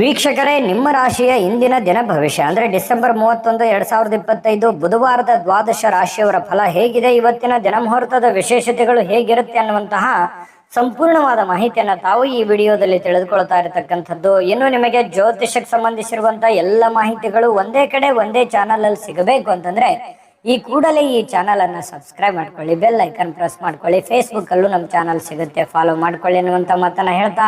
ವೀಕ್ಷಕರೇ, ನಿಮ್ಮ ರಾಶಿಯ ಇಂದಿನ ದಿನ ಭವಿಷ್ಯ ಅಂದ್ರೆ ಡಿಸೆಂಬರ್ 31, 2025 ಬುಧವಾರದ ದ್ವಾದಶ ರಾಶಿಯವರ ಫಲ ಹೇಗಿದೆ, ಇವತ್ತಿನ ದಿನ ಮುಹೂರ್ತದ ವಿಶೇಷತೆಗಳು ಹೇಗಿರುತ್ತೆ ಅನ್ನುವಂತಹ ಸಂಪೂರ್ಣವಾದ ಮಾಹಿತಿಯನ್ನ ತಾವು ಈ ವಿಡಿಯೋದಲ್ಲಿ ತಿಳಿದುಕೊಳ್ತಾ ಇರತಕ್ಕಂಥದ್ದು. ಇನ್ನು ನಿಮಗೆ ಜ್ಯೋತಿಷಕ್ಕೆ ಸಂಬಂಧಿಸಿರುವಂತಹ ಎಲ್ಲ ಮಾಹಿತಿಗಳು ಒಂದೇ ಕಡೆ ಒಂದೇ ಚಾನಲ್ ಅಲ್ಲಿ ಸಿಗಬೇಕು ಅಂತಂದ್ರೆ ಈ ಕೂಡಲೇ ಈ ಚಾನಲ್ ಅನ್ನ ಸಬ್ಸ್ಕ್ರೈಬ್ ಮಾಡ್ಕೊಳ್ಳಿ, ಬೆಲ್ ಐಕನ್ ಪ್ರೆಸ್ ಮಾಡ್ಕೊಳ್ಳಿ. ಫೇಸ್ಬುಕ್ ಅಲ್ಲೂ ನಮ್ಮ ಚಾನಲ್ ಸಿಗುತ್ತೆ, ಫಾಲೋ ಮಾಡ್ಕೊಳ್ಳಿ ಅನ್ನುವಂತ ಮಾತನ್ನ ಹೇಳ್ತಾ,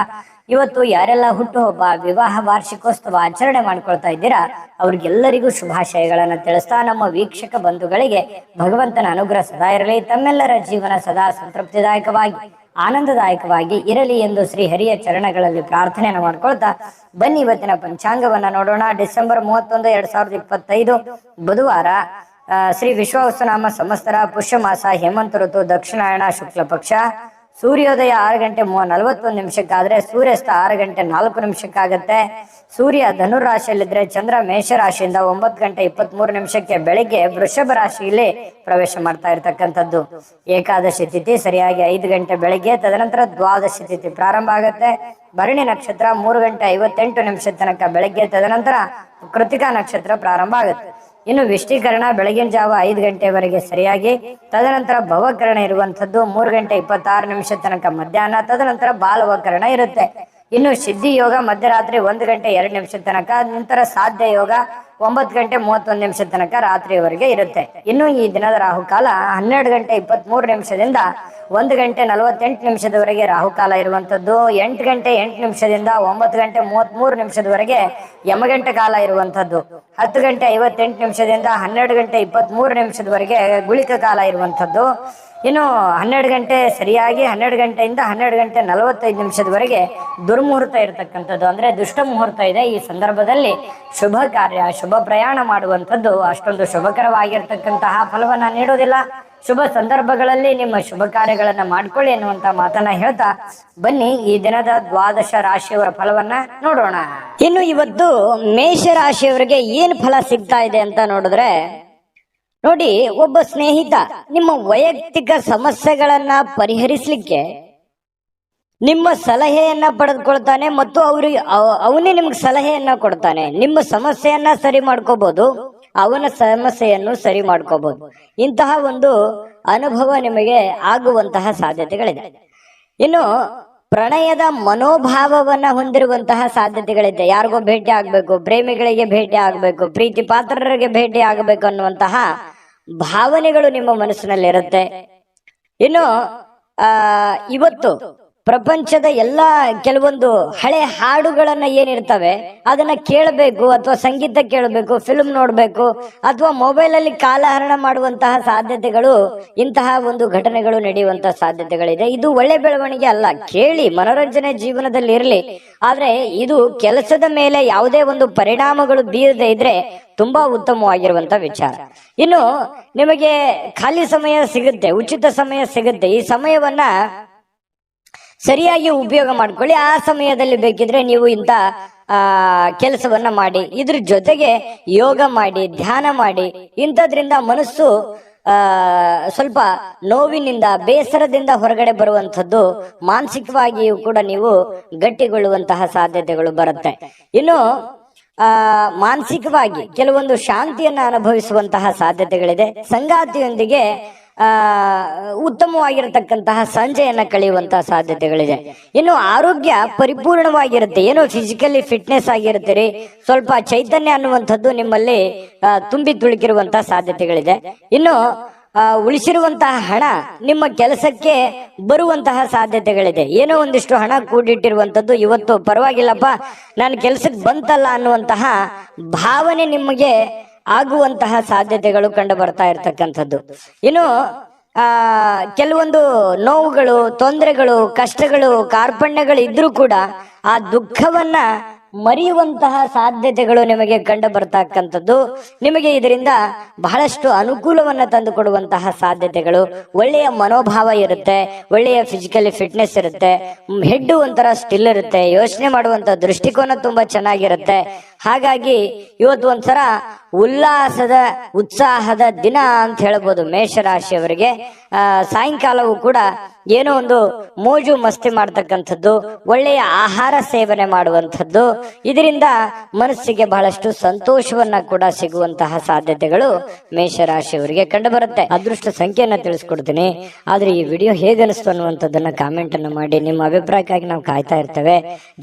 ಇವತ್ತು ಯಾರೆಲ್ಲ ಹುಟ್ಟುಹಬ್ಬ, ವಿವಾಹ ವಾರ್ಷಿಕೋತ್ಸವ ಆಚರಣೆ ಮಾಡ್ಕೊಳ್ತಾ ಇದ್ದೀರಾ ಅವ್ರಿಗೆಲ್ಲರಿಗೂ ಶುಭಾಶಯಗಳನ್ನ ತಿಳಿಸ್ತಾ, ನಮ್ಮ ವೀಕ್ಷಕ ಬಂಧುಗಳಿಗೆ ಭಗವಂತನ ಅನುಗ್ರಹ ಸದಾ ಇರಲಿ, ತಮ್ಮೆಲ್ಲರ ಜೀವನ ಸದಾ ಸಂತೃಪ್ತಿದಾಯಕವಾಗಿ ಆನಂದದಾಯಕವಾಗಿ ಇರಲಿ ಎಂದು ಶ್ರೀ ಹರಿಯ ಚರಣಗಳಲ್ಲಿ ಪ್ರಾರ್ಥನೆಯನ್ನು ಮಾಡ್ಕೊಳ್ತಾ ಬನ್ನಿ ಇವತ್ತಿನ ಪಂಚಾಂಗವನ್ನ ನೋಡೋಣ. ಡಿಸೆಂಬರ್ 31, 2025 ಬುಧವಾರ, ಶ್ರೀ ವಿಶ್ವಾವಸುನಾಮ ಸಂವತ್ಸರ, ಪುಷ್ಯ ಮಾಸ, ಹೇಮಂತ ಋತು, ದಕ್ಷಿಣಾಯಣ, ಶುಕ್ಲ ಪಕ್ಷ. ಸೂರ್ಯೋದಯ 6 ಗಂಟೆ 41 ನಿಮಿಷಕ್ಕಾದ್ರೆ ಸೂರ್ಯಾಸ್ತ 6 ಗಂಟೆ 4 ನಿಮಿಷಕ್ಕಾಗತ್ತೆ. ಸೂರ್ಯ ಧನುರಾಶಿಯಲ್ಲಿದ್ರೆ ಚಂದ್ರ ಮೇಷರಾಶಿಯಿಂದ 9 ಗಂಟೆ 23 ನಿಮಿಷಕ್ಕೆ ಬೆಳಿಗ್ಗೆ ವೃಷಭ ರಾಶಿಯಲ್ಲಿ ಪ್ರವೇಶ ಮಾಡ್ತಾ ಇರ್ತಕ್ಕಂಥದ್ದು. ಏಕಾದಶಿ ತಿಥಿ ಸರಿಯಾಗಿ 5 ಗಂಟೆ ಬೆಳಿಗ್ಗೆ, ತದನಂತರ ದ್ವಾದಶಿ ತಿಥಿ ಪ್ರಾರಂಭ ಆಗುತ್ತೆ. ಭರಣಿ ನಕ್ಷತ್ರ 3 ಗಂಟೆ 58 ನಿಮಿಷ ತನಕ ಬೆಳಗ್ಗೆ, ತದನಂತರ ಕೃತಿಕಾ ನಕ್ಷತ್ರ ಪ್ರಾರಂಭ ಆಗುತ್ತೆ. ಇನ್ನು ವಿಷ್ಟೀಕರಣ ಬೆಳಗಿನ ಜಾವ 5 ಗಂಟೆವರೆಗೆ ಸರಿಯಾಗಿ, ತದನಂತರ ಭವಕರಣ ಇರುವಂತದ್ದು 3 ಗಂಟೆ 26 ನಿಮಿಷ ತನಕ ಮಧ್ಯಾಹ್ನ, ತದನಂತರ ಬಾಲವಕರಣ ಇರುತ್ತೆ. ಇನ್ನು ಸಿದ್ಧಿ ಯೋಗ ಮಧ್ಯರಾತ್ರಿ 1 ಗಂಟೆ 2 ನಿಮಿಷ ತನಕ, ನಂತರ ಸಾಧ್ಯ ಯೋಗ 9 ಗಂಟೆ 31 ನಿಮಿಷ ತನಕ ರಾತ್ರಿಯವರೆಗೆ ಇರುತ್ತೆ. ಇನ್ನು ಈ ದಿನದ ರಾಹುಕಾಲ 12 ಗಂಟೆ 23 ನಿಮಿಷದಿಂದ 1 ಗಂಟೆ 48 ನಿಮಿಷದವರೆಗೆ ರಾಹುಕಾಲ ಇರುವಂತದ್ದು. 8 ಗಂಟೆ 8 ನಿಮಿಷದಿಂದ 9 ಗಂಟೆ 33 ನಿಮಿಷದವರೆಗೆ ಯಮಗಂಟೆ ಕಾಲ ಇರುವಂತದ್ದು. 10 ಗಂಟೆ 58 ನಿಮಿಷದಿಂದ 12 ಗಂಟೆ 23 ನಿಮಿಷದವರೆಗೆ ಗುಳಿಕ ಕಾಲ ಇರುವಂತದ್ದು. ಇನ್ನು 12 ಗಂಟೆ ಸರಿಯಾಗಿ 12 ಗಂಟೆಯಿಂದ 12 ಗಂಟೆ 45 ನಿಮಿಷದವರೆಗೆ ದುರ್ಮುಹೂರ್ತ ಇರತಕ್ಕಂಥದ್ದು, ಅಂದ್ರೆ ದುಷ್ಟ ಮುಹೂರ್ತ ಇದೆ. ಈ ಸಂದರ್ಭದಲ್ಲಿ ಶುಭ ಕಾರ್ಯ, ಶುಭ ಪ್ರಯಾಣ ಮಾಡುವಂಥದ್ದು ಅಷ್ಟೊಂದು ಶುಭಕರವಾಗಿರ್ತಕ್ಕಂತಹ ಫಲವನ್ನ ನೀಡೋದಿಲ್ಲ. ಶುಭ ಸಂದರ್ಭಗಳಲ್ಲಿ ನಿಮ್ಮ ಶುಭ ಕಾರ್ಯಗಳನ್ನ ಮಾಡ್ಕೊಳ್ಳಿ ಎನ್ನುವಂತ ಮಾತನ್ನ ಹೇಳ್ತಾ ಬನ್ನಿ ಈ ದಿನದ ದ್ವಾದಶ ರಾಶಿಯವರ ಫಲವನ್ನ ನೋಡೋಣ. ಇನ್ನು ಇವತ್ತು ಮೇಷ ರಾಶಿಯವರಿಗೆ ಏನ್ ಫಲ ಸಿಗ್ತಾ ಇದೆ ಅಂತ ನೋಡಿದ್ರೆ, ನೋಡಿ, ಒಬ್ಬ ಸ್ನೇಹಿತ ನಿಮ್ಮ ವೈಯಕ್ತಿಕ ಸಮಸ್ಯೆಗಳನ್ನ ಪರಿಹರಿಸಲಿಕ್ಕೆ ನಿಮ್ಮ ಸಲಹೆಯನ್ನ ಪಡೆದುಕೊಳ್ತಾನೆ ಮತ್ತು ಅವನೇ ನಿಮ್ಗೆ ಸಲಹೆಯನ್ನ ಕೊಡ್ತಾನೆ. ನಿಮ್ಮ ಸಮಸ್ಯೆಯನ್ನ ಸರಿ ಮಾಡ್ಕೋಬಹುದು, ಅವನ ಸಮಸ್ಯೆಯನ್ನು ಸರಿ ಮಾಡ್ಕೋಬಹುದು. ಇಂತಹ ಒಂದು ಅನುಭವ ನಿಮಗೆ ಆಗುವಂತಹ ಸಾಧ್ಯತೆಗಳಿದೆ. ಇನ್ನು ಪ್ರಣಯದ ಮನೋಭಾವವನ್ನ ಹೊಂದಿರುವಂತಹ ಸಾಧ್ಯತೆಗಳಿದೆ. ಯಾರಿಗೋ ಭೇಟಿ ಆಗ್ಬೇಕು, ಪ್ರೇಮಿಗಳಿಗೆ ಭೇಟಿ ಆಗ್ಬೇಕು, ಪ್ರೀತಿ ಪಾತ್ರರಿಗೆ ಭೇಟಿ ಆಗಬೇಕು ಅನ್ನುವಂತಹ ಭಾವನೆಗಳು ನಿಮ್ಮ ಮನಸ್ಸಿನಲ್ಲಿರುತ್ತೆ. ಇನ್ನು ಇವತ್ತು ಪ್ರಪಂಚದ ಎಲ್ಲ ಕೆಲವೊಂದು ಹಳೆ ಹಾಡುಗಳನ್ನ ಏನಿರ್ತವೆ ಅದನ್ನ ಕೇಳಬೇಕು, ಅಥವಾ ಸಂಗೀತ ಕೇಳಬೇಕು, ಫಿಲ್ಮ್ ನೋಡ್ಬೇಕು, ಅಥವಾ ಮೊಬೈಲ್ ಅಲ್ಲಿ ಕಾಲಹರಣ ಮಾಡುವಂತಹ ಸಾಧ್ಯತೆಗಳು, ಇಂತಹ ಒಂದು ಘಟನೆಗಳು ನಡೆಯುವಂತಹ ಸಾಧ್ಯತೆಗಳಿದೆ. ಇದು ಒಳ್ಳೆ ಬೆಳವಣಿಗೆ ಅಲ್ಲ. ಕೇಳಿ, ಮನೋರಂಜನೆ ಜೀವನದಲ್ಲಿ ಇರಲಿ, ಆದ್ರೆ ಇದು ಕೆಲಸದ ಮೇಲೆ ಯಾವುದೇ ಒಂದು ಪರಿಣಾಮಗಳು ಬೀರದೆ ಇದ್ರೆ ತುಂಬಾ ಉತ್ತಮವಾಗಿರುವಂತ ವಿಚಾರ. ಇನ್ನು ನಿಮಗೆ ಖಾಲಿ ಸಮಯ ಸಿಗುತ್ತೆ, ಉಚಿತ ಸಮಯ ಸಿಗುತ್ತೆ. ಈ ಸಮಯವನ್ನ ಸರಿಯಾಗಿ ಉಪಯೋಗ ಮಾಡ್ಕೊಳ್ಳಿ. ಆ ಸಮಯದಲ್ಲಿ ಬೇಕಿದ್ರೆ ನೀವು ಇಂಥ ಕೆಲಸವನ್ನ ಮಾಡಿ, ಇದ್ರ ಜೊತೆಗೆ ಯೋಗ ಮಾಡಿ, ಧ್ಯಾನ ಮಾಡಿ. ಇಂಥದ್ರಿಂದ ಮನಸ್ಸು ಸ್ವಲ್ಪ ನೋವಿನಿಂದ, ಬೇಸರದಿಂದ ಹೊರಗಡೆ ಬರುವಂಥದ್ದು, ಮಾನಸಿಕವಾಗಿಯೂ ಕೂಡ ನೀವು ಗಟ್ಟಿಗೊಳ್ಳುವಂತಹ ಸಾಧ್ಯತೆಗಳು ಬರುತ್ತೆ. ಇನ್ನು ಮಾನಸಿಕವಾಗಿ ಕೆಲವೊಂದು ಶಾಂತಿಯನ್ನ ಅನುಭವಿಸುವಂತಹ ಸಾಧ್ಯತೆಗಳಿದೆ. ಸಂಗಾತಿಯೊಂದಿಗೆ ಉತ್ತಮವಾಗಿರತಕ್ಕಂತಹ ಸಂಜೆಯನ್ನ ಕಳೆಯುವಂತಹ ಸಾಧ್ಯತೆಗಳಿದೆ. ಇನ್ನು ಆರೋಗ್ಯ ಪರಿಪೂರ್ಣವಾಗಿರುತ್ತೆ. ಏನೋ ಫಿಸಿಕಲಿ ಫಿಟ್ನೆಸ್ ಆಗಿರ್ತೀರಿ, ಸ್ವಲ್ಪ ಚೈತನ್ಯ ಅನ್ನುವಂಥದ್ದು ನಿಮ್ಮಲ್ಲಿ ತುಂಬಿ ತುಳುಕಿರುವಂತಹ ಸಾಧ್ಯತೆಗಳಿದೆ. ಇನ್ನು ಉಳಿಸಿರುವಂತಹ ಹಣ ನಿಮ್ಮ ಕೆಲಸಕ್ಕೆ ಬರುವಂತಹ ಸಾಧ್ಯತೆಗಳಿದೆ. ಏನೋ ಒಂದಿಷ್ಟು ಹಣ ಕೂಡಿಟ್ಟಿರುವಂತದ್ದು ಇವತ್ತು ಪರವಾಗಿಲ್ಲಪ್ಪ ನಾನು ಕೆಲಸಕ್ಕೆ ಬಂತಲ್ಲ ಅನ್ನುವಂತಹ ಭಾವನೆ ನಿಮಗೆ ಆಗುವಂತಹ ಸಾಧ್ಯತೆಗಳು ಕಂಡು ಬರ್ತಾ ಇರ್ತಕ್ಕಂಥದ್ದು. ಇನ್ನು ಕೆಲವೊಂದು ನೋವುಗಳು, ತೊಂದರೆಗಳು, ಕಷ್ಟಗಳು, ಕಾರ್ಪಣ್ಯಗಳು ಇದ್ರೂ ಕೂಡ ಆ ದುಃಖವನ್ನ ಮರೆಯುವಂತಹ ಸಾಧ್ಯತೆಗಳು ನಿಮಗೆ ಕಂಡು ಬರ್ತಕ್ಕಂಥದ್ದು. ನಿಮಗೆ ಇದರಿಂದ ಬಹಳಷ್ಟು ಅನುಕೂಲವನ್ನ ತಂದು ಕೊಡುವಂತಹ ಸಾಧ್ಯತೆಗಳು, ಒಳ್ಳೆಯ ಮನೋಭಾವ ಇರುತ್ತೆ, ಒಳ್ಳೆಯ ಫಿಸಿಕಲಿ ಫಿಟ್ನೆಸ್ ಇರುತ್ತೆ, ಹೆಡ್ ಒಂಥರ ಸ್ಟಿಲ್ ಇರುತ್ತೆ, ಯೋಚನೆ ಮಾಡುವಂತ ದೃಷ್ಟಿಕೋನ ತುಂಬಾ ಚೆನ್ನಾಗಿರುತ್ತೆ. ಹಾಗಾಗಿ ಇವತ್ತು ಒಂಥರ ಉಲ್ಲಾಸದ, ಉತ್ಸಾಹದ ದಿನ ಅಂತ ಹೇಳ್ಬೋದು ಮೇಷರಾಶಿಯವರಿಗೆ. ಸಾಯಂಕಾಲವೂ ಕೂಡ ಏನೋ ಒಂದು ಮೋಜು ಮಸ್ತಿ ಮಾಡ್ತಕ್ಕಂಥದ್ದು, ಒಳ್ಳೆಯ ಆಹಾರ ಸೇವನೆ ಮಾಡುವಂಥದ್ದು, ಇದರಿಂದ ಮನಸ್ಸಿಗೆ ಬಹಳಷ್ಟು ಸಂತೋಷವನ್ನ ಕೂಡ ಸಿಗುವಂತಹ ಸಾಧ್ಯತೆಗಳು ಮೇಷರಾಶಿಯವರಿಗೆ ಕಂಡು ಬರುತ್ತೆ. ಅದೃಷ್ಟ ಸಂಖ್ಯೆಯನ್ನ ತಿಳಿಸ್ಕೊಡ್ತೀನಿ, ಆದ್ರೆ ಈ ವಿಡಿಯೋ ಹೇಗೆ ಅನಿಸ್ತು ಅನ್ನುವಂಥದ್ದನ್ನ ಕಾಮೆಂಟ್ ಅನ್ನು ಮಾಡಿ. ನಿಮ್ಮ ಅಭಿಪ್ರಾಯಕ್ಕಾಗಿ ನಾವು ಕಾಯ್ತಾ ಇರ್ತೇವೆ.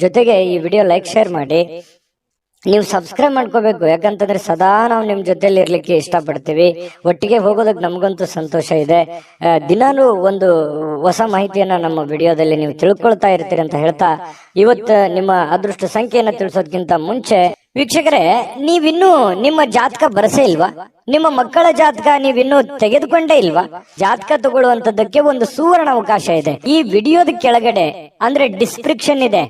ಜೊತೆಗೆ ಈ ವಿಡಿಯೋ ಲೈಕ್ ಶೇರ್ ಮಾಡಿ. ನೀವು ಸಬ್ಸ್ಕ್ರೈಬ್ ಮಾಡ್ಕೋಬೇಕು, ಯಾಕಂತಂದ್ರೆ ಸದಾ ನಾವು ನಿಮ್ ಜೊತೆಲಿ ಇರ್ಲಿಕ್ಕೆ ಇಷ್ಟಪಡ್ತೀವಿ. ಒಟ್ಟಿಗೆ ಹೋಗೋದಕ್ಕೆ ನಮಗಂತೂ ಸಂತೋಷ ಇದೆ. ದಿನಾನು ಒಂದು ಹೊಸ ಮಾಹಿತಿಯನ್ನ ನಮ್ಮ ವಿಡಿಯೋದಲ್ಲಿ ನೀವು ತಿಳ್ಕೊಳ್ತಾ ಇರ್ತೀರಿ ಅಂತ ಹೇಳ್ತಾ, ಇವತ್ತು ನಿಮ್ಮ ಅದೃಷ್ಟ ಸಂಖ್ಯೆಯನ್ನ ತಿಳಿಸೋದಕ್ಕಿಂತ ಮುಂಚೆ ವೀಕ್ಷಕರೇ, ನೀವಿನ್ನೂ ನಿಮ್ಮ ಜಾತಕ ಬರಸೇ ಇಲ್ವಾ? ನಿಮ್ಮ ಮಕ್ಕಳ ಜಾತಕ ನೀವಿನ್ನೂ ತೆಗೆದುಕೊಂಡೇ ಇಲ್ವಾ? ಜಾತಕ ತಗೊಳ್ಳುವಂತದ್ದಕ್ಕೆ ಒಂದು ಸುವರ್ಣ ಅವಕಾಶ ಇದೆ. ಈ ವಿಡಿಯೋದ ಕೆಳಗಡೆ ಅಂದ್ರೆ ಡಿಸ್ಕ್ರಿಪ್ಷನ್ ಇದೆ,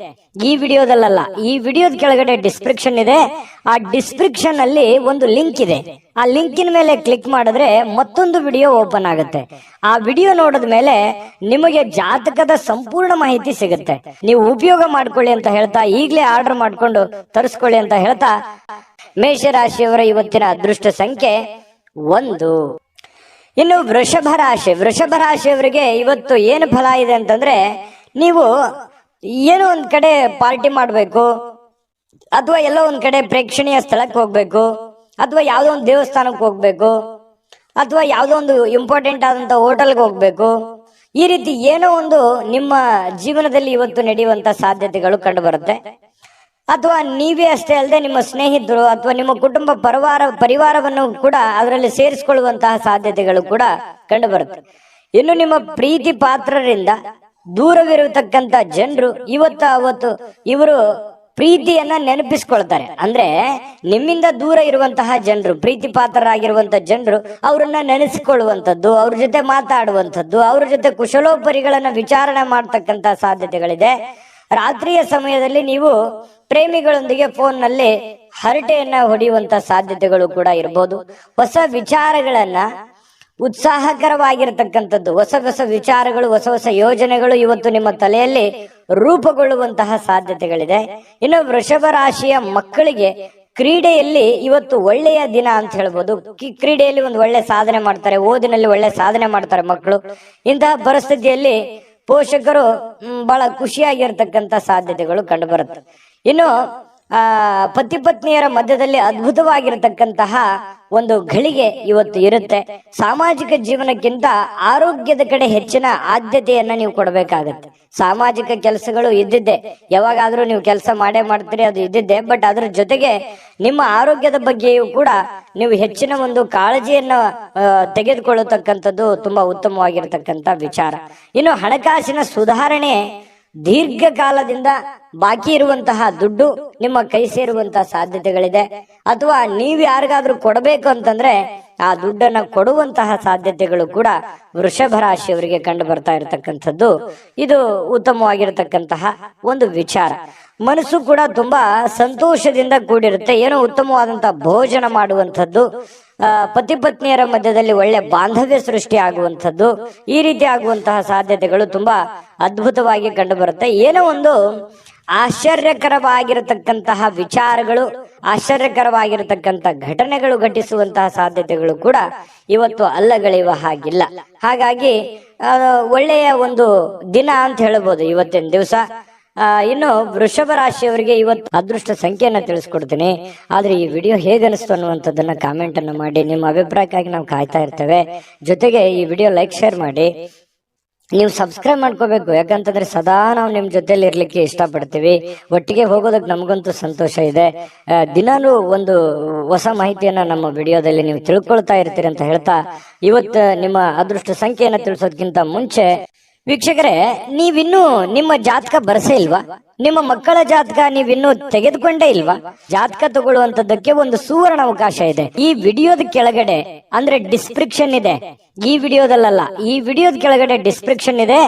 ಈ ವಿಡಿಯೋದಲ್ಲ, ಈ ವಿಡಿಯೋದ ಕೆಳಗಡೆ ಡಿಸ್ಕ್ರಿಪ್ಷನ್ ಇದೆ. ಆ ಡಿಸ್ಕ್ರಿಪ್ಷನ್ ಅಲ್ಲಿ ಒಂದು ಲಿಂಕ್ ಇದೆ. ಆ ಲಿಂಕಿನ ಮೇಲೆ ಕ್ಲಿಕ್ ಮಾಡಿದ್ರೆ ಮತ್ತೊಂದು ವಿಡಿಯೋ ಓಪನ್ ಆಗುತ್ತೆ. ಆ ವಿಡಿಯೋ ನೋಡಿದ ಮೇಲೆ ನಿಮಗೆ ಜಾತಕದ ಸಂಪೂರ್ಣ ಮಾಹಿತಿ ಸಿಗುತ್ತೆ. ನೀವು ಉಪಯೋಗ ಮಾಡ್ಕೊಳ್ಳಿ ಅಂತ ಹೇಳ್ತಾ, ಈಗಲೇ ಆರ್ಡರ್ ಮಾಡ್ಕೊಂಡು ತರಿಸ್ಕೊಳ್ಳಿ ಅಂತ ಹೇಳ್ತಾ, ಮೇಷರಾಶಿಯವರ ಇವತ್ತಿನ ಅದೃಷ್ಟ ಸಂಖ್ಯೆ 1. ಇನ್ನು ವೃಷಭ ರಾಶಿಯವರಿಗೆ ಇವತ್ತು ಏನು ಫಲ ಇದೆ ಅಂತಂದ್ರೆ, ನೀವು ಏನೋ ಒಂದ್ ಕಡೆ ಪಾರ್ಟಿ ಮಾಡ್ಬೇಕು, ಅಥವಾ ಎಲ್ಲೋ ಒಂದ್ ಕಡೆ ಪ್ರೇಕ್ಷಣೀಯ ಸ್ಥಳಕ್ಕೆ ಹೋಗ್ಬೇಕು, ಅಥವಾ ಯಾವ್ದೋ ಒಂದು ದೇವಸ್ಥಾನಕ್ಕೆ ಹೋಗ್ಬೇಕು, ಅಥವಾ ಯಾವ್ದೋ ಒಂದು ಇಂಪಾರ್ಟೆಂಟ್ ಆದಂತ ಹೋಟೆಲ್ಗೆ ಹೋಗ್ಬೇಕು. ಈ ರೀತಿ ಏನೋ ಒಂದು ನಿಮ್ಮ ಜೀವನದಲ್ಲಿ ಇವತ್ತು ನಡೆಯುವಂತ ಸಾಧ್ಯತೆಗಳು ಕಂಡು ಬರುತ್ತೆ. ಅಥವಾ ನೀವೇ ಅಷ್ಟೇ ಅಲ್ಲದೆ ನಿಮ್ಮ ಸ್ನೇಹಿತರು ಅಥವಾ ನಿಮ್ಮ ಕುಟುಂಬ ಪರಿವಾರವನ್ನು ಕೂಡ ಅದರಲ್ಲಿ ಸೇರಿಸಿಕೊಳ್ಳುವಂತಹ ಸಾಧ್ಯತೆಗಳು ಕೂಡ ಕಂಡು ಬರುತ್ತೆ. ಇನ್ನು ನಿಮ್ಮ ಪ್ರೀತಿ ಪಾತ್ರರಿಂದ ದೂರವಿರತಕ್ಕಂತ ಜನರು ಅವತ್ತು ಇವರು ಪ್ರೀತಿಯನ್ನ ನೆನಪಿಸ್ಕೊಳ್ತಾರೆ. ಅಂದ್ರೆ ನಿಮ್ಮಿಂದ ದೂರ ಇರುವಂತಹ ಜನರು, ಪ್ರೀತಿ ಪಾತ್ರರಾಗಿರುವಂತಹ ಜನರು ಅವರನ್ನ ನೆನೆಸಿಕೊಳ್ಳುವಂಥದ್ದು, ಅವ್ರ ಜೊತೆ ಮಾತಾಡುವಂಥದ್ದು, ಅವ್ರ ಜೊತೆ ಕುಶಲೋಪರಿಗಳನ್ನ ವಿಚಾರಣೆ ಮಾಡ್ತಕ್ಕಂತ ಸಾಧ್ಯತೆಗಳಿದೆ. ರಾತ್ರಿಯ ಸಮಯದಲ್ಲಿ ನೀವು ಪ್ರೇಮಿಗಳೊಂದಿಗೆ ಫೋನ್ ನಲ್ಲಿ ಹರಟೆಯನ್ನ ಹೊಡೆಯುವಂತ ಸಾಧ್ಯತೆಗಳು ಕೂಡ ಇರಬಹುದು. ಹೊಸ ವಿಚಾರಗಳನ್ನ, ಉತ್ಸಾಹಕರವಾಗಿರತಕ್ಕಂಥದ್ದು, ಹೊಸ ವಿಚಾರಗಳು, ಹೊಸ ಯೋಜನೆಗಳು ಇವತ್ತು ನಿಮ್ಮ ತಲೆಯಲ್ಲಿ ರೂಪುಗೊಳ್ಳುವಂತಹ ಸಾಧ್ಯತೆಗಳಿದೆ. ಇನ್ನು ವೃಷಭ ರಾಶಿಯ ಮಕ್ಕಳಿಗೆ ಕ್ರೀಡೆಯಲ್ಲಿ ಇವತ್ತು ಒಳ್ಳೆಯ ದಿನ ಅಂತ ಹೇಳ್ಬೋದು. ಕ್ರೀಡೆಯಲ್ಲಿ ಒಂದು ಒಳ್ಳೆ ಸಾಧನೆ ಮಾಡ್ತಾರೆ, ಓದಿನಲ್ಲಿ ಒಳ್ಳೆ ಸಾಧನೆ ಮಾಡ್ತಾರೆ ಮಕ್ಕಳು. ಇಂತಹ ಪರಿಸ್ಥಿತಿಯಲ್ಲಿ ಪೋಷಕರು ಬಹಳ ಖುಷಿಯಾಗಿರ್ತಕ್ಕಂಥ ಸಾಧ್ಯತೆಗಳು ಕಂಡು ಬರುತ್ತೆ. ಇನ್ನು ಪತಿ ಪತ್ನಿಯರ ಮಧ್ಯದಲ್ಲಿ ಅದ್ಭುತವಾಗಿರತಕ್ಕಂತಹ ಒಂದು ಘಳಿಗೆ ಇವತ್ತು ಇರುತ್ತೆ. ಸಾಮಾಜಿಕ ಜೀವನಕ್ಕಿಂತ ಆರೋಗ್ಯದ ಕಡೆ ಹೆಚ್ಚಿನ ಆದ್ಯತೆಯನ್ನ ನೀವು ಕೊಡಬೇಕಾಗತ್ತೆ. ಸಾಮಾಜಿಕ ಕೆಲಸಗಳು ಇದ್ದಿದ್ದೆ, ಯಾವಾಗಾದ್ರೂ ನೀವು ಕೆಲಸ ಮಾಡೇ ಮಾಡ್ತೀರಿ, ಅದು ಇದ್ದಿದ್ದೆ. ಬಟ್ ಅದ್ರ ಜೊತೆಗೆ ನಿಮ್ಮ ಆರೋಗ್ಯದ ಬಗ್ಗೆಯೂ ಕೂಡ ನೀವು ಹೆಚ್ಚಿನ ಒಂದು ಕಾಳಜಿಯನ್ನ ತೆಗೆದುಕೊಳ್ಳತಕ್ಕಂಥದ್ದು ತುಂಬಾ ಉತ್ತಮವಾಗಿರ್ತಕ್ಕಂಥ ವಿಚಾರ. ಇನ್ನು ಹಣಕಾಸಿನ ಸುಧಾರಣೆ, ದೀರ್ಘಕಾಲದಿಂದ ಬಾಕಿ ಇರುವಂತಹ ದುಡ್ಡು ನಿಮ್ಮ ಕೈ ಸೇರುವಂತಹ ಸಾಧ್ಯತೆಗಳಿದೆ. ಅಥವಾ ನೀವು ಯಾರಿಗಾದ್ರೂ ಕೊಡಬೇಕು ಅಂತಂದ್ರೆ ಆ ದುಡ್ಡನ್ನ ಕೊಡುವಂತಹ ಸಾಧ್ಯತೆಗಳು ಕೂಡ ವೃಷಭ ರಾಶಿಯವರಿಗೆ ಕಂಡು ಬರ್ತಾ ಇರತಕ್ಕಂಥದ್ದು. ಇದು ಉತ್ತಮವಾಗಿರತಕ್ಕಂತಹ ಒಂದು ವಿಚಾರ. ಮನಸ್ಸು ಕೂಡ ತುಂಬಾ ಸಂತೋಷದಿಂದ ಕೂಡಿರುತ್ತೆ. ಏನೋ ಉತ್ತಮವಾದಂತಹ ಭೋಜನ ಮಾಡುವಂಥದ್ದು, ಪತಿ ಪತ್ನಿಯರ ಮಧ್ಯದಲ್ಲಿ ಒಳ್ಳೆ ಬಾಂಧವ್ಯ ಸೃಷ್ಟಿ ಆಗುವಂಥದ್ದು, ಈ ರೀತಿ ಆಗುವಂತಹ ಸಾಧ್ಯತೆಗಳು ತುಂಬಾ ಅದ್ಭುತವಾಗಿ ಕಂಡು ಬರುತ್ತೆ. ಏನೋ ಒಂದು ಆಶ್ಚರ್ಯಕರವಾಗಿರತಕ್ಕಂತಹ ವಿಚಾರಗಳು, ಆಶ್ಚರ್ಯಕರವಾಗಿರತಕ್ಕಂಥ ಘಟನೆಗಳು ಘಟಿಸುವಂತಹ ಸಾಧ್ಯತೆಗಳು ಕೂಡ ಇವತ್ತು ಅಲ್ಲಗಳೆಯುವ ಹಾಗಿಲ್ಲ. ಹಾಗಾಗಿ ಒಳ್ಳೆಯ ಒಂದು ದಿನ ಅಂತ ಹೇಳ್ಬೋದು ಇವತ್ತಿನ ದಿವಸ. ಇನ್ನು ವೃಷಭ ರಾಶಿಯವರಿಗೆ ಇವತ್ತು ಅದೃಷ್ಟ ಸಂಖ್ಯೆಯನ್ನ ತಿಳಿಸ್ಕೊಡ್ತೀನಿ, ಆದ್ರೆ ಈ ವಿಡಿಯೋ ಹೇಗೆ ಅನಿಸ್ತು ಅನ್ನುವಂಥದ್ದನ್ನ ಕಾಮೆಂಟ್ ಅನ್ನು ಮಾಡಿ. ನಿಮ್ಮ ಅಭಿಪ್ರಾಯಕ್ಕಾಗಿ ನಾವು ಕಾಯ್ತಾ ಇರ್ತೇವೆ. ಜೊತೆಗೆ ಈ ವಿಡಿಯೋ ಲೈಕ್ ಶೇರ್ ಮಾಡಿ. ನೀವು ಸಬ್ಸ್ಕ್ರೈಬ್ ಮಾಡ್ಕೋಬೇಕು, ಯಾಕಂತಂದ್ರೆ ಸದಾ ನಾವು ನಿಮ್ ಜೊತೆಲಿ ಇರ್ಲಿಕ್ಕೆ ಇಷ್ಟಪಡ್ತೀವಿ. ಒಟ್ಟಿಗೆ ಹೋಗೋದಕ್ಕೆ ನಮಗಂತೂ ಸಂತೋಷ ಇದೆ. ದಿನಾನು ಒಂದು ಹೊಸ ಮಾಹಿತಿಯನ್ನ ನಮ್ಮ ವಿಡಿಯೋದಲ್ಲಿ ನೀವು ತಿಳ್ಕೊಳ್ತಾ ಇರ್ತೀರಿ ಅಂತ ಹೇಳ್ತಾ, ಇವತ್ತು ನಿಮ್ಮ ಅದೃಷ್ಟ ಸಂಖ್ಯೆಯನ್ನ ತಿಳಿಸೋದಕ್ಕಿಂತ ಮುಂಚೆ ವೀಕ್ಷಕರೇ, ನೀವಿನ್ನೂ ನಿಮ್ಮ ಜಾತಕ ಬರಸೇ ಇಲ್ವಾ? ನಿಮ್ಮ ಮಕ್ಕಳ ಜಾತಕ ನೀವಿನ್ನೂ ತೆಗೆದುಕೊಂಡೇ ಇಲ್ವಾ? ಜಾತಕ ತಗೊಳ್ಳುವಂತದ್ದಕ್ಕೆ ಒಂದು ಸುವರ್ಣ ಅವಕಾಶ ಇದೆ. ಈ ವಿಡಿಯೋದ ಕೆಳಗಡೆ ಅಂದ್ರೆ ಡಿಸ್ಕ್ರಿಪ್ಷನ್ ಇದೆ, ಈ ವಿಡಿಯೋದಲ್ಲ, ಈ ವಿಡಿಯೋದ ಕೆಳಗಡೆ ಡಿಸ್ಕ್ರಿಪ್ಷನ್ ಇದೆ.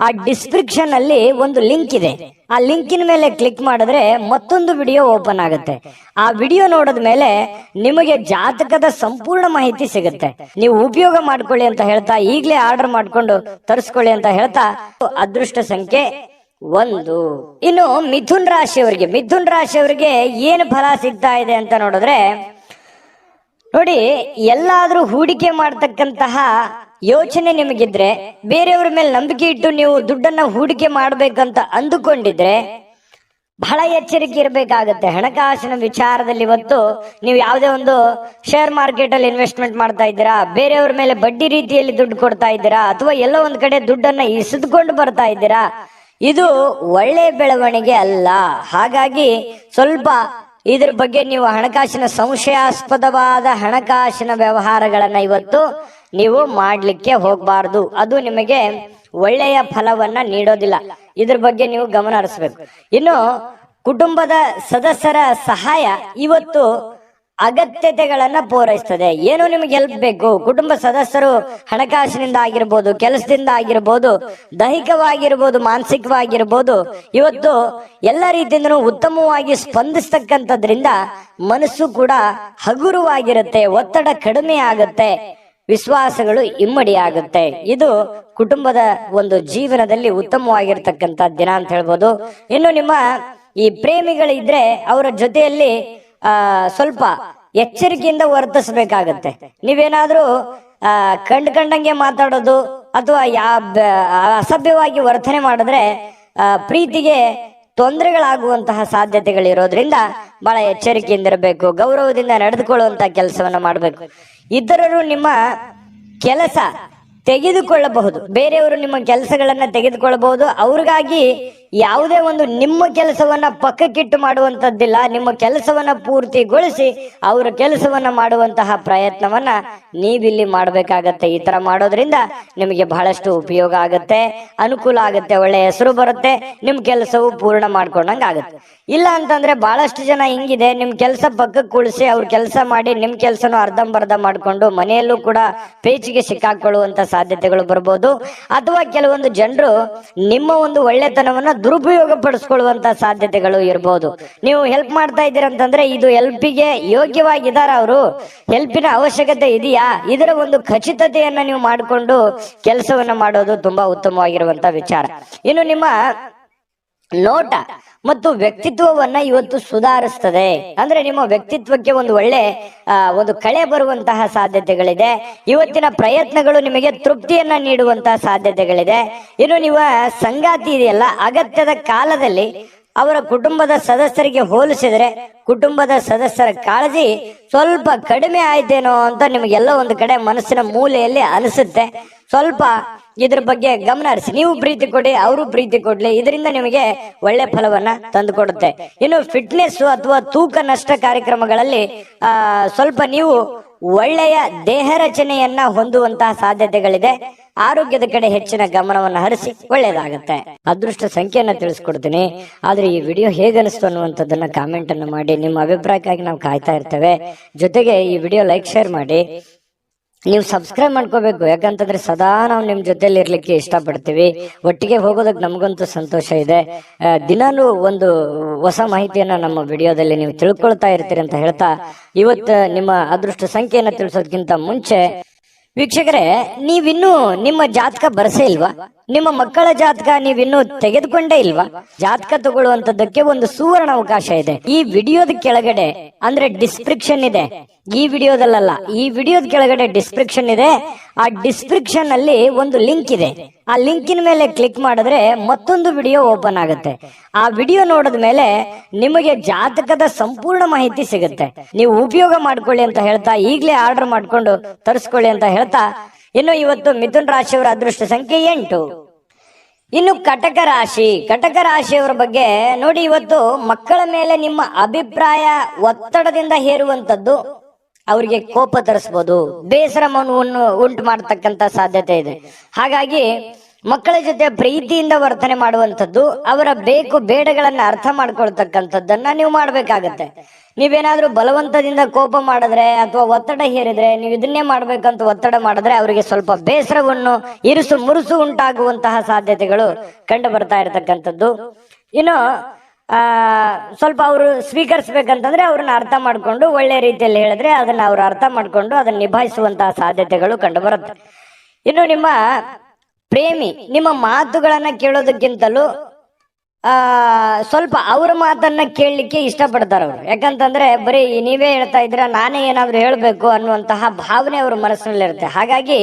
ಆ ಡಿಸ್ಕ್ರಿಪ್ಷನ್ ಅಲ್ಲಿ ಒಂದು ಲಿಂಕ್ ಇದೆ. ಆ ಲಿಂಕಿನ ಮೇಲೆ ಕ್ಲಿಕ್ ಮಾಡಿದ್ರೆ ಮತ್ತೊಂದು ವಿಡಿಯೋ ಓಪನ್ ಆಗುತ್ತೆ. ಆ ವಿಡಿಯೋ ನೋಡಿದ ಮೇಲೆ ನಿಮಗೆ ಜಾತಕದ ಸಂಪೂರ್ಣ ಮಾಹಿತಿ ಸಿಗುತ್ತೆ. ನೀವು ಉಪಯೋಗ ಮಾಡ್ಕೊಳ್ಳಿ ಅಂತ ಹೇಳ್ತಾ, ಈಗಲೇ ಆರ್ಡರ್ ಮಾಡ್ಕೊಂಡು ತರಿಸ್ಕೊಳ್ಳಿ ಅಂತ ಹೇಳ್ತಾ, ಅದೃಷ್ಟ ಸಂಖ್ಯೆ 1. ಇನ್ನು ಮಿಥುನ್ ರಾಶಿಯವರಿಗೆ ಏನು ಫಲ ಸಿಗ್ತಾ ಇದೆ ಅಂತ ನೋಡಿದ್ರೆ, ನೋಡಿ, ಎಲ್ಲಾದ್ರೂ ಹೂಡಿಕೆ ಮಾಡ್ತಕ್ಕಂತಹ ಯೋಚನೆ ನಿಮಗಿದ್ರೆ, ಬೇರೆಯವ್ರ ಮೇಲೆ ನಂಬಿಕೆ ಇಟ್ಟು ನೀವು ದುಡ್ಡನ್ನ ಹೂಡಿಕೆ ಮಾಡ್ಬೇಕಂತ ಅಂದುಕೊಂಡಿದ್ರೆ ಬಹಳ ಎಚ್ಚರಿಕೆ ಇರಬೇಕಾಗತ್ತೆ. ಹಣಕಾಸಿನ ವಿಚಾರದಲ್ಲಿ ಇವತ್ತು ನೀವು ಯಾವುದೇ ಒಂದು ಶೇರ್ ಮಾರ್ಕೆಟ್ ಅಲ್ಲಿ ಇನ್ವೆಸ್ಟ್ಮೆಂಟ್ ಮಾಡ್ತಾ ಇದ್ದೀರಾ, ಬೇರೆಯವ್ರ ಮೇಲೆ ಬಡ್ಡಿ ರೀತಿಯಲ್ಲಿ ದುಡ್ಡು ಕೊಡ್ತಾ ಇದ್ದೀರಾ, ಅಥವಾ ಎಲ್ಲೋ ಒಂದ್ ಕಡೆ ದುಡ್ಡನ್ನ ಇಸಿದುಕೊಂಡು ಬರ್ತಾ ಇದ್ದೀರಾ, ಇದು ಒಳ್ಳೆ ಬೆಳವಣಿಗೆ ಅಲ್ಲ. ಹಾಗಾಗಿ ಸ್ವಲ್ಪ ಇದ್ರ ಬಗ್ಗೆ ನೀವು ಹಣಕಾಸಿನ ಸಂಶಯಾಸ್ಪದವಾದ ಹಣಕಾಸಿನ ವ್ಯವಹಾರಗಳನ್ನ ಇವತ್ತು ನೀವು ಮಾಡ್ಲಿಕ್ಕೆ ಹೋಗಬಾರ್ದು. ಅದು ನಿಮಗೆ ಒಳ್ಳೆಯ ಫಲವನ್ನ ನೀಡೋದಿಲ್ಲ. ಇದ್ರ ಬಗ್ಗೆ ನೀವು ಗಮನ ಹರಿಸ್ಬೇಕು. ಇನ್ನು ಕುಟುಂಬದ ಸದಸ್ಯರ ಸಹಾಯ ಇವತ್ತು ಅಗತ್ಯತೆಗಳನ್ನ ಪೂರೈಸ್ತದೆ. ಏನು ನಿಮಗೆ ಹೆಲ್ಪ್ ಬೇಕು, ಕುಟುಂಬ ಸದಸ್ಯರು ಹಣಕಾಸಿನಿಂದ ಆಗಿರ್ಬೋದು, ಕೆಲಸದಿಂದ ಆಗಿರ್ಬೋದು, ದೈಹಿಕವಾಗಿರ್ಬೋದು, ಮಾನಸಿಕವಾಗಿರ್ಬೋದು, ಇವತ್ತು ಎಲ್ಲ ರೀತಿಯಿಂದನೂ ಉತ್ತಮವಾಗಿ ಸ್ಪಂದಿಸ್ತಕ್ಕಂಥದ್ರಿಂದ ಮನಸ್ಸು ಕೂಡ ಹಗುರವಾಗಿರುತ್ತೆ, ಒತ್ತಡ ಕಡಿಮೆ ಆಗುತ್ತೆ, ವಿಶ್ವಾಸಗಳು ಇಮ್ಮಡಿ ಆಗುತ್ತೆ. ಇದು ಕುಟುಂಬದ ಒಂದು ಜೀವನದಲ್ಲಿ ಉತ್ತಮವಾಗಿರ್ತಕ್ಕಂಥ ದಿನ ಅಂತ ಹೇಳ್ಬೋದು. ಇನ್ನು ನಿಮ್ಮ ಈ ಪ್ರೇಮಿಗಳಿದ್ರೆ ಅವರ ಜೊತೆಯಲ್ಲಿ ಸ್ವಲ್ಪ ಎಚ್ಚರಿಕೆಯಿಂದ ವರ್ತಿಸಬೇಕಾಗತ್ತೆ. ನೀವೇನಾದ್ರೂ ಕಂಡಂಗೆ ಮಾತಾಡೋದು ಅಥವಾ ಅಸಭ್ಯವಾಗಿ ವರ್ತನೆ ಮಾಡಿದ್ರೆ ಪ್ರೀತಿಗೆ ತೊಂದರೆಗಳಾಗುವಂತಹ ಸಾಧ್ಯತೆಗಳಿರೋದ್ರಿಂದ ಬಹಳ ಎಚ್ಚರಿಕೆಯಿಂದ ಇರಬೇಕು. ಗೌರವದಿಂದ ನಡೆದುಕೊಳ್ಳುವಂತಹ ಕೆಲಸವನ್ನ ಮಾಡಬೇಕು. ಇತರರು ನಿಮ್ಮ ಕೆಲಸ ತೆಗೆದುಕೊಳ್ಳಬಹುದು, ಬೇರೆಯವರು ನಿಮ್ಮ ಕೆಲಸಗಳನ್ನ ತೆಗೆದುಕೊಳ್ಳಬಹುದು. ಅವ್ರಿಗಾಗಿ ಯಾವುದೇ ಒಂದು ನಿಮ್ಮ ಕೆಲಸವನ್ನ ಪಕ್ಕಕ್ಕಿಟ್ಟು ಮಾಡುವಂತದ್ದಿಲ್ಲ. ನಿಮ್ಮ ಕೆಲಸವನ್ನ ಪೂರ್ತಿಗೊಳಿಸಿ ಅವರ ಕೆಲಸವನ್ನ ಮಾಡುವಂತಹ ಪ್ರಯತ್ನವನ್ನ ನೀವಿಲ್ಲಿ ಮಾಡಬೇಕಾಗತ್ತೆ. ಈ ತರ ಮಾಡೋದ್ರಿಂದ ನಿಮಗೆ ಬಹಳಷ್ಟು ಉಪಯೋಗ ಆಗತ್ತೆ, ಅನುಕೂಲ ಆಗತ್ತೆ, ಒಳ್ಳೆ ಹೆಸರು ಬರುತ್ತೆ, ನಿಮ್ ಕೆಲಸವು ಪೂರ್ಣ ಮಾಡ್ಕೊಂಡಂಗ ಆಗತ್ತೆ. ಇಲ್ಲ ಅಂತಂದ್ರೆ ಬಹಳಷ್ಟು ಜನ ಹಿಂಗಿದೆ, ನಿಮ್ ಕೆಲಸ ಪಕ್ಕಕ್ಕೆ ಕುಳಿಸಿ ಅವ್ರ ಕೆಲಸ ಮಾಡಿ ನಿಮ್ ಕೆಲಸನೂ ಅರ್ಧಂಬರ್ಧ ಮಾಡ್ಕೊಂಡು ಮನೆಯಲ್ಲೂ ಕೂಡ ಪೇಚಿಗೆ ಸಿಕ್ಕಾಕೊಳ್ಳುವಂತ ಸಾಧ್ಯತೆಗಳು ಬರ್ಬೋದು. ಅಥವಾ ಕೆಲವೊಂದು ಜನರು ನಿಮ್ಮ ಒಂದು ಒಳ್ಳೆತನವನ್ನ ದುರುಪಯೋಗ ಪಡಿಸ್ಕೊಳ್ಳುವಂತ ಸಾಧ್ಯತೆಗಳು ಇರಬಹುದು. ನೀವು ಹೆಲ್ಪ್ ಮಾಡ್ತಾ ಇದ್ದೀರಂತಂದ್ರೆ ಇದು ಹೆಲ್ಪಿಗೆ ಯೋಗ್ಯವಾಗಿದ್ದಾರ, ಅವರು ಹೆಲ್ಪಿನ ಅವಶ್ಯಕತೆ ಇದೆಯಾ, ಇದರ ಒಂದು ಖಚಿತತೆಯನ್ನ ನೀವು ಮಾಡಿಕೊಂಡು ಕೆಲಸವನ್ನ ಮಾಡೋದು ತುಂಬಾ ಉತ್ತಮವಾಗಿರುವಂತ ವಿಚಾರ. ಇನ್ನು ನಿಮ್ಮ ನೋಟ ಮತ್ತು ವ್ಯಕ್ತಿತ್ವವನ್ನ ಇವತ್ತು ಸುಧಾರಿಸ್ತದೆ. ಅಂದ್ರೆ ನಿಮ್ಮ ವ್ಯಕ್ತಿತ್ವಕ್ಕೆ ಒಂದು ಒಳ್ಳೆ ಒಂದು ಕಳೆ ಬರುವಂತಹ ಸಾಧ್ಯತೆಗಳಿದೆ. ಇವತ್ತಿನ ಪ್ರಯತ್ನಗಳು ನಿಮಗೆ ತೃಪ್ತಿಯನ್ನ ನೀಡುವಂತಹ ಸಾಧ್ಯತೆಗಳಿದೆ. ಇನ್ನು ನಿಮ್ಮ ಸಂಗಾತಿ ಇದೆಯಲ್ಲ, ಅಗತ್ಯದ ಕಾಲದಲ್ಲಿ ಅವರ ಕುಟುಂಬದ ಸದಸ್ಯರಿಗೆ ಹೋಲಿಸಿದರೆ ಕುಟುಂಬದ ಸದಸ್ಯರ ಕಾಳಜಿ ಸ್ವಲ್ಪ ಕಡಿಮೆ ಆಯ್ತೇನೋ ಅಂತ ನಿಮಗೆಲ್ಲ ಒಂದು ಕಡೆ ಮನಸ್ಸಿನ ಮೂಲೆಯಲ್ಲಿ ಅನಿಸುತ್ತೆ. ಸ್ವಲ್ಪ ಇದ್ರ ಬಗ್ಗೆ ಗಮನ ಹರಿಸಿ. ನೀವು ಪ್ರೀತಿ ಕೊಡಿ, ಅವರು ಪ್ರೀತಿ ಕೊಡ್ಲಿ, ಇದರಿಂದ ನಿಮಗೆ ಒಳ್ಳೆ ಫಲವನ್ನ ತಂದು ಕೊಡುತ್ತೆ. ಇನ್ನು ಫಿಟ್ನೆಸ್ ಅಥವಾ ತೂಕ ನಷ್ಟ ಕಾರ್ಯಕ್ರಮಗಳಲ್ಲಿ ಸ್ವಲ್ಪ ನೀವು ಒಳ್ಳೆಯ ದೇಹ ರಚನೆಯನ್ನ ಹೊಂದುವಂತಹ ಸಾಧ್ಯತೆಗಳಿದೆ. ಆರೋಗ್ಯದ ಕಡೆ ಹೆಚ್ಚಿನ ಗಮನವನ್ನು ಹರಿಸಿ ಒಳ್ಳೇದಾಗತ್ತೆ. ಅದೃಷ್ಟ ಸಂಖ್ಯೆಯನ್ನ ತಿಳಿಸ್ಕೊಡ್ತೀನಿ. ಆದ್ರೆ ಈ ವಿಡಿಯೋ ಹೇಗನಿಸ್ತು ಅನ್ನುವಂಥದ್ದನ್ನ ಕಾಮೆಂಟ್ ಅನ್ನು ಮಾಡಿ. ನಿಮ್ಮ ಅಭಿಪ್ರಾಯಕ್ಕಾಗಿ ನಾವು ಕಾಯ್ತಾ ಇರ್ತೇವೆ. ಜೊತೆಗೆ ಈ ವಿಡಿಯೋ ಲೈಕ್ ಶೇರ್ ಮಾಡಿ. ನೀವು ಸಬ್ಸ್ಕ್ರೈಬ್ ಮಾಡ್ಕೋಬೇಕು, ಯಾಕಂತಂದ್ರೆ ಸದಾ ನಾವು ನಿಮ್ ಜೊತೆಲಿ ಇರ್ಲಿಕ್ಕೆ ಇಷ್ಟಪಡ್ತೀವಿ. ಒಟ್ಟಿಗೆ ಹೋಗೋದಕ್ಕೆ ನಮಗಂತೂ ಸಂತೋಷ ಇದೆ. ದಿನಾಲೂ ಒಂದು ಹೊಸ ಮಾಹಿತಿಯನ್ನ ನಮ್ಮ ವಿಡಿಯೋದಲ್ಲಿ ನೀವು ತಿಳ್ಕೊಳ್ತಾ ಇರ್ತೀರಿ ಅಂತ ಹೇಳ್ತಾ, ಇವತ್ತು ನಿಮ್ಮ ಅದೃಷ್ಟ ಸಂಖ್ಯೆಯನ್ನ ತಿಳಿಸೋದಕ್ಕಿಂತ ಮುಂಚೆ ವೀಕ್ಷಕರೇ, ನೀವಿನ್ನೂ ನಿಮ್ಮ ಜಾತಕ ಬರಸೇ ಇಲ್ವಾ? ನಿಮ್ಮ ಮಕ್ಕಳ ಜಾತಕ ನೀವಿನ್ನೂ ತೆಗೆದುಕೊಂಡೇ ಇಲ್ವಾ? ಜಾತಕ ತಗೊಳ್ಳುವಂತದ್ದಕ್ಕೆ ಒಂದು ಸುವರ್ಣ ಅವಕಾಶ ಇದೆ. ಈ ವಿಡಿಯೋದ ಕೆಳಗಡೆ ಅಂದ್ರೆ ಡಿಸ್ಕ್ರಿಪ್ಷನ್ ಇದೆ, ಈ ವಿಡಿಯೋದಲ್ಲ, ಈ ವಿಡಿಯೋದ ಕೆಳಗಡೆ ಡಿಸ್ಕ್ರಿಪ್ಷನ್ ಇದೆ. ಆ ಡಿಸ್ಕ್ರಿಪ್ಷನ್ ಅಲ್ಲಿ ಒಂದು ಲಿಂಕ್ ಇದೆ. ಆ ಲಿಂಕಿನ ಮೇಲೆ ಕ್ಲಿಕ್ ಮಾಡಿದ್ರೆ ಮತ್ತೊಂದು ವಿಡಿಯೋ ಓಪನ್ ಆಗುತ್ತೆ. ಆ ವಿಡಿಯೋ ನೋಡಿದ ಮೇಲೆ ನಿಮಗೆ ಜಾತಕದ ಸಂಪೂರ್ಣ ಮಾಹಿತಿ ಸಿಗುತ್ತೆ. ನೀವು ಉಪಯೋಗ ಮಾಡ್ಕೊಳ್ಳಿ ಅಂತ ಹೇಳ್ತಾ, ಈಗಲೇ ಆರ್ಡರ್ ಮಾಡ್ಕೊಂಡು ತರಿಸ್ಕೊಳ್ಳಿ ಅಂತ ಹೇಳ್ತಾ, ಇನ್ನು ಇವತ್ತು ಮಿಥುನ್ ರಾಶಿಯವರ ಅದೃಷ್ಟ ಸಂಖ್ಯೆ 8. ಇನ್ನು ಕಟಕ ರಾಶಿ, ಕಟಕ ರಾಶಿಯವರ ಬಗ್ಗೆ ನೋಡಿ. ಇವತ್ತು ಮಕ್ಕಳ ಮೇಲೆ ನಿಮ್ಮ ಅಭಿಪ್ರಾಯ ಒತ್ತಡದಿಂದ ಹೇರುವಂತದ್ದು ಅವರಿಗೆ ಕೋಪ ತರಿಸಬಹುದು, ಬೇಸರವನ್ನು ಉಂಟು ಮಾಡತಕ್ಕಂತ ಸಾಧ್ಯತೆ ಇದೆ. ಹಾಗಾಗಿ ಮಕ್ಕಳ ಜೊತೆ ಪ್ರೀತಿಯಿಂದ ವರ್ತನೆ ಮಾಡುವಂಥದ್ದು, ಅವರ ಬೇಕು ಬೇಡಗಳನ್ನ ಅರ್ಥ ಮಾಡ್ಕೊಳ್ತಕ್ಕಂಥದ್ದನ್ನ ನೀವು ಮಾಡ್ಬೇಕಾಗತ್ತೆ. ನೀವೇನಾದ್ರೂ ಬಲವಂತದಿಂದ ಕೋಪ ಮಾಡಿದ್ರೆ ಅಥವಾ ಒತ್ತಡ ಹೇರಿದ್ರೆ, ನೀವು ಇದನ್ನೇ ಮಾಡ್ಬೇಕಂತ ಒತ್ತಡ ಮಾಡಿದ್ರೆ ಅವರಿಗೆ ಸ್ವಲ್ಪ ಬೇಸರವನ್ನು, ಇರುಸು ಮುರುಸು ಉಂಟಾಗುವಂತಹ ಸಾಧ್ಯತೆಗಳು ಕಂಡು ಬರ್ತಾ ಇರತಕ್ಕಂಥದ್ದು. ಇನ್ನು ಸ್ವಲ್ಪ ಅವರು ಸ್ವೀಕರಿಸ್ಬೇಕಂತಂದ್ರೆ ಅವ್ರನ್ನ ಅರ್ಥ ಮಾಡ್ಕೊಂಡು ಒಳ್ಳೆ ರೀತಿಯಲ್ಲಿ ಹೇಳಿದ್ರೆ ಅದನ್ನ ಅವ್ರು ಅರ್ಥ ಮಾಡ್ಕೊಂಡು ಅದನ್ನ ನಿಭಾಯಿಸುವಂತಹ ಸಾಧ್ಯತೆಗಳು ಕಂಡು ಬರುತ್ತೆ. ಇನ್ನು ನಿಮ್ಮ ಪ್ರೇಮಿ ನಿಮ್ಮ ಮಾತುಗಳನ್ನ ಕೇಳೋದಕ್ಕಿಂತಲೂ ಸ್ವಲ್ಪ ಅವ್ರ ಮಾತನ್ನ ಕೇಳಲಿಕ್ಕೆ ಇಷ್ಟಪಡ್ತಾರ ಅವ್ರು. ಯಾಕಂತಂದ್ರೆ ಬರೀ ನೀವೇ ಹೇಳ್ತಾ ಇದ್ರ, ನಾನೇ ಏನಾದ್ರು ಹೇಳ್ಬೇಕು ಅನ್ನುವಂತಹ ಭಾವನೆ ಅವ್ರ ಮನಸ್ಸಿನಲ್ಲಿರುತ್ತೆ. ಹಾಗಾಗಿ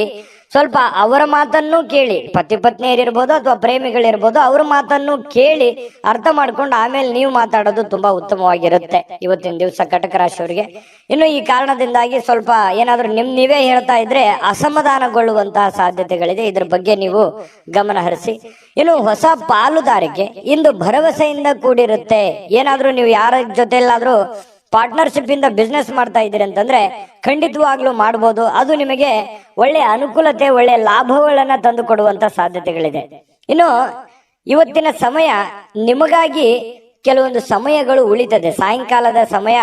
ಸ್ವಲ್ಪ ಅವರ ಮಾತನ್ನು ಕೇಳಿ, ಪತಿ ಪತ್ನಿಯರಿರ್ಬೋದು ಅಥವಾ ಪ್ರೇಮಿಗಳಿರ್ಬೋದು, ಅವ್ರ ಮಾತನ್ನು ಕೇಳಿ ಅರ್ಥ ಮಾಡ್ಕೊಂಡು ಆಮೇಲೆ ನೀವು ಮಾತಾಡೋದು ತುಂಬಾ ಉತ್ತಮವಾಗಿರುತ್ತೆ ಇವತ್ತಿನ ದಿವಸ ಕಟಕ ರಾಶಿಯವರಿಗೆ. ಇನ್ನು ಈ ಕಾರಣದಿಂದಾಗಿ ಸ್ವಲ್ಪ ಏನಾದ್ರೂ ನೀವೇ ಹೇಳ್ತಾ ಇದ್ರೆ ಅಸಮಾಧಾನಗೊಳ್ಳುವಂತಹ ಸಾಧ್ಯತೆಗಳಿದೆ. ಇದ್ರ ಬಗ್ಗೆ ನೀವು ಗಮನ ಹರಿಸಿ. ಇನ್ನು ಹೊಸ ಪಾಲುದಾರಿಕೆ ಇಂದು ಭರವಸೆಯಿಂದ ಕೂಡಿರುತ್ತೆ. ಏನಾದ್ರೂ ನೀವು ಯಾರ ಜೊತೆಲ್ಲಾದ್ರೂ ಪಾರ್ಟ್ನರ್ಶಿಪ್ ಇಂದ ಬಿಸ್ನೆಸ್ ಮಾಡ್ತಾ ಇದ್ದೀರಿ ಅಂತಂದ್ರೆ ಖಂಡಿತವಾಗ್ಲೂ ಮಾಡಬಹುದು. ಅದು ನಿಮಗೆ ಒಳ್ಳೆ ಅನುಕೂಲತೆ, ಒಳ್ಳೆ ಲಾಭಗಳನ್ನ ತಂದು ಕೊಡುವಂತ ಸಾಧ್ಯತೆಗಳಿದೆ. ಇನ್ನು ಇವತ್ತಿನ ಸಮಯ ನಿಮಗಾಗಿ ಕೆಲವೊಂದು ಸಮಯಗಳು ಉಳಿತದೆ. ಸಾಯಂಕಾಲದ ಸಮಯ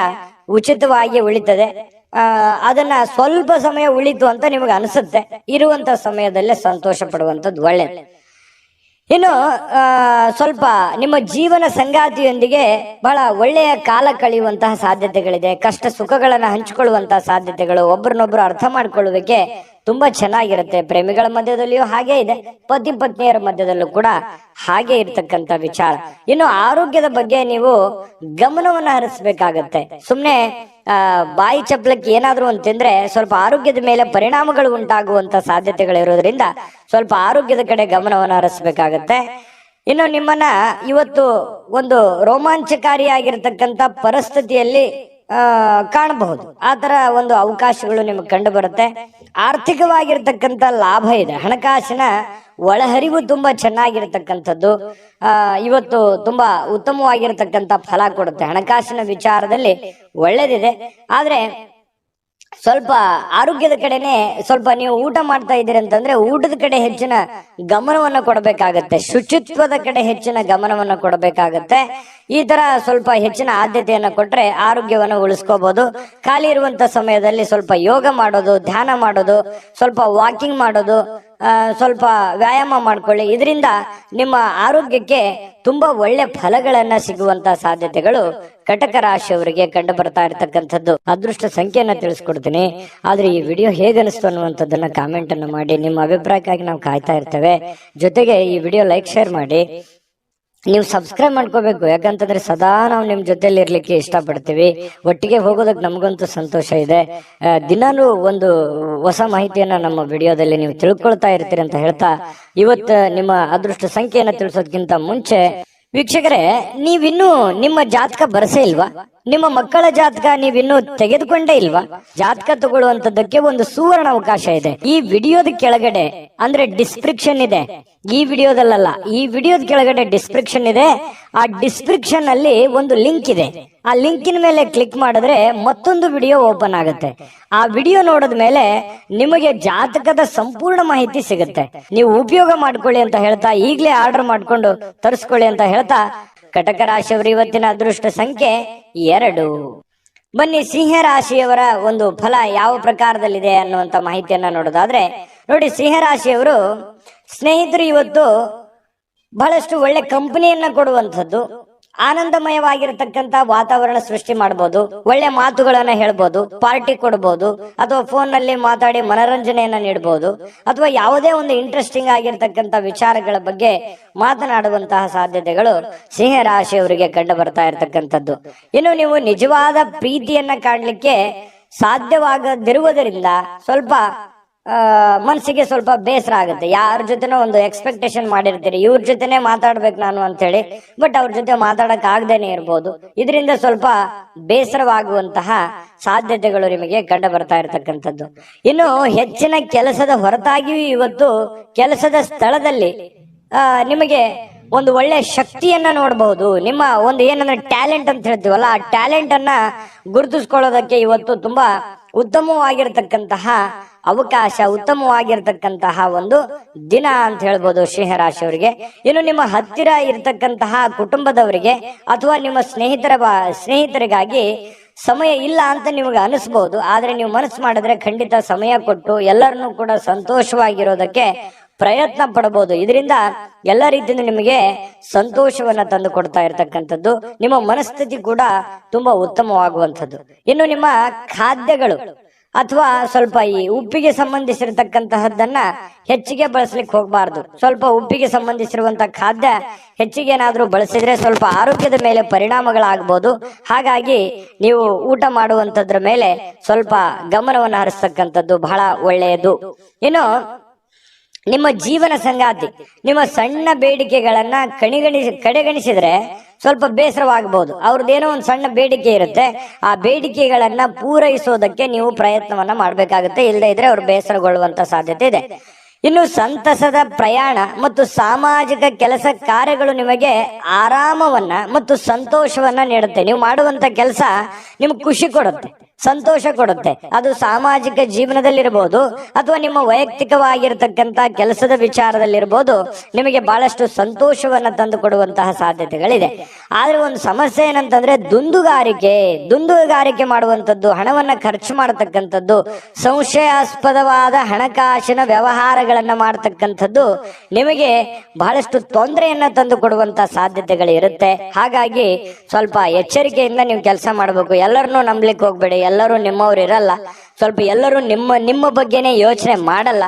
ಉಚಿತವಾಗಿ ಉಳಿತದೆ. ಅದನ್ನ ಸ್ವಲ್ಪ ಸಮಯ ಉಳಿತು ಅಂತ ನಿಮಗೆ ಅನಿಸುತ್ತೆ. ಇರುವಂತ ಸಮಯದಲ್ಲೇ ಸಂತೋಷ ಪಡುವಂಥದ್ದು ಒಳ್ಳೆಯದು. ಇನ್ನು ಸ್ವಲ್ಪ ನಿಮ್ಮ ಜೀವನ ಸಂಗಾತಿಯೊಂದಿಗೆ ಬಹಳ ಒಳ್ಳೆಯ ಕಾಲ ಕಳೆಯುವಂತಹ ಸಾಧ್ಯತೆಗಳಿದೆ. ಕಷ್ಟ ಸುಖಗಳನ್ನ ಹಂಚಿಕೊಳ್ಳುವಂತಹ ಸಾಧ್ಯತೆಗಳು, ಒಬ್ಬರನ್ನೊಬ್ರು ಅರ್ಥ ಮಾಡ್ಕೊಳ್ಳುವಿಕೆ ತುಂಬಾ ಚೆನ್ನಾಗಿರುತ್ತೆ. ಪ್ರೇಮಿಗಳ ಮಧ್ಯದಲ್ಲಿಯೂ ಹಾಗೆ ಇದೆ, ಪತಿ ಪತ್ನಿಯರ ಮಧ್ಯದಲ್ಲೂ ಕೂಡ ಹಾಗೆ ಇರ್ತಕ್ಕಂಥ ವಿಚಾರ. ಇನ್ನು ಆರೋಗ್ಯದ ಬಗ್ಗೆ ನೀವು ಗಮನವನ್ನ ಹರಿಸಬೇಕಾಗತ್ತೆ. ಸುಮ್ನೆ ಬಾಯಿ ಚಪ್ಪಲಕ್ಕೆ ಏನಾದ್ರೂ ಒಂದು ತಿಂದ್ರೆ ಸ್ವಲ್ಪ ಆರೋಗ್ಯದ ಮೇಲೆ ಪರಿಣಾಮಗಳು ಉಂಟಾಗುವಂತ ಸಾಧ್ಯತೆಗಳಿರೋದ್ರಿಂದ ಸ್ವಲ್ಪ ಆರೋಗ್ಯದ ಕಡೆ ಗಮನವನ್ನು ಹರಿಸಬೇಕಾಗತ್ತೆ. ಇನ್ನು ನಿಮ್ಮನ್ನ ಇವತ್ತು ಒಂದು ರೋಮಾಂಚಕಾರಿಯಾಗಿರ್ತಕ್ಕಂಥ ಪರಿಸ್ಥಿತಿಯಲ್ಲಿ ಕಾಣಬಹುದು. ಆ ತರ ಒಂದು ಅವಕಾಶಗಳು ನಿಮಗೆ ಕಂಡು ಬರುತ್ತೆ. ಆರ್ಥಿಕವಾಗಿರ್ತಕ್ಕಂಥ ಲಾಭ ಇದೆ. ಹಣಕಾಸಿನ ಒಳಹರಿವು ತುಂಬಾ ಚೆನ್ನಾಗಿರ್ತಕ್ಕಂಥದ್ದು ಇವತ್ತು ತುಂಬಾ ಉತ್ತಮವಾಗಿರ್ತಕ್ಕಂಥ ಫಲ ಕೊಡುತ್ತೆ. ಹಣಕಾಸಿನ ವಿಚಾರದಲ್ಲಿ ಒಳ್ಳೇದಿದೆ. ಆದ್ರೆ ಸ್ವಲ್ಪ ಆರೋಗ್ಯದ ಕಡೆನೆ ಸ್ವಲ್ಪ ನೀವು ಊಟ ಮಾಡ್ತಾ ಇದ್ದೀರಿ ಅಂತಂದ್ರೆ ಊಟದ ಕಡೆ ಹೆಚ್ಚಿನ ಗಮನವನ್ನ ಕೊಡಬೇಕಾಗತ್ತೆ. ಶುಚಿತ್ವದ ಕಡೆ ಹೆಚ್ಚಿನ ಗಮನವನ್ನ ಕೊಡಬೇಕಾಗತ್ತೆ. ಈ ತರ ಸ್ವಲ್ಪ ಹೆಚ್ಚಿನ ಆದ್ಯತೆಯನ್ನ ಕೊಟ್ರೆ ಆರೋಗ್ಯವನ್ನು ಉಳಿಸ್ಕೋಬಹುದು. ಖಾಲಿ ಇರುವಂತ ಸಮಯದಲ್ಲಿ ಸ್ವಲ್ಪ ಯೋಗ ಮಾಡೋದು, ಧ್ಯಾನ ಮಾಡೋದು, ಸ್ವಲ್ಪ ವಾಕಿಂಗ್ ಮಾಡೋದು, ಸ್ವಲ್ಪ ವ್ಯಾಯಾಮ ಮಾಡ್ಕೊಳ್ಳಿ. ಇದರಿಂದ ನಿಮ್ಮ ಆರೋಗ್ಯಕ್ಕೆ ತುಂಬಾ ಒಳ್ಳೆ ಫಲಗಳನ್ನ ಸಿಗುವಂತ ಸಾಧ್ಯತೆಗಳು ಕಟಕ ರಾಶಿಯವರಿಗೆ ಕಂಡು ಬರ್ತಾ ಇರತಕ್ಕಂಥದ್ದು. ಅದೃಷ್ಟ ಸಂಖ್ಯೆಯನ್ನ ತಿಳಿಸ್ಕೊಡ್ತೀನಿ. ಆದ್ರೆ ಈ ವಿಡಿಯೋ ಹೇಗನಿಸ್ತು ಅನ್ನುವಂಥದ್ದನ್ನ ಕಾಮೆಂಟ್ ಅನ್ನು ಮಾಡಿ. ನಿಮ್ಮ ಅಭಿಪ್ರಾಯಕ್ಕಾಗಿ ನಾವು ಕಾಯ್ತಾ ಇರ್ತೇವೆ. ಜೊತೆಗೆ ಈ ವಿಡಿಯೋ ಲೈಕ್, ಶೇರ್ ಮಾಡಿ. ನೀವು ಸಬ್ಸ್ಕ್ರೈಬ್ ಮಾಡ್ಕೋಬೇಕು. ಯಾಕಂತಂದ್ರೆ ಸದಾ ನಾವು ನಿಮ್ ಜೊತೆಲಿ ಇರ್ಲಿಕ್ಕೆ ಇಷ್ಟಪಡ್ತೀವಿ. ಒಟ್ಟಿಗೆ ಹೋಗೋದಕ್ಕೆ ನಮಗಂತೂ ಸಂತೋಷ ಇದೆ. ದಿನಾನು ಒಂದು ಹೊಸ ಮಾಹಿತಿಯನ್ನ ನಮ್ಮ ವಿಡಿಯೋದಲ್ಲಿ ನೀವು ತಿಳ್ಕೊಳ್ತಾ ಇರ್ತೀರಿ ಅಂತ ಹೇಳ್ತಾ, ಇವತ್ತು ನಿಮ್ಮ ಅದೃಷ್ಟ ಸಂಖ್ಯೆಯನ್ನ ತಿಳಿಸೋದಕ್ಕಿಂತ ಮುಂಚೆ ವೀಕ್ಷಕರೇ, ನೀವಿನ್ನೂ ನಿಮ್ಮ ಜಾತಕ ಬರಸೇ ಇಲ್ವಾ? ನಿಮ್ಮ ಮಕ್ಕಳ ಜಾತಕ ನೀವಿನ್ನೂ ತೆಗೆದುಕೊಂಡೇ ಇಲ್ವಾ? ಜಾತಕ ತಗೊಳ್ಳುವಂತದ್ದಕ್ಕೆ ಒಂದು ಸುವರ್ಣ ಅವಕಾಶ ಇದೆ. ಈ ವಿಡಿಯೋದ ಕೆಳಗಡೆ ಅಂದ್ರೆ ಡಿಸ್ಕ್ರಿಪ್ಷನ್ ಇದೆ. ಈ ವಿಡಿಯೋದಲ್ಲ, ಈ ವಿಡಿಯೋದ ಕೆಳಗಡೆ ಡಿಸ್ಕ್ರಿಪ್ಷನ್ ಇದೆ. ಆ ಡಿಸ್ಕ್ರಿಪ್ಷನ್ ಅಲ್ಲಿ ಒಂದು ಲಿಂಕ್ ಇದೆ. ಆ ಲಿಂಕಿನ ಮೇಲೆ ಕ್ಲಿಕ್ ಮಾಡಿದ್ರೆ ಮತ್ತೊಂದು ವಿಡಿಯೋ ಓಪನ್ ಆಗುತ್ತೆ. ಆ ವಿಡಿಯೋ ನೋಡಿದ ಮೇಲೆ ನಿಮಗೆ ಜಾತಕದ ಸಂಪೂರ್ಣ ಮಾಹಿತಿ ಸಿಗುತ್ತೆ. ನೀವು ಉಪಯೋಗ ಮಾಡ್ಕೊಳ್ಳಿ ಅಂತ ಹೇಳ್ತಾ, ಈಗಲೇ ಆರ್ಡರ್ ಮಾಡ್ಕೊಂಡು ತರಿಸ್ಕೊಳ್ಳಿ ಅಂತ ಹೇಳ್ತಾ, ಕಟಕ ರಾಶಿಯವರು ಇವತ್ತಿನ ಅದೃಷ್ಟ ಸಂಖ್ಯೆ 2. ಬನ್ನಿ ಸಿಂಹ ರಾಶಿಯವರ ಒಂದು ಫಲ ಯಾವ ಪ್ರಕಾರದಲ್ಲಿದೆ ಅನ್ನುವಂತ ಮಾಹಿತಿಯನ್ನ ನೋಡೋದಾದ್ರೆ, ನೋಡಿ, ಸಿಂಹ ರಾಶಿಯವರು ಸ್ನೇಹಿತರು ಇವತ್ತು ಬಹಳಷ್ಟು ಒಳ್ಳೆ ಕಂಪನಿಯನ್ನ ಕೊಡುವಂಥದ್ದು, ಆನಂದಮಯವಾಗಿರತಕ್ಕಂತ ವಾತಾವರಣ ಸೃಷ್ಟಿ ಮಾಡಬಹುದು. ಒಳ್ಳೆ ಮಾತುಗಳನ್ನ ಹೇಳ್ಬೋದು, ಪಾರ್ಟಿ ಕೊಡಬಹುದು, ಅಥವಾ ಫೋನ್ ನಲ್ಲಿ ಮಾತಾಡಿ ಮನರಂಜನೆಯನ್ನ ನೀಡಬಹುದು, ಅಥವಾ ಯಾವುದೇ ಒಂದು ಇಂಟ್ರೆಸ್ಟಿಂಗ್ ಆಗಿರ್ತಕ್ಕಂಥ ವಿಚಾರಗಳ ಬಗ್ಗೆ ಮಾತನಾಡುವಂತಹ ಸಾಧ್ಯತೆಗಳು ಸಿಂಹ ರಾಶಿಯವರಿಗೆ ಕಂಡು ಬರ್ತಾ ಇರತಕ್ಕಂಥದ್ದು. ಇನ್ನು ನೀವು ನಿಜವಾದ ಪ್ರೀತಿಯನ್ನ ಕಾಣಲಿಕ್ಕೆ ಸಾಧ್ಯವಾಗದಿರುವುದರಿಂದ ಸ್ವಲ್ಪ ಮನಸ್ಸಿಗೆ ಸ್ವಲ್ಪ ಬೇಸರ ಆಗುತ್ತೆ. ಯಾರ ಜೊತೆನೋ ಒಂದು ಎಕ್ಸ್ಪೆಕ್ಟೇಷನ್ ಮಾಡಿರ್ತೀರಿ, ಇವ್ರ ಜೊತೆನೆ ಮಾತಾಡ್ಬೇಕು ನಾನು ಅಂತ ಹೇಳಿ, ಬಟ್ ಅವ್ರ ಜೊತೆ ಮಾತಾಡಕ್ ಆಗದೇನೆ ಇರ್ಬೋದು. ಇದರಿಂದ ಸ್ವಲ್ಪ ಬೇಸರವಾಗುವಂತಹ ಸಾಧ್ಯತೆಗಳು ನಿಮಗೆ ಕಂಡು ಬರ್ತಾ ಇರತಕ್ಕಂಥದ್ದು. ಇನ್ನು ಹೆಚ್ಚಿನ ಕೆಲಸದ ಹೊರತಾಗಿಯೂ ಇವತ್ತು ಕೆಲಸದ ಸ್ಥಳದಲ್ಲಿ ನಿಮಗೆ ಒಂದು ಒಳ್ಳೆ ಶಕ್ತಿಯನ್ನ ನೋಡಬಹುದು. ನಿಮ್ಮ ಒಂದು ಏನಂದ್ರೆ ಟ್ಯಾಲೆಂಟ್ ಅಂತ ಹೇಳ್ತೀವಲ್ಲ, ಆ ಟ್ಯಾಲೆಂಟ್ ಅನ್ನ ಗುರುತಿಸ್ಕೊಳ್ಳೋದಕ್ಕೆ ಇವತ್ತು ತುಂಬಾ ಉತ್ತಮವಾಗಿರ್ತಕ್ಕಂತಹ ಅವಕಾಶ, ಉತ್ತಮವಾಗಿರ್ತಕ್ಕಂತಹ ಒಂದು ದಿನ ಅಂತ ಹೇಳ್ಬೋದು ಸಿಂಹರಾಶಿಯವರಿಗೆ. ಇನ್ನು ನಿಮ್ಮ ಹತ್ತಿರ ಇರ್ತಕ್ಕಂತಹ ಕುಟುಂಬದವರಿಗೆ ಅಥವಾ ನಿಮ್ಮ ಸ್ನೇಹಿತರಿಗಾಗಿ ಸಮಯ ಇಲ್ಲ ಅಂತ ನಿಮಗೆ ಅನಿಸ್ಬಹುದು. ಆದ್ರೆ ನೀವು ಮನಸ್ಸು ಮಾಡಿದ್ರೆ ಖಂಡಿತ ಸಮಯ ಕೊಟ್ಟು ಎಲ್ಲರನ್ನೂ ಕೂಡ ಸಂತೋಷವಾಗಿರೋದಕ್ಕೆ ಪ್ರಯತ್ನ ಪಡಬಹುದು. ಇದರಿಂದ ಎಲ್ಲ ರೀತಿಯಿಂದ ನಿಮಗೆ ಸಂತೋಷವನ್ನ ತಂದು ಕೊಡ್ತಾ ಇರ್ತಕ್ಕಂಥದ್ದು. ನಿಮ್ಮ ಮನಸ್ಥಿತಿ ಕೂಡ ತುಂಬಾ ಉತ್ತಮವಾಗುವಂಥದ್ದು. ಇನ್ನು ನಿಮ್ಮ ಖಾದ್ಯಗಳು ಅಥವಾ ಸ್ವಲ್ಪ ಈ ಉಪ್ಪಿಗೆ ಸಂಬಂಧಿಸಿರತಕ್ಕಂತಹದ್ದನ್ನ ಹೆಚ್ಚಿಗೆ ಬಳಸಲಿಕ್ಕೆ ಹೋಗಬಾರ್ದು. ಸ್ವಲ್ಪ ಉಪ್ಪಿಗೆ ಸಂಬಂಧಿಸಿರುವಂತಹ ಖಾದ್ಯ ಹೆಚ್ಚಿಗೆ ಏನಾದ್ರೂ ಬಳಸಿದ್ರೆ ಸ್ವಲ್ಪ ಆರೋಗ್ಯದ ಮೇಲೆ ಪರಿಣಾಮಗಳಾಗಬಹುದು. ಹಾಗಾಗಿ ನೀವು ಊಟ ಮಾಡುವಂತದ್ರ ಮೇಲೆ ಸ್ವಲ್ಪ ಗಮನವನ್ನು ಹರಿಸ್ತಕ್ಕಂಥದ್ದು ಬಹಳ ಒಳ್ಳೆಯದು. ಇನ್ನು ನಿಮ್ಮ ಜೀವನ ಸಂಗಾತಿ ನಿಮ್ಮ ಸಣ್ಣ ಬೇಡಿಕೆಗಳನ್ನ ಕಡೆಗಣಿಸಿದ್ರೆ ಸ್ವಲ್ಪ ಬೇಸರವಾಗಬಹುದು. ಅವ್ರದ್ದೇನೋ ಒಂದು ಸಣ್ಣ ಬೇಡಿಕೆ ಇರುತ್ತೆ, ಆ ಬೇಡಿಕೆಗಳನ್ನ ಪೂರೈಸೋದಕ್ಕೆ ನೀವು ಪ್ರಯತ್ನವನ್ನ ಮಾಡ್ಬೇಕಾಗುತ್ತೆ. ಇಲ್ಲದೆ ಇದ್ರೆ ಅವ್ರು ಬೇಸರಗೊಳ್ಳುವಂತ ಸಾಧ್ಯತೆ ಇದೆ. ಇನ್ನು ಸಂತಸದ ಪ್ರಯಾಣ ಮತ್ತು ಸಾಮಾಜಿಕ ಕೆಲಸ ಕಾರ್ಯಗಳು ನಿಮಗೆ ಆರಾಮವನ್ನ ಮತ್ತು ಸಂತೋಷವನ್ನ ನೀಡುತ್ತೆ. ನೀವು ಮಾಡುವಂತ ಕೆಲಸ ನಿಮ್ಗೆ ಖುಷಿ ಕೊಡುತ್ತೆ, ಸಂತೋಷ ಕೊಡುತ್ತೆ. ಅದು ಸಾಮಾಜಿಕ ಜೀವನದಲ್ಲಿರ್ಬೋದು ಅಥವಾ ನಿಮ್ಮ ವೈಯಕ್ತಿಕವಾಗಿರ್ತಕ್ಕಂಥ ಕೆಲಸದ ವಿಚಾರದಲ್ಲಿರ್ಬೋದು, ನಿಮಗೆ ಬಹಳಷ್ಟು ಸಂತೋಷವನ್ನ ತಂದು ಕೊಡುವಂತಹ ಸಾಧ್ಯತೆಗಳಿದೆ. ಆದ್ರೆ ಒಂದು ಸಮಸ್ಯೆ ಏನಂತಂದ್ರೆ ದುಂದುಗಾರಿಕೆ ಮಾಡುವಂಥದ್ದು, ಹಣವನ್ನ ಖರ್ಚು ಮಾಡತಕ್ಕಂಥದ್ದು, ಸಂಶಯಾಸ್ಪದವಾದ ಹಣಕಾಸಿನ ವ್ಯವಹಾರಗಳನ್ನ ಮಾಡತಕ್ಕಂಥದ್ದು ನಿಮಗೆ ಬಹಳಷ್ಟು ತೊಂದರೆಯನ್ನ ತಂದು ಕೊಡುವಂತ ಸಾಧ್ಯತೆಗಳು ಇರುತ್ತೆ. ಹಾಗಾಗಿ ಸ್ವಲ್ಪ ಎಚ್ಚರಿಕೆಯಿಂದ ನೀವು ಕೆಲಸ ಮಾಡಬೇಕು. ಎಲ್ಲರನ್ನೂ ನಂಬಲಿಕ್ಕೆ ಹೋಗ್ಬೇಡಿ, ಎಲ್ಲರೂ ನಿಮ್ಮವ್ರು ಇರಲ್ಲ. ಸ್ವಲ್ಪ ಎಲ್ಲರೂ ನಿಮ್ಮ ಬಗ್ಗೆನೇ ಯೋಚನೆ ಮಾಡಲ್ಲ.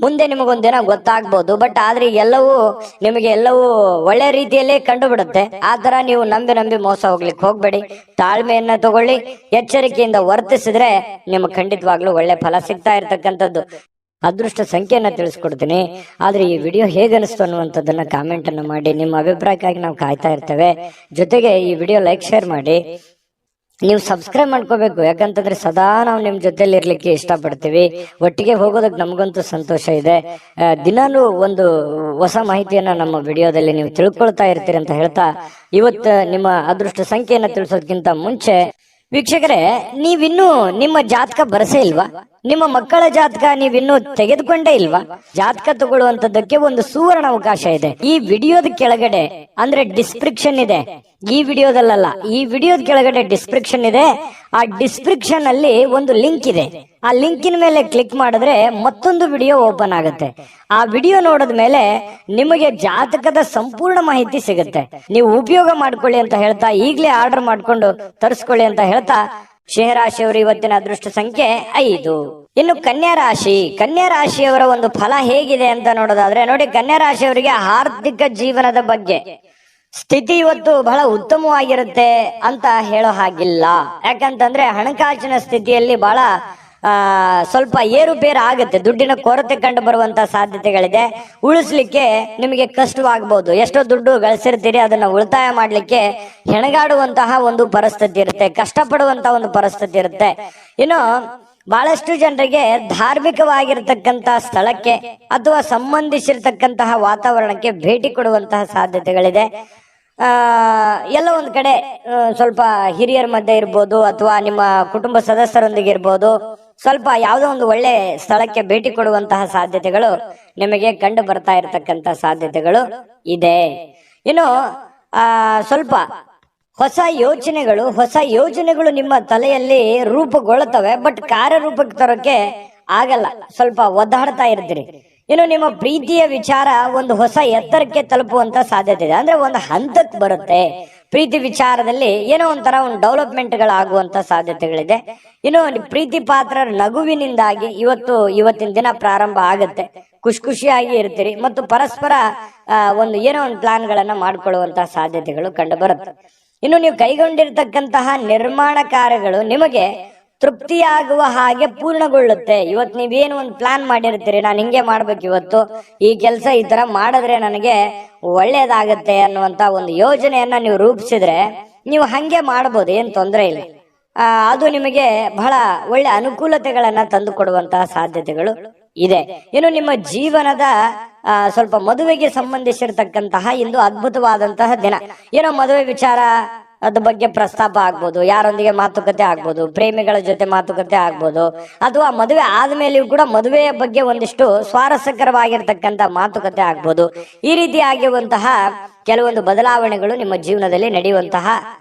ಮುಂದೆ ನಿಮಗೊಂದಿನ ಗೊತ್ತಾಗ್ಬೋದು, ಬಟ್ ಆದ್ರೆ ಎಲ್ಲವೂ ಒಳ್ಳೆ ರೀತಿಯಲ್ಲೇ ಕಂಡು ಬಿಡುತ್ತೆ. ಆ ತರ ನೀವು ನಂಬಿ ಮೋಸ ಹೋಗ್ಲಿಕ್ಕೆ ಹೋಗ್ಬೇಡಿ. ತಾಳ್ಮೆಯನ್ನ ತಗೊಳ್ಳಿ, ಎಚ್ಚರಿಕೆಯಿಂದ ವರ್ತಿಸಿದ್ರೆ ನಿಮ್ಗೆ ಖಂಡಿತವಾಗ್ಲೂ ಒಳ್ಳೆ ಫಲ ಸಿಗ್ತಾ ಇರ್ತಕ್ಕಂಥದ್ದು. ಅದೃಷ್ಟ ಸಂಖ್ಯೆಯನ್ನ ತಿಳಿಸ್ಕೊಡ್ತೀನಿ. ಆದ್ರೆ ಈ ವಿಡಿಯೋ ಹೇಗನಿಸ್ತು ಅನ್ನುವಂಥದ್ದನ್ನ ಕಾಮೆಂಟ್ ಅನ್ನು ಮಾಡಿ. ನಿಮ್ಮ ಅಭಿಪ್ರಾಯಕ್ಕಾಗಿ ನಾವು ಕಾಯ್ತಾ ಇರ್ತೇವೆ. ಜೊತೆಗೆ ಈ ವಿಡಿಯೋ ಲೈಕ್ ಶೇರ್ ಮಾಡಿ. ನೀವು ಸಬ್ಸ್ಕ್ರೈಬ್ ಮಾಡ್ಕೋಬೇಕು, ಯಾಕಂತಂದ್ರೆ ಸದಾ ನಾವು ನಿಮ್ ಜೊತೆಲಿ ಇರ್ಲಿಕ್ಕೆ ಇಷ್ಟಪಡ್ತೀವಿ. ಒಟ್ಟಿಗೆ ಹೋಗೋದಕ್ಕೆ ನಮಗಂತೂ ಸಂತೋಷ ಇದೆ. ದಿನಾಲೂ ಒಂದು ಹೊಸ ಮಾಹಿತಿಯನ್ನ ನಮ್ಮ ವಿಡಿಯೋದಲ್ಲಿ ನೀವು ತಿಳ್ಕೊಳ್ತಾ ಇರ್ತೀರಿ ಅಂತ ಹೇಳ್ತಾ, ಇವತ್ತು ನಿಮ್ಮ ಅದೃಷ್ಟ ಸಂಖ್ಯೆಯನ್ನ ತಿಳಿಸೋದಕ್ಕಿಂತ ಮುಂಚೆ ವೀಕ್ಷಕರೇ, ನೀವಿನ್ನೂ ನಿಮ್ಮ ಜಾತಕ ಬರಸೇ ಇಲ್ವಾ? ನಿಮ್ಮ ಮಕ್ಕಳ ಜಾತಕ ನೀವಿನ್ನೂ ತೆಗೆದುಕೊಂಡೇ ಇಲ್ವಾ? ಜಾತಕ ತಗೊಳ್ಳುವಂತದ್ದಕ್ಕೆ ಒಂದು ಸುವರ್ಣ ಅವಕಾಶ ಇದೆ. ಈ ವಿಡಿಯೋದ ಕೆಳಗಡೆ ಅಂದ್ರೆ ಡಿಸ್ಕ್ರಿಪ್ಷನ್ ಇದೆ, ಈ ವಿಡಿಯೋದಲ್ಲ, ಈ ವಿಡಿಯೋದ ಕೆಳಗಡೆ ಡಿಸ್ಕ್ರಿಪ್ಷನ್ ಇದೆ. ಆ ಡಿಸ್ಕ್ರಿಪ್ಷನ್ ಅಲ್ಲಿ ಒಂದು ಲಿಂಕ್ ಇದೆ. ಆ ಲಿಂಕಿನ ಮೇಲೆ ಕ್ಲಿಕ್ ಮಾಡಿದ್ರೆ ಮತ್ತೊಂದು ವಿಡಿಯೋ ಓಪನ್ ಆಗುತ್ತೆ. ಆ ವಿಡಿಯೋ ನೋಡಿದ ಮೇಲೆ ನಿಮಗೆ ಜಾತಕದ ಸಂಪೂರ್ಣ ಮಾಹಿತಿ ಸಿಗುತ್ತೆ. ನೀವು ಉಪಯೋಗ ಮಾಡ್ಕೊಳ್ಳಿ ಅಂತ ಹೇಳ್ತಾ, ಈಗಲೇ ಆರ್ಡರ್ ಮಾಡ್ಕೊಂಡು ತರಿಸ್ಕೊಳ್ಳಿ ಅಂತ ಹೇಳ್ತಾ, ಸಿಂಹರಾಶಿಯವರು ಇವತ್ತಿನ ಅದೃಷ್ಟ ಸಂಖ್ಯೆ 5. ಇನ್ನು ಕನ್ಯಾ ರಾಶಿಯವರ ಒಂದು ಫಲ ಹೇಗಿದೆ ಅಂತ ನೋಡೋದಾದ್ರೆ, ನೋಡಿ, ಕನ್ಯಾ ರಾಶಿಯವರಿಗೆ ಆರ್ಥಿಕ ಜೀವನದ ಬಗ್ಗೆ ಸ್ಥಿತಿ ಇವತ್ತು ಬಹಳ ಉತ್ತಮವಾಗಿರುತ್ತೆ ಅಂತ ಹೇಳೋ ಹಾಗಿಲ್ಲ. ಯಾಕಂತಂದ್ರೆ ಹಣಕಾಸಿನ ಸ್ಥಿತಿಯಲ್ಲಿ ಬಹಳ ಸ್ವಲ್ಪ ಏರುಪೇರು ಆಗುತ್ತೆ. ದುಡ್ಡಿನ ಕೊರತೆ ಕಂಡು ಬರುವಂತ ಸಾಧ್ಯತೆಗಳಿದೆ. ಉಳಿಸ್ಲಿಕ್ಕೆ ನಿಮಗೆ ಕಷ್ಟವಾಗಬಹುದು. ಎಷ್ಟೋ ದುಡ್ಡು ಗಳಿಸಿರ್ತೀರಿ, ಅದನ್ನ ಉಳಿತಾಯ ಮಾಡ್ಲಿಕ್ಕೆ ಹೆಣಗಾಡುವಂತಹ ಒಂದು ಪರಿಸ್ಥಿತಿ ಇರುತ್ತೆ, ಕಷ್ಟಪಡುವಂತಹ ಒಂದು ಪರಿಸ್ಥಿತಿ ಇರುತ್ತೆ. ಇನ್ನು ಬಹಳಷ್ಟು ಜನರಿಗೆ ಧಾರ್ಮಿಕವಾಗಿರ್ತಕ್ಕಂತ ಸ್ಥಳಕ್ಕೆ ಅಥವಾ ಸಂಬಂಧಿಸಿರ್ತಕ್ಕಂತಹ ವಾತಾವರಣಕ್ಕೆ ಭೇಟಿ ಕೊಡುವಂತಹ ಸಾಧ್ಯತೆಗಳಿದೆ. ಎಲ್ಲ ಒಂದ್ ಕಡೆ ಸ್ವಲ್ಪ ಹಿರಿಯರ ಮಧ್ಯೆ ಇರ್ಬೋದು ಅಥವಾ ನಿಮ್ಮ ಕುಟುಂಬ ಸದಸ್ಯರೊಂದಿಗೆ ಇರ್ಬೋದು, ಸ್ವಲ್ಪ ಯಾವುದೋ ಒಂದು ಒಳ್ಳೆ ಸ್ಥಳಕ್ಕೆ ಭೇಟಿ ಕೊಡುವಂತಹ ಸಾಧ್ಯತೆಗಳು ನಿಮಗೆ ಕಂಡು ಬರ್ತಾ ಇರತಕ್ಕಂತ ಸಾಧ್ಯತೆಗಳು ಇದೆ. ಇನ್ನು ಸ್ವಲ್ಪ ಹೊಸ ಯೋಚನೆಗಳು ನಿಮ್ಮ ತಲೆಯಲ್ಲಿ ರೂಪುಗೊಳ್ಳುತ್ತವೆ, ಬಟ್ ಕಾರ್ಯರೂಪಕ್ಕೆ ತರೋಕೆ ಆಗಲ್ಲ. ಸ್ವಲ್ಪ ಒದ್ದಾಡ್ತಾ ಇರ್ತೀರಿ. ಇನ್ನು ನಿಮ್ಮ ಪ್ರೀತಿಯ ವಿಚಾರ ಒಂದು ಹೊಸ ಎತ್ತರಕ್ಕೆ ತಲುಪುವಂತ ಸಾಧ್ಯತೆ ಇದೆ. ಅಂದ್ರೆ ಒಂದು ಹಂತಕ್ಕೆ ಬರುತ್ತೆ. ಪ್ರೀತಿ ವಿಚಾರದಲ್ಲಿ ಏನೋ ಒಂಥರ ಒಂದು ಡೆವಲಪ್ಮೆಂಟ್ಗಳಾಗುವಂತ ಸಾಧ್ಯತೆಗಳಿದೆ. ಇನ್ನು ಪ್ರೀತಿ ಪಾತ್ರರ ನಗುವಿನಿಂದಾಗಿ ಇವತ್ತಿನ ದಿನ ಪ್ರಾರಂಭ ಆಗುತ್ತೆ. ಖುಷಿಯಾಗಿ ಇರ್ತೀರಿ ಮತ್ತು ಪರಸ್ಪರ ಒಂದು ಏನೋ ಒಂದು ಪ್ಲಾನ್ಗಳನ್ನ ಮಾಡ್ಕೊಳ್ಳುವಂತಹ ಸಾಧ್ಯತೆಗಳು ಕಂಡು ಬರುತ್ತೆ. ಇನ್ನು ನೀವು ಕೈಗೊಂಡಿರ್ತಕ್ಕಂತಹ ನಿರ್ಮಾಣ ಕಾರ್ಯಗಳು ನಿಮಗೆ ತೃಪ್ತಿಯಾಗುವ ಹಾಗೆ ಪೂರ್ಣಗೊಳ್ಳುತ್ತೆ. ಇವತ್ತು ನೀವೇನು ಒಂದು ಪ್ಲಾನ್ ಮಾಡಿರ್ತೀರಿ, ನಾನು ಹಿಂಗೆ ಮಾಡ್ಬೇಕು, ಇವತ್ತು ಈ ಕೆಲಸ ಈ ತರ ಮಾಡಿದ್ರೆ ನನಗೆ ಒಳ್ಳೇದಾಗತ್ತೆ ಅನ್ನುವಂತ ಒಂದು ಯೋಜನೆಯನ್ನ ನೀವು ರೂಪಿಸಿದ್ರೆ ನೀವು ಹಂಗೆ ಮಾಡಬಹುದು, ಏನ್ ತೊಂದರೆ ಇಲ್ಲ. ಅದು ನಿಮಗೆ ಬಹಳ ಒಳ್ಳೆ ಅನುಕೂಲತೆಗಳನ್ನ ತಂದು ಕೊಡುವಂತಹ ಸಾಧ್ಯತೆಗಳು ಇದೆ. ಇನ್ನು ನಿಮ್ಮ ಜೀವನದ ಸ್ವಲ್ಪ ಮದುವೆಗೆ ಸಂಬಂಧಿಸಿರ್ತಕ್ಕಂತಹ ಇಂದು ಅದ್ಭುತವಾದಂತಹ ದಿನ. ಏನೋ ಮದುವೆ ವಿಚಾರ ಅದ್ರ ಬಗ್ಗೆ ಪ್ರಸ್ತಾಪ ಆಗ್ಬೋದು, ಯಾರೊಂದಿಗೆ ಮಾತುಕತೆ ಆಗ್ಬೋದು, ಪ್ರೇಮಿಗಳ ಜೊತೆ ಮಾತುಕತೆ ಆಗ್ಬೋದು, ಅಥವಾ ಮದುವೆ ಆದ್ಮೇಲೆಯೂ ಕೂಡ ಮದುವೆಯ ಬಗ್ಗೆ ಒಂದಿಷ್ಟು ಸ್ವಾರಸ್ಯಕರವಾಗಿರ್ತಕ್ಕಂಥ ಮಾತುಕತೆ ಆಗ್ಬೋದು. ಈ ರೀತಿ ಆಗಿರುವಂತಹ ಕೆಲವೊಂದು ಬದಲಾವಣೆಗಳು ನಿಮ್ಮ ಜೀವನದಲ್ಲಿ ನಡೆಯುವಂತಹ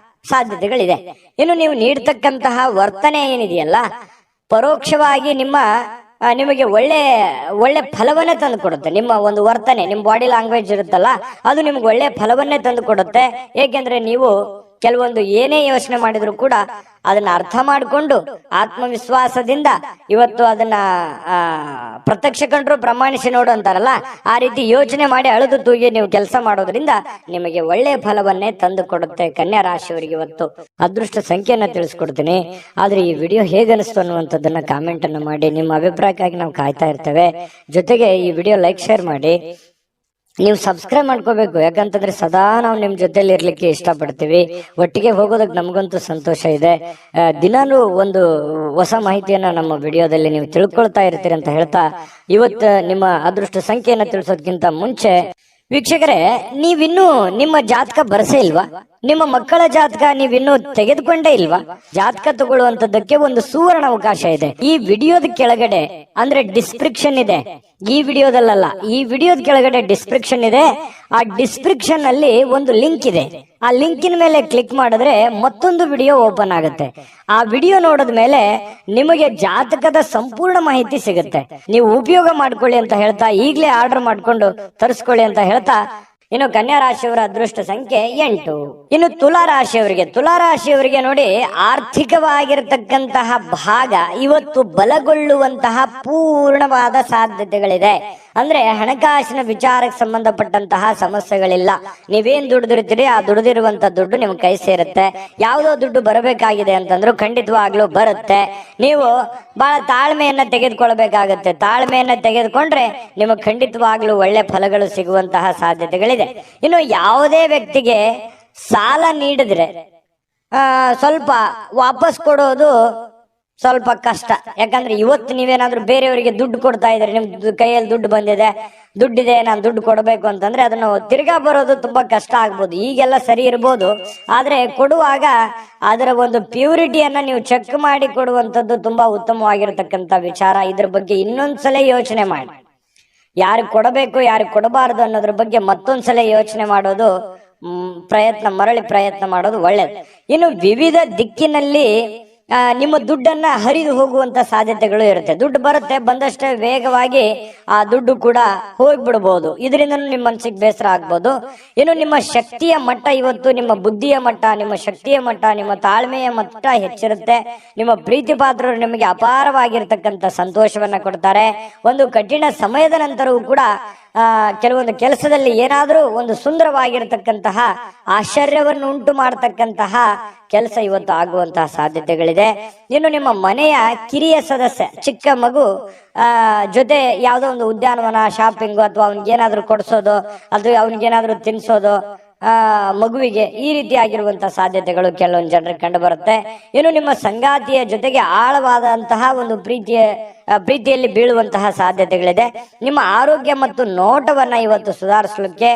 ಸಾಧ್ಯತೆಗಳಿದೆ. ಇನ್ನು ನೀವು ನೀಡ್ತಕ್ಕಂತಹ ವರ್ತನೆ ಏನಿದೆಯಲ್ಲ, ಪರೋಕ್ಷವಾಗಿ ನಿಮಗೆ ಒಳ್ಳೆ ಫಲವನ್ನೇ ತಂದು ಕೊಡುತ್ತೆ. ನಿಮ್ಮ ಒಂದು ವರ್ತನೆ, ನಿಮ್ಮ ಬಾಡಿ ಲ್ಯಾಂಗ್ವೇಜ್ ಇರುತ್ತಲ್ಲ, ಅದು ನಿಮ್ಗೆ ಒಳ್ಳೆ ಫಲವನ್ನೇ ತಂದು ಕೊಡುತ್ತೆ. ಏಕೆಂದ್ರೆ ನೀವು ಕೆಲವೊಂದು ಏನೇ ಯೋಚನೆ ಮಾಡಿದ್ರು ಕೂಡ ಅದನ್ನ ಅರ್ಥ ಮಾಡಿಕೊಂಡು ಆತ್ಮವಿಶ್ವಾಸದಿಂದ ಇವತ್ತು ಅದನ್ನ ಪ್ರತ್ಯಕ್ಷ ಕಂಡ್ರು ಪ್ರಮಾಣಿಸಿ ನೋಡು ಅಂತಾರಲ್ಲ, ಆ ರೀತಿ ಯೋಚನೆ ಮಾಡಿ ಅಳೆದು ತೂಗಿ ನೀವು ಕೆಲಸ ಮಾಡೋದ್ರಿಂದ ನಿಮಗೆ ಒಳ್ಳೆಯ ಫಲವನ್ನೇ ತಂದು ಕೊಡುತ್ತೆ. ಕನ್ಯಾ ರಾಶಿಯವರಿಗೆ ಇವತ್ತು ಅದೃಷ್ಟ ಸಂಖ್ಯೆಯನ್ನ ತಿಳಿಸ್ಕೊಡ್ತೀನಿ. ಆದ್ರೆ ಈ ವಿಡಿಯೋ ಹೇಗನಿಸ್ತು ಅನ್ನುವಂಥದ್ದನ್ನ ಕಾಮೆಂಟ್ ಅನ್ನು ಮಾಡಿ. ನಿಮ್ಮ ಅಭಿಪ್ರಾಯಕ್ಕಾಗಿ ನಾವು ಕಾಯ್ತಾ ಇರ್ತೇವೆ. ಜೊತೆಗೆ ಈ ವಿಡಿಯೋ ಲೈಕ್ ಶೇರ್ ಮಾಡಿ. ನೀವು ಸಬ್ಸ್ಕ್ರೈಬ್ ಮಾಡ್ಕೋಬೇಕು, ಯಾಕಂತಂದ್ರೆ ಸದಾ ನಾವು ನಿಮ್ ಜೊತೆಲಿ ಇರ್ಲಿಕ್ಕೆ ಇಷ್ಟಪಡ್ತೀವಿ. ಒಟ್ಟಿಗೆ ಹೋಗೋದಕ್ಕೆ ನಮಗಂತೂ ಸಂತೋಷ ಇದೆ. ದಿನಾಲೂ ಒಂದು ಹೊಸ ಮಾಹಿತಿಯನ್ನ ನಮ್ಮ ವಿಡಿಯೋದಲ್ಲಿ ನೀವು ತಿಳ್ಕೊಳ್ತಾ ಇರ್ತೀರಿ ಅಂತ ಹೇಳ್ತಾ, ಇವತ್ತು ನಿಮ್ಮ ಅದೃಷ್ಟ ಸಂಖ್ಯೆಯನ್ನ ತಿಳಿಸೋದಕ್ಕಿಂತ ಮುಂಚೆ ವೀಕ್ಷಕರೇ, ನೀವಿನ್ನೂ ನಿಮ್ಮ ಜಾತಕ ಬರಸೇ ಇಲ್ವಾ? ನಿಮ್ಮ ಮಕ್ಕಳ ಜಾತಕ ನೀವಿನ್ನೂ ತೆಗೆದುಕೊಂಡೇ ಇಲ್ವಾ? ಜಾತಕ ತಗೊಳ್ಳುವಂತದ್ದಕ್ಕೆ ಒಂದು ಸುವರ್ಣ ಅವಕಾಶ ಇದೆ. ಈ ವಿಡಿಯೋದ ಕೆಳಗಡೆ ಅಂದ್ರೆ ಡಿಸ್ಕ್ರಿಪ್ಷನ್ ಇದೆ. ಈ ವಿಡಿಯೋದಲ್ಲ, ಈ ವಿಡಿಯೋದ ಕೆಳಗಡೆ ಡಿಸ್ಕ್ರಿಪ್ಷನ್ ಇದೆ. ಆ ಡಿಸ್ಕ್ರಿಪ್ಷನ್ ಅಲ್ಲಿ ಒಂದು ಲಿಂಕ್ ಇದೆ. ಆ ಲಿಂಕಿನ ಮೇಲೆ ಕ್ಲಿಕ್ ಮಾಡಿದ್ರೆ ಮತ್ತೊಂದು ವಿಡಿಯೋ ಓಪನ್ ಆಗುತ್ತೆ. ಆ ವಿಡಿಯೋ ನೋಡಿದ ಮೇಲೆ ನಿಮಗೆ ಜಾತಕದ ಸಂಪೂರ್ಣ ಮಾಹಿತಿ ಸಿಗುತ್ತೆ. ನೀವು ಉಪಯೋಗ ಮಾಡ್ಕೊಳ್ಳಿ ಅಂತ ಹೇಳ್ತಾ, ಈಗಲೇ ಆರ್ಡರ್ ಮಾಡ್ಕೊಂಡು ತರಿಸ್ಕೊಳ್ಳಿ ಅಂತ ಹೇಳ್ತಾ, ಇನ್ನು ಕನ್ಯಾ ರಾಶಿಯವರ ಅದೃಷ್ಟ ಸಂಖ್ಯೆ 8. ಇನ್ನು ತುಲಾ ರಾಶಿಯವರಿಗೆ ನೋಡಿ, ಆರ್ಥಿಕವಾಗಿರತಕ್ಕಂತಹ ಭಾಗ ಇವತ್ತು ಬಲಗೊಳ್ಳುವಂತಹ ಪೂರ್ಣವಾದ ಸಾಧ್ಯತೆಗಳಿದೆ. ಅಂದ್ರೆ ಹಣಕಾಸಿನ ವಿಚಾರಕ್ಕೆ ಸಂಬಂಧಪಟ್ಟಂತಹ ಸಮಸ್ಯೆಗಳಿಲ್ಲ. ನೀವೇನ್ ದುಡ್ದಿರ್ತೀರಿ ಆ ದುಡ್ದಿರುವಂತ ದುಡ್ಡು ನಿಮ್ ಕೈ ಸೇರುತ್ತೆ. ಯಾವುದೋ ದುಡ್ಡು ಬರಬೇಕಾಗಿದೆ ಅಂತಂದ್ರೂ ಖಂಡಿತವಾಗ್ಲೂ ಬರುತ್ತೆ. ನೀವು ಬಹಳ ತಾಳ್ಮೆಯನ್ನ ತೆಗೆದುಕೊಳ್ಬೇಕಾಗತ್ತೆ. ತಾಳ್ಮೆಯನ್ನ ತೆಗೆದುಕೊಂಡ್ರೆ ನಿಮಗೆ ಖಂಡಿತವಾಗ್ಲೂ ಒಳ್ಳೆ ಫಲಗಳು ಸಿಗುವಂತಹ ಸಾಧ್ಯತೆಗಳಿದೆ. ಇನ್ನು ಯಾವುದೇ ವ್ಯಕ್ತಿಗೆ ಸಾಲ ನೀಡಿದ್ರೆ ಸ್ವಲ್ಪ ವಾಪಸ್ ಕೊಡೋದು ಸ್ವಲ್ಪ ಕಷ್ಟ. ಯಾಕಂದ್ರೆ ಇವತ್ತು ನೀವೇನಾದ್ರೂ ಬೇರೆಯವರಿಗೆ ದುಡ್ಡು ಕೊಡ್ತಾ ಇದ್ರೆ, ನಿಮ್ ಕೈಯಲ್ಲಿ ದುಡ್ಡಿದೆ, ನಾನು ದುಡ್ಡು ಕೊಡಬೇಕು ಅಂತಂದ್ರೆ ಅದನ್ನು ತಿರ್ಗಾ ಬರೋದು ತುಂಬಾ ಕಷ್ಟ ಆಗ್ಬೋದು. ಈಗೆಲ್ಲ ಸರಿ ಇರ್ಬೋದು, ಆದ್ರೆ ಕೊಡುವಾಗ ಅದರ ಒಂದು ಪ್ಯೂರಿಟಿಯನ್ನ ನೀವು ಚೆಕ್ ಮಾಡಿ ಕೊಡುವಂತದ್ದು ತುಂಬಾ ಉತ್ತಮವಾಗಿರ್ತಕ್ಕಂಥ ವಿಚಾರ. ಇದ್ರ ಬಗ್ಗೆ ಇನ್ನೊಂದ್ಸಲ ಯೋಚನೆ ಮಾಡಿ. ಯಾರಿಗೆ ಕೊಡಬೇಕು ಯಾರಿಗೆ ಕೊಡಬಾರದು ಅನ್ನೋದ್ರ ಬಗ್ಗೆ ಮತ್ತೊಂದ್ಸಲ ಯೋಚನೆ ಮಾಡೋದು, ಮರಳಿ ಪ್ರಯತ್ನ ಮಾಡೋದು ಒಳ್ಳೇದು. ಇನ್ನು ವಿವಿಧ ದಿಕ್ಕಿನಲ್ಲಿ ನಿಮ್ಮ ದುಡ್ಡನ್ನ ಹರಿದು ಹೋಗುವಂತ ಸಾಧ್ಯತೆಗಳು ಇರುತ್ತೆ. ದುಡ್ಡು ಬರುತ್ತೆ, ಬಂದಷ್ಟೇ ವೇಗವಾಗಿ ಆ ದುಡ್ಡು ಕೂಡ ಹೋಗ್ಬಿಡ್ಬೋದು. ಇದರಿಂದ ನಿಮ್ಮ ಮನಸ್ಸಿಗೆ ಬೇಸರ ಆಗ್ಬೋದು. ಇನ್ನು ನಿಮ್ಮ ಶಕ್ತಿಯ ಮಟ್ಟ ಇವತ್ತು, ನಿಮ್ಮ ಬುದ್ಧಿಯ ಮಟ್ಟ, ನಿಮ್ಮ ಶಕ್ತಿಯ ಮಟ್ಟ, ನಿಮ್ಮ ತಾಳ್ಮೆಯ ಮಟ್ಟ ಹೆಚ್ಚಿರುತ್ತೆ. ನಿಮ್ಮ ಪ್ರೀತಿ ಪಾತ್ರರು ನಿಮಗೆ ಅಪಾರವಾಗಿರ್ತಕ್ಕಂಥ ಸಂತೋಷವನ್ನ ಕೊಡ್ತಾರೆ. ಒಂದು ಕಠಿಣ ಸಮಯದ ನಂತರವೂ ಕೂಡ ಕೆಲವೊಂದು ಕೆಲಸದಲ್ಲಿ ಏನಾದ್ರೂ ಒಂದು ಸುಂದರವಾಗಿರತಕ್ಕಂತಹ ಆಶ್ಚರ್ಯವನ್ನು ಉಂಟು ಮಾಡತಕ್ಕಂತಹ ಕೆಲಸ ಇವತ್ತು ಆಗುವಂತಹ ಸಾಧ್ಯತೆಗಳಿದೆ. ಇನ್ನು ನಿಮ್ಮ ಮನೆಯ ಕಿರಿಯ ಸದಸ್ಯ, ಚಿಕ್ಕ ಮಗು ಜೊತೆ ಯಾವುದೋ ಒಂದು ಉದ್ಯಾನವನ, ಶಾಪಿಂಗು, ಅಥವಾ ಅವನಿಗೇನಾದ್ರೂ ಕೊಡಿಸೋದು, ಅಥವಾ ಅವನಿಗೇನಾದ್ರೂ ತಿನ್ಸೋದು ಮಗುವಿಗೆ, ಈ ರೀತಿ ಆಗಿರುವಂತಹ ಸಾಧ್ಯತೆಗಳು ಕೆಲವೊಂದು ಜನರಿಗೆ ಕಂಡು ಬರುತ್ತೆ. ಇನ್ನು ನಿಮ್ಮ ಸಂಗಾತಿಯ ಜೊತೆಗೆ ಆಳವಾದಂತಹ ಒಂದು ಪ್ರೀತಿಯಲ್ಲಿ ಬೀಳುವಂತಹ ಸಾಧ್ಯತೆಗಳಿದೆ. ನಿಮ್ಮ ಆರೋಗ್ಯ ಮತ್ತು ನೋಟವನ್ನ ಇವತ್ತು ಸುಧಾರಿಸಲಿಕ್ಕೆ,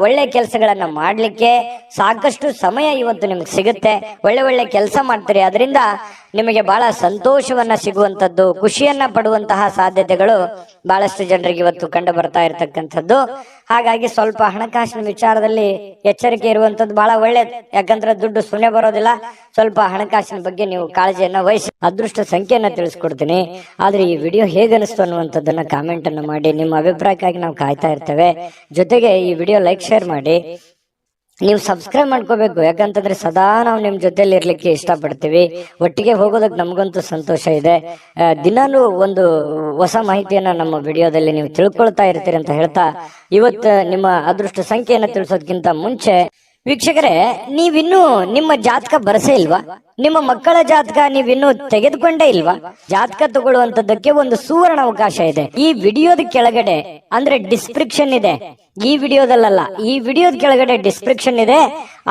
ಒಳ್ಳೆ ಕೆಲಸಗಳನ್ನ ಮಾಡ್ಲಿಕ್ಕೆ ಸಾಕಷ್ಟು ಸಮಯ ಇವತ್ತು ನಿಮ್ಗೆ ಸಿಗುತ್ತೆ. ಒಳ್ಳೆ ಕೆಲಸ ಮಾಡ್ತೀರಿ, ಅದರಿಂದ ನಿಮಗೆ ಬಹಳ ಸಂತೋಷವನ್ನ ಸಿಗುವಂತದ್ದು, ಖುಷಿಯನ್ನ ಪಡುವಂತಹ ಸಾಧ್ಯತೆಗಳು ಬಹಳಷ್ಟು ಜನರಿಗೆ ಇವತ್ತು ಕಂಡು ಬರ್ತಾ ಇರತಕ್ಕಂಥದ್ದು. ಹಾಗಾಗಿ ಸ್ವಲ್ಪ ಹಣಕಾಸಿನ ವಿಚಾರದಲ್ಲಿ ಎಚ್ಚರಿಕೆ ಇರುವಂತದ್ದು ಬಹಳ ಒಳ್ಳೇದು. ಯಾಕಂದ್ರೆ ದುಡ್ಡು ಸುಮ್ಮನೆ ಬರೋದಿಲ್ಲ. ಸ್ವಲ್ಪ ಹಣಕಾಸಿನ ಬಗ್ಗೆ ನೀವು ಕಾಳಜಿಯನ್ನ ವಹಿಸಿ. ಅದೃಷ್ಟ ಸಂಖ್ಯೆಯನ್ನ ತಿಳಿಸ್ಕೊಡ್ತೀನಿ. ಆದ್ರೆ ಈ ವಿಡಿಯೋ ಹೇಗನಿಸ್ತು ಅನ್ನುವಂಥದ್ದನ್ನ ಕಾಮೆಂಟ್ ಅನ್ನು ಮಾಡಿ. ನಿಮ್ಮ ಅಭಿಪ್ರಾಯಕ್ಕಾಗಿ ನಾವು ಕಾಯ್ತಾ ಇರ್ತೇವೆ. ಜೊತೆಗೆ ಈ ವಿಡಿಯೋ ಲೈಕ್ ಶೇರ್ ಮಾಡಿ. ನೀವು ಸಬ್ಸ್ಕ್ರೈಬ್ ಮಾಡ್ಕೋಬೇಕು, ಯಾಕಂತಂದ್ರೆ ಸದಾ ನಾವು ನಿಮ್ ಜೊತೆಲಿ ಇರ್ಲಿಕ್ಕೆ ಇಷ್ಟಪಡ್ತೀವಿ. ಒಟ್ಟಿಗೆ ಹೋಗೋದಕ್ಕೆ ನಮಗಂತೂ ಸಂತೋಷ ಇದೆ. ದಿನಾಲೂ ಒಂದು ಹೊಸ ಮಾಹಿತಿಯನ್ನ ನಮ್ಮ ವಿಡಿಯೋದಲ್ಲಿ ನೀವು ತಿಳ್ಕೊಳ್ತಾ ಇರ್ತೀರಿ ಅಂತ ಹೇಳ್ತಾ, ಇವತ್ತು ನಿಮ್ಮ ಅದೃಷ್ಟ ಸಂಖ್ಯೆಯನ್ನ ತಿಳಿಸೋದಕ್ಕಿಂತ ಮುಂಚೆ ವೀಕ್ಷಕರೇ, ನೀವಿನ್ನೂ ನಿಮ್ಮ ಜಾತಕ ಬರಸೇ ಇಲ್ವಾ? ನಿಮ್ಮ ಮಕ್ಕಳ ಜಾತಕ ನೀವಿನ್ನೂ ತೆಗೆದುಕೊಂಡೇ ಇಲ್ವಾ? ಜಾತಕ ತಗೊಳ್ಳುವಂತದ್ದಕ್ಕೆ ಒಂದು ಸುವರ್ಣ ಅವಕಾಶ ಇದೆ. ಈ ವಿಡಿಯೋದ ಕೆಳಗಡೆ ಅಂದ್ರೆ ಡಿಸ್ಕ್ರಿಪ್ಷನ್ ಇದೆ. ಈ ವಿಡಿಯೋದಲ್ಲ, ಈ ವಿಡಿಯೋದ ಕೆಳಗಡೆ ಡಿಸ್ಕ್ರಿಪ್ಷನ್ ಇದೆ.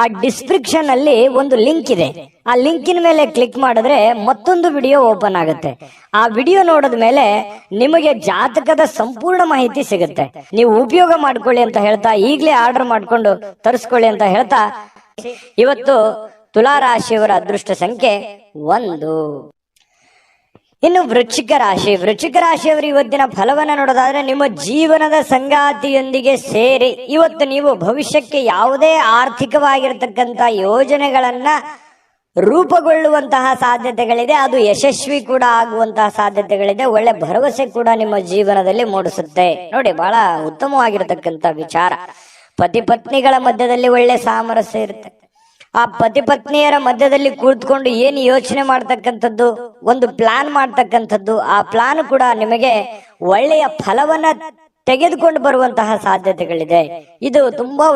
ಆ ಡಿಸ್ಕ್ರಿಪ್ಷನ್ ಅಲ್ಲಿ ಒಂದು ಲಿಂಕ್ ಇದೆ. ಆ ಲಿಂಕಿನ ಮೇಲೆ ಕ್ಲಿಕ್ ಮಾಡಿದ್ರೆ ಮತ್ತೊಂದು ವಿಡಿಯೋ ಓಪನ್ ಆಗುತ್ತೆ. ಆ ವಿಡಿಯೋ ನೋಡಿದ ಮೇಲೆ ನಿಮಗೆ ಜಾತಕದ ಸಂಪೂರ್ಣ ಮಾಹಿತಿ ಸಿಗುತ್ತೆ. ನೀವು ಉಪಯೋಗ ಮಾಡ್ಕೊಳ್ಳಿ ಅಂತ ಹೇಳ್ತಾ, ಈಗಲೇ ಆರ್ಡರ್ ಮಾಡ್ಕೊಂಡು ತರಿಸ್ಕೊಳ್ಳಿ ಅಂತ ಹೇಳ್ತಾ, ಇವತ್ತು ತುಲಾ ರಾಶಿಯವರ ಅದೃಷ್ಟ ಸಂಖ್ಯೆ 1. ಇನ್ನು ವೃಶ್ಚಿಕ ರಾಶಿಯವರು ಇವತ್ತಿನ ಫಲವನ್ನ ನೋಡೋದಾದ್ರೆ, ನಿಮ್ಮ ಜೀವನದ ಸಂಗಾತಿಯೊಂದಿಗೆ ಸೇರಿ ಇವತ್ತು ನೀವು ಭವಿಷ್ಯಕ್ಕೆ ಯಾವುದೇ ಆರ್ಥಿಕವಾಗಿರತಕ್ಕಂತ ಯೋಜನೆಗಳನ್ನ ರೂಪುಗೊಳ್ಳುವಂತಹ ಸಾಧ್ಯತೆಗಳಿದೆ. ಅದು ಯಶಸ್ವಿ ಕೂಡ ಆಗುವಂತಹ ಸಾಧ್ಯತೆಗಳಿದೆ. ಒಳ್ಳೆ ಭರವಸೆ ಕೂಡ ನಿಮ್ಮ ಜೀವನದಲ್ಲಿ ಮೂಡಿಸುತ್ತೆ. ನೋಡಿ, ಬಹಳ ಉತ್ತಮವಾಗಿರತಕ್ಕಂತ ವಿಚಾರ. ಪತಿ ಪತ್ನಿಗಳ ಮಧ್ಯದಲ್ಲಿ ಒಳ್ಳೆ ಸಾಮರಸ್ಯ ಇರುತ್ತೆ. ಆ ಪತಿ ಪತ್ನಿಯರ ಮಧ್ಯದಲ್ಲಿ ಕುಳಿತುಕೊಂಡು ಏನು ಯೋಚನೆ ಮಾಡ್ತಕ್ಕಂಥದ್ದು, ಒಂದು ಪ್ಲಾನ್ ಮಾಡ್ತಕ್ಕಂಥದ್ದು, ಆ ಪ್ಲಾನ್ ಕೂಡ ನಿಮಗೆ ಒಳ್ಳೆಯ ಫಲವನ್ನ ತೆಗೆದುಕೊಂಡು ಬರುವಂತಹ ಸಾಧ್ಯತೆಗಳಿದೆ. ಇದು ತುಂಬಾ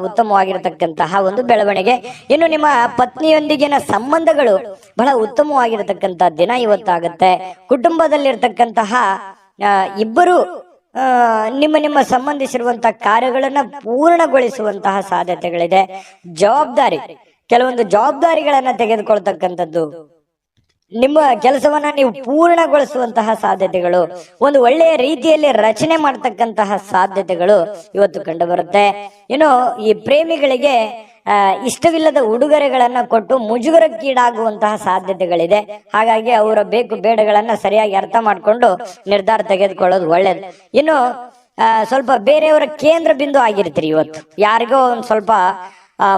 ಉತ್ತಮವಾಗಿರತಕ್ಕಂತಹ ಒಂದು ಬೆಳವಣಿಗೆ. ಇನ್ನು ನಿಮ್ಮ ಪತ್ನಿಯೊಂದಿಗಿನ ಸಂಬಂಧಗಳು ಬಹಳ ಉತ್ತಮವಾಗಿರತಕ್ಕಂತಹ ದಿನ ಇವತ್ತಾಗುತ್ತೆ. ಕುಟುಂಬದಲ್ಲಿರ್ತಕ್ಕಂತಹ ಇಬ್ಬರು ನಿಮ್ಮ ಸಂಬಂಧಿಸಿರುವಂತಹ ಕಾರ್ಯಗಳನ್ನ ಪೂರ್ಣಗೊಳಿಸುವಂತಹ ಸಾಧ್ಯತೆಗಳಿದೆ. ಕೆಲವೊಂದು ಜವಾಬ್ದಾರಿಗಳನ್ನ ತೆಗೆದುಕೊಳ್ತಕ್ಕಂಥದ್ದು, ನಿಮ್ಮ ಕೆಲಸವನ್ನ ನೀವು ಪೂರ್ಣಗೊಳಿಸುವಂತಹ ಸಾಧ್ಯತೆಗಳು, ಒಂದು ಒಳ್ಳೆಯ ರೀತಿಯಲ್ಲಿ ರಚನೆ ಮಾಡ್ತಕ್ಕಂತಹ ಸಾಧ್ಯತೆಗಳು ಇವತ್ತು ಕಂಡು ಬರುತ್ತೆ. ಇನ್ನು ಈ ಪ್ರೇಮಿಗಳಿಗೆ ಇಷ್ಟವಿಲ್ಲದ ಉಡುಗೊರೆಗಳನ್ನ ಕೊಟ್ಟು ಮುಜುಗರಕ್ಕೀಡಾಗುವಂತಹ ಸಾಧ್ಯತೆಗಳಿದೆ. ಹಾಗಾಗಿ ಅವರ ಬೇಕು ಬೇಡಗಳನ್ನ ಸರಿಯಾಗಿ ಅರ್ಥ ಮಾಡಿಕೊಂಡು ನಿರ್ಧಾರ ತೆಗೆದುಕೊಳ್ಳೋದು ಒಳ್ಳೇದು. ಇನ್ನು ಸ್ವಲ್ಪ ಬೇರೆಯವರ ಕೇಂದ್ರ ಬಿಂದು ಆಗಿರ್ತೀರಿ. ಇವತ್ತು ಯಾರಿಗೋ ಒಂದು ಸ್ವಲ್ಪ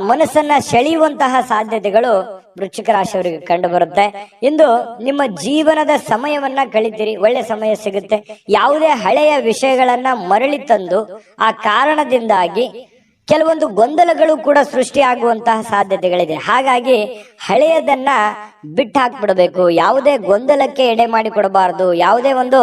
ಮನಸ್ಸನ್ನ ಸೆಳೆಯುವಂತಹ ಸಾಧ್ಯತೆಗಳು ವೃಶ್ಚಿಕ ರಾಶಿಯವರಿಗೆ ಕಂಡು ಬರುತ್ತೆ. ಇಂದು ನಿಮ್ಮ ಜೀವನದ ಸಮಯವನ್ನ ಕಳಿತೀರಿ, ಒಳ್ಳೆ ಸಮಯ ಸಿಗುತ್ತೆ. ಯಾವುದೇ ಹಳೆಯ ವಿಷಯಗಳನ್ನ ಮರಳಿ ತಂದು ಆ ಕಾರಣದಿಂದಾಗಿ ಕೆಲವೊಂದು ಗೊಂದಲಗಳು ಕೂಡ ಸೃಷ್ಟಿಯಾಗುವಂತಹ ಸಾಧ್ಯತೆಗಳಿದೆ. ಹಾಗಾಗಿ ಹಳೆಯದನ್ನ ಬಿಟ್ಟು ಹಾಕ್ಬಿಡಬೇಕು. ಯಾವುದೇ ಗೊಂದಲಕ್ಕೆ ಎಡೆ ಮಾಡಿಕೊಡಬಾರದು, ಯಾವುದೇ ಒಂದು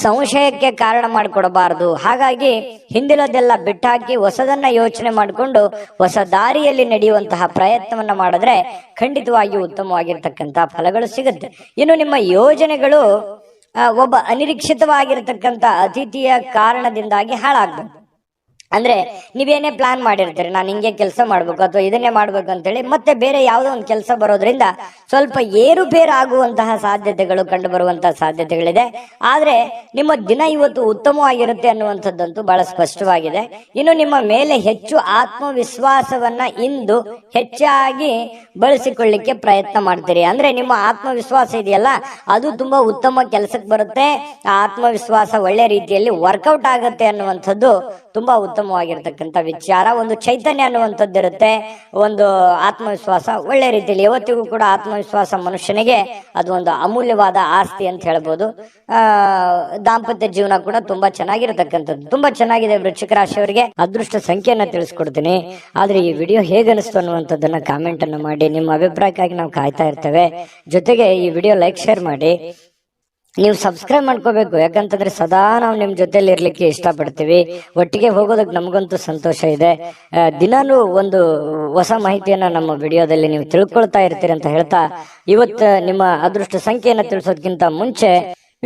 ಸಂಶಯಕ್ಕೆ ಕಾರಣ ಮಾಡಿಕೊಡಬಾರದು. ಹಾಗಾಗಿ ಹಿಂದಿನದೆಲ್ಲ ಬಿಟ್ಟಾಕಿ ಹೊಸದನ್ನ ಯೋಚನೆ ಮಾಡಿಕೊಂಡು ಹೊಸ ದಾರಿಯಲ್ಲಿ ನಡೆಯುವಂತಹ ಪ್ರಯತ್ನವನ್ನ ಮಾಡಿದ್ರೆ ಖಂಡಿತವಾಗಿಯೂ ಉತ್ತಮವಾಗಿರ್ತಕ್ಕಂತಹ ಫಲಗಳು ಸಿಗುತ್ತೆ. ಇನ್ನು ನಿಮ್ಮ ಯೋಜನೆಗಳು ಒಬ್ಬ ಅನಿರೀಕ್ಷಿತವಾಗಿರತಕ್ಕಂತ ಅತಿಥಿಯ ಕಾರಣದಿಂದಾಗಿ ಹಾಳಾಗ್ಬೇಕು. ಅಂದ್ರೆ ನೀವೇನೇ ಪ್ಲಾನ್ ಮಾಡಿರ್ತೀರಿ, ನಾನು ಹಿಂಗೆ ಕೆಲಸ ಮಾಡ್ಬೇಕು ಅಥವಾ ಇದನ್ನೇ ಮಾಡ್ಬೇಕು ಅಂತೇಳಿ ಮತ್ತೆ ಬೇರೆ ಯಾವುದೋ ಒಂದು ಕೆಲಸ ಬರೋದ್ರಿಂದ ಸ್ವಲ್ಪ ಏರುಪೇರು ಆಗುವಂತಹ ಸಾಧ್ಯತೆಗಳು ಕಂಡು ಬರುವಂತಹ ಸಾಧ್ಯತೆಗಳಿದೆ. ಆದ್ರೆ ನಿಮ್ಮ ದಿನ ಇವತ್ತು ಉತ್ತಮವಾಗಿರುತ್ತೆ ಅನ್ನುವಂಥದ್ದಂತೂ ಬಹಳ ಸ್ಪಷ್ಟವಾಗಿದೆ. ಇನ್ನು ನಿಮ್ಮ ಮೇಲೆ ಹೆಚ್ಚು ಆತ್ಮವಿಶ್ವಾಸವನ್ನ ಇಂದು ಹೆಚ್ಚಾಗಿ ಬಳಸಿಕೊಳ್ಳಿಕ್ಕೆ ಪ್ರಯತ್ನ ಮಾಡ್ತೀರಿ. ಅಂದ್ರೆ ನಿಮ್ಮ ಆತ್ಮವಿಶ್ವಾಸ ಇದೆಯಲ್ಲ, ಅದು ತುಂಬಾ ಉತ್ತಮ ಕೆಲಸಕ್ಕೆ ಬರುತ್ತೆ. ಆ ಆತ್ಮವಿಶ್ವಾಸ ಒಳ್ಳೆ ರೀತಿಯಲ್ಲಿ ವರ್ಕೌಟ್ ಆಗುತ್ತೆ ಅನ್ನುವಂಥದ್ದು ತುಂಬಾ ಉತ್ತಮವಾಗಿರ್ತಕ್ಕಂಥ ವಿಚಾರ. ಒಂದು ಚೈತನ್ಯ ಅನ್ನುವಂಥದ್ದು ಇರುತ್ತೆ, ಒಂದು ಆತ್ಮವಿಶ್ವಾಸ ಒಳ್ಳೆ ರೀತಿಯಲ್ಲಿ. ಯಾವತ್ತಿಗೂ ಕೂಡ ಆತ್ಮವಿಶ್ವಾಸ ಮನುಷ್ಯನಿಗೆ ಅದು ಒಂದು ಅಮೂಲ್ಯವಾದ ಆಸ್ತಿ ಅಂತ ಹೇಳ್ಬೋದು. ದಾಂಪತ್ಯ ಜೀವನ ಕೂಡ ತುಂಬಾ ಚೆನ್ನಾಗಿರತಕ್ಕಂಥದ್ದು, ತುಂಬಾ ಚೆನ್ನಾಗಿದೆ. ವೃಶ್ಚಿಕ ರಾಶಿಯವರಿಗೆ ಅದೃಷ್ಟ ಸಂಖ್ಯೆಯನ್ನ ತಿಳಿಸ್ಕೊಡ್ತೀನಿ. ಆದ್ರೆ ಈ ವಿಡಿಯೋ ಹೇಗನಿಸ್ತು ಅನ್ನುವಂಥದ್ದನ್ನ ಕಾಮೆಂಟ್ ಅನ್ನು ಮಾಡಿ. ನಿಮ್ಮ ಅಭಿಪ್ರಾಯಕ್ಕಾಗಿ ನಾವು ಕಾಯ್ತಾ ಇರ್ತೇವೆ. ಜೊತೆಗೆ ಈ ವಿಡಿಯೋ ಲೈಕ್ ಶೇರ್ ಮಾಡಿ. ನೀವು ಸಬ್ಸ್ಕ್ರೈಬ್ ಮಾಡ್ಕೋಬೇಕು, ಯಾಕಂತಂದ್ರೆ ಸದಾ ನಾವು ನಿಮ್ ಜೊತೆಲಿ ಇರ್ಲಿಕ್ಕೆ ಇಷ್ಟಪಡ್ತೀವಿ. ಒಟ್ಟಿಗೆ ಹೋಗೋದಕ್ಕೆ ನಮಗಂತೂ ಸಂತೋಷ ಇದೆ. ದಿನಾನು ಒಂದು ಹೊಸ ಮಾಹಿತಿಯನ್ನ ನಮ್ಮ ವಿಡಿಯೋದಲ್ಲಿ ನೀವು ತಿಳ್ಕೊಳ್ತಾ ಇರ್ತೀರಿ ಅಂತ ಹೇಳ್ತಾ, ಇವತ್ತು ನಿಮ್ಮ ಅದೃಷ್ಟ ಸಂಖ್ಯೆಯನ್ನ ತಿಳಿಸೋದಕ್ಕಿಂತ ಮುಂಚೆ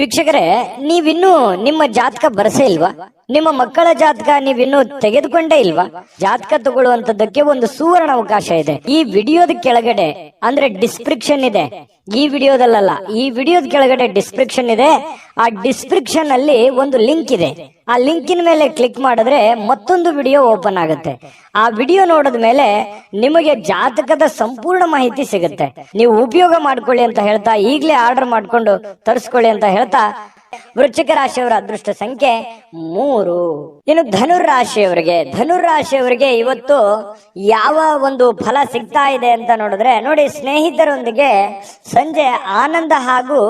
ವೀಕ್ಷಕರೇ, ನೀವಿನ್ನೂ ನಿಮ್ಮ ಜಾತಕ ಬರಸೇ ಇಲ್ವಾ? ನಿಮ್ಮ ಮಕ್ಕಳ ಜಾತಕ ನೀವಿನ್ನೂ ತೆಗೆದುಕೊಂಡೇ ಇಲ್ವಾ? ಜಾತಕ ತಗೊಳ್ಳುವಂತದ್ದಕ್ಕೆ ಒಂದು ಸುವರ್ಣ ಅವಕಾಶ ಇದೆ. ಈ ವಿಡಿಯೋದ ಕೆಳಗಡೆ ಅಂದ್ರೆ ಡಿಸ್ಕ್ರಿಪ್ಷನ್ ಇದೆ, ಈ ವಿಡಿಯೋದಲ್ಲ, ಈ ವಿಡಿಯೋದ ಕೆಳಗಡೆ ಡಿಸ್ಕ್ರಿಪ್ಷನ್ ಇದೆ. ಆ ಡಿಸ್ಕ್ರಿಪ್ಷನ್ ಅಲ್ಲಿ ಒಂದು ಲಿಂಕ್ ಇದೆ. ಆ ಲಿಂಕಿನ ಮೇಲೆ ಕ್ಲಿಕ್ ಮಾಡಿದ್ರೆ ಮತ್ತೊಂದು ವಿಡಿಯೋ ಓಪನ್ ಆಗುತ್ತೆ. ಆ ವಿಡಿಯೋ ನೋಡಿದ ಮೇಲೆ ನಿಮಗೆ ಜಾತಕದ ಸಂಪೂರ್ಣ ಮಾಹಿತಿ ಸಿಗುತ್ತೆ. ನೀವು ಉಪಯೋಗ ಮಾಡ್ಕೊಳ್ಳಿ ಅಂತ ಹೇಳ್ತಾ, ಈಗಲೇ ಆರ್ಡರ್ ಮಾಡ್ಕೊಂಡು ತರಿಸ್ಕೊಳ್ಳಿ ಅಂತ ಹೇಳ್ತಾ, ವೃಶ್ಚಿಕ ರಾಶಿಯವರ ಅದೃಷ್ಟ ಸಂಖ್ಯೆ 3. ಇನ್ನು ಧನುರಾಶಿಯವರಿಗೆ ಇವತ್ತು ಯಾವ ಒಂದು ಫಲ ಸಿಗ್ತಾ ಇದೆ ಅಂತ ನೋಡಿದ್ರೆ, ನೋಡಿ, ಸ್ನೇಹಿತರೊಂದಿಗೆ ಸಂಜೆ ಆನಂದ ಹಾಗೂ